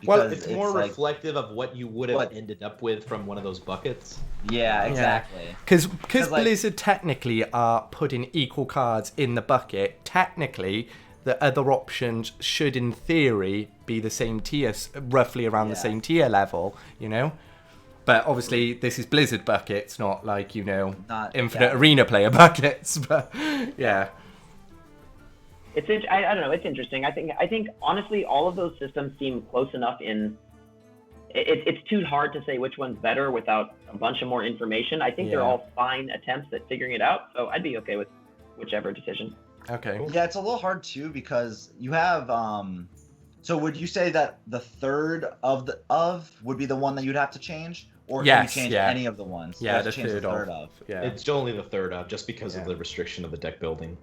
S2: Well, it's more like, reflective of what you would have ended up with from one of those buckets.
S4: Yeah, exactly.
S1: Because Blizzard technically are putting equal cards in the bucket. Technically, the other options should, in theory, be the same tier, roughly around the same tier level, you know? But obviously, this is Blizzard buckets, not like, you know, Infinite Arena player buckets. But yeah.
S5: I don't know. It's interesting. I think honestly, all of those systems seem close enough in. It's too hard to say which one's better without a bunch of more information. I think they're all fine attempts at figuring it out. So I'd be okay with whichever decision.
S1: Okay.
S4: Yeah, it's a little hard too because you have. So would you say that the third of would be the one that you'd have to change, or can you change any of the ones?
S1: Yeah,
S4: the third of.
S1: Yeah,
S2: it's only the third of, just because of the restriction of the deck building.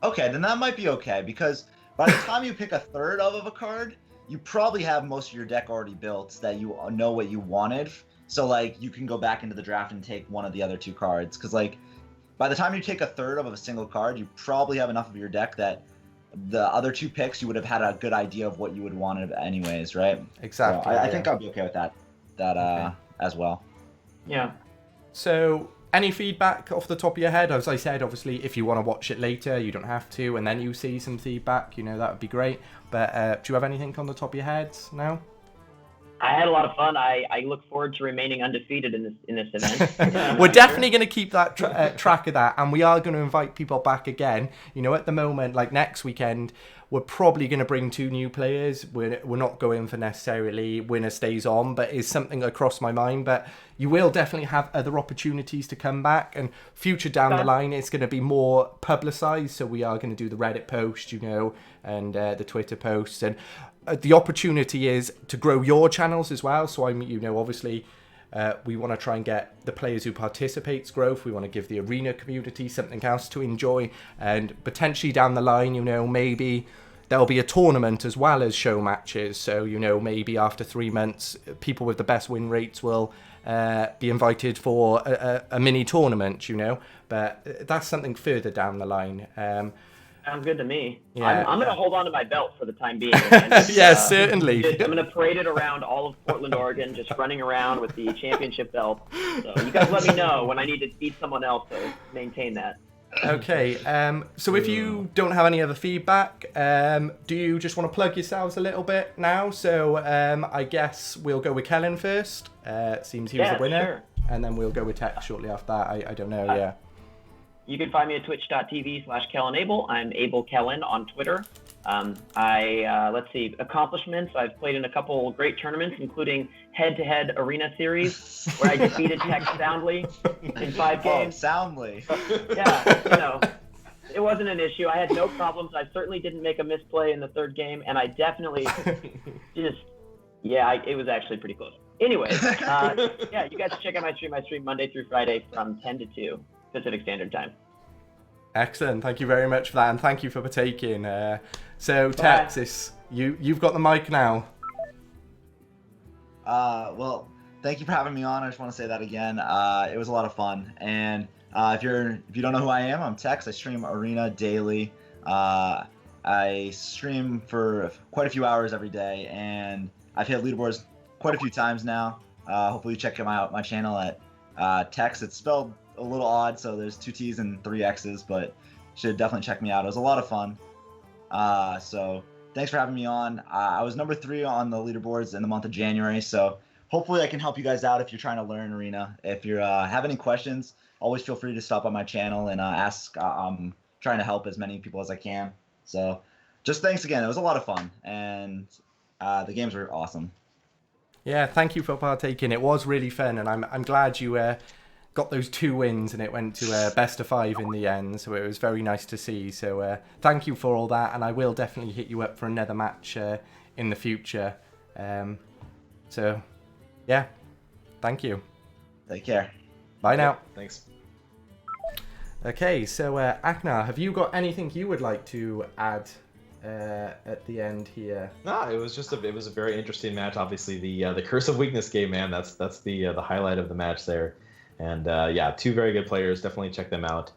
S4: Okay, then that might be okay, because by the time you pick a third of a card, you probably have most of your deck already built that you know what you wanted. So, like, you can go back into the draft and take one of the other two cards. Because, like, by the time you take a third of a single card, you probably have enough of your deck that the other two picks, you would have had a good idea of what you would want anyways, right?
S1: Exactly.
S4: So I think I'll be okay with that as well.
S5: Yeah.
S1: So, any feedback off the top of your head? As I said, obviously, if you want to watch it later, you don't have to, and then you see some feedback, you know, that would be great. But do you have anything on the top of your head now?
S5: I had a lot of fun. I look forward to remaining undefeated in this event.
S1: We're definitely going to keep that track of that, and we are going to invite people back again. You know, at the moment, like next weekend, we're probably going to bring 2 new players. We're not going for necessarily winner stays on, but it's something across my mind. But you will definitely have other opportunities to come back, and future down the line, it's going to be more publicised. So we are going to do the Reddit post, you know, and the Twitter posts, and the opportunity is to grow your channels as well. So you know, obviously, we want to try and get the players who participates growth. We want to give the arena community something else to enjoy, and potentially down the line, you know, maybe there'll be a tournament as well as show matches. So, you know, maybe after 3 months, people with the best win rates will be invited for a mini tournament, you know, but that's something further down the line.
S5: Sounds good to me.
S1: Yeah.
S5: I'm going to hold on to my belt for the time being. And just,
S1: Yes, certainly.
S5: I'm going to parade it around all of Portland, Oregon, just running around with the championship belt. So you guys let me know when I need to beat someone else to maintain that.
S1: Okay, so if you don't have any other feedback, do you just want to plug yourselves a little bit now? So I guess we'll go with Kellen first. Seems he was the winner.
S5: Sure.
S1: And then we'll go with Ttexxx shortly after that. I don't know, yeah.
S5: You can find me at twitch.tv/KellenAble. I'm Able Kellen on Twitter. Let's see, accomplishments. I've played in a couple great tournaments, including head-to-head arena series, where I defeated Ttexxx soundly in 5 games.
S4: Oh, soundly.
S5: Yeah, you know, it wasn't an issue. I had no problems. I certainly didn't make a misplay in the 3rd game, and I definitely it was actually pretty close. Anyways, yeah, you guys should check out my stream. I stream Monday through Friday from 10 to 2 Pacific Standard Time.
S1: Excellent. Thank you very much for that, and thank you for partaking. So, Ttexxx, you've got the mic now.
S4: Well, thank you for having me on. I just want to say that again. It was a lot of fun. And if you don't know who I am, I'm Ttexxx. I stream Arena daily. I stream for quite a few hours every day, and I've hit leaderboards quite a few times now. Hopefully you check out my channel at Ttexxx. It's spelled a little odd, so there's 2 T's and 3 X's, but you should definitely check me out. It was a lot of fun. So thanks for having me on. I was number 3 on the leaderboards in the month of January, so hopefully I can help you guys out if you're trying to learn Arena. If you have any questions, always feel free to stop on my channel and ask. I'm trying to help as many people as I can. So just thanks again. It was a lot of fun, and the games were awesome.
S1: Yeah, thank you for partaking. It was really fun, and I'm glad you got those 2 wins and it went to best of 5 in the end, so it was very nice to see. So thank you for all that, and I will definitely hit you up for another match in the future. So yeah, thank you.
S4: Take care.
S1: Bye now.
S2: Thanks.
S1: Okay, so Achenar, have you got anything you would like to add at the end here?
S2: No, it was a very interesting match. Obviously, the Curse of Weakness game, man. That's the highlight of the match there. And yeah, 2 very good players. Definitely check them out.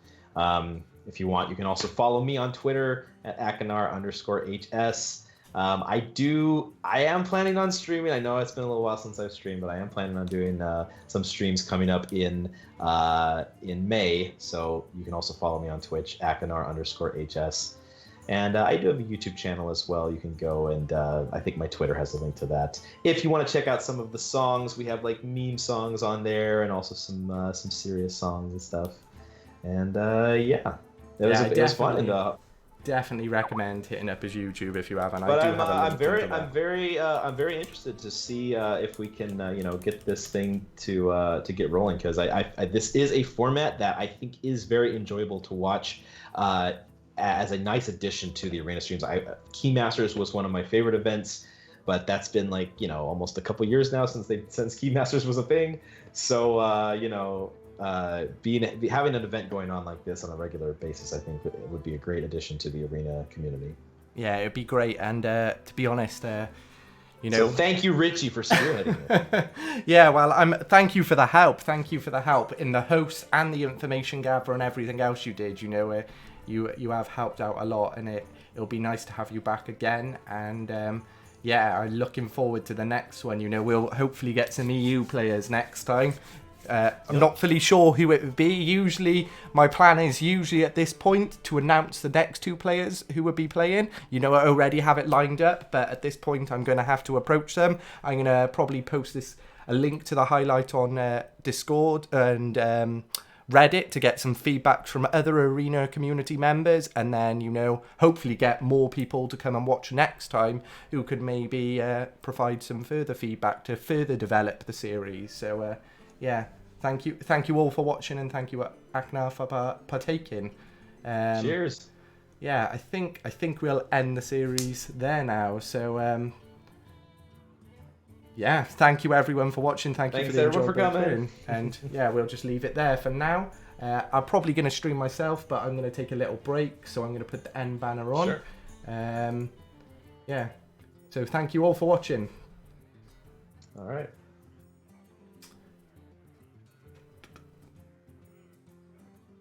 S2: If you want, you can also follow me on Twitter at Achenar_HS. I am planning on streaming. I know it's been a little while since I've streamed, but I am planning on doing some streams coming up in May. So you can also follow me on Twitch, Achenar_HS. And I do have a YouTube channel as well. You can go and I think my Twitter has a link to that. If you want to check out some of the songs, we have like meme songs on there and also some serious songs and stuff. And yeah, it was fun. And,
S1: definitely recommend hitting up his YouTube if you haven't.
S2: But
S1: I'm
S2: very interested to see if we can get this thing to get rolling, because this is a format that I think is very enjoyable to watch. As a nice addition to the arena streams. Keymasters was one of my favorite events, but that's been like almost a couple years now since Keymasters was a thing. So having an event going on like this on a regular basis, I think it would be a great addition to the arena community.
S1: Yeah, it'd be great. And to be honest,
S2: so thank you, Ricci, for spearheading it.
S1: Yeah, well, thank you for the help. Thank you for the help in the hosts and the information gather and everything else you did. You have helped out a lot, and it'll be nice to have you back again. And yeah, I'm looking forward to the next one. We'll hopefully get some EU players next time. I'm not fully sure who it would be. Usually, my plan is at this point to announce the next 2 players who would be playing. You know, I already have it lined up, but at this point, I'm going to have to approach them. I'm going to probably post a link to the highlight on Discord and Reddit to get some feedback from other Arena community members, and then, you know, hopefully get more people to come and watch next time who could maybe provide some further feedback to further develop the series. So, yeah, thank you all for watching, and thank you, Achenar, for partaking.
S2: Cheers.
S1: Yeah, I think we'll end the series there now. So, yeah, thank you everyone for watching. Thanks for the
S2: everyone for coming.
S1: turn. And yeah, we'll just leave it there for now. I'm probably going to stream myself, but I'm going to take a little break, so I'm going to put the end banner on.
S2: Sure.
S1: Yeah. So thank you all for watching.
S2: All right.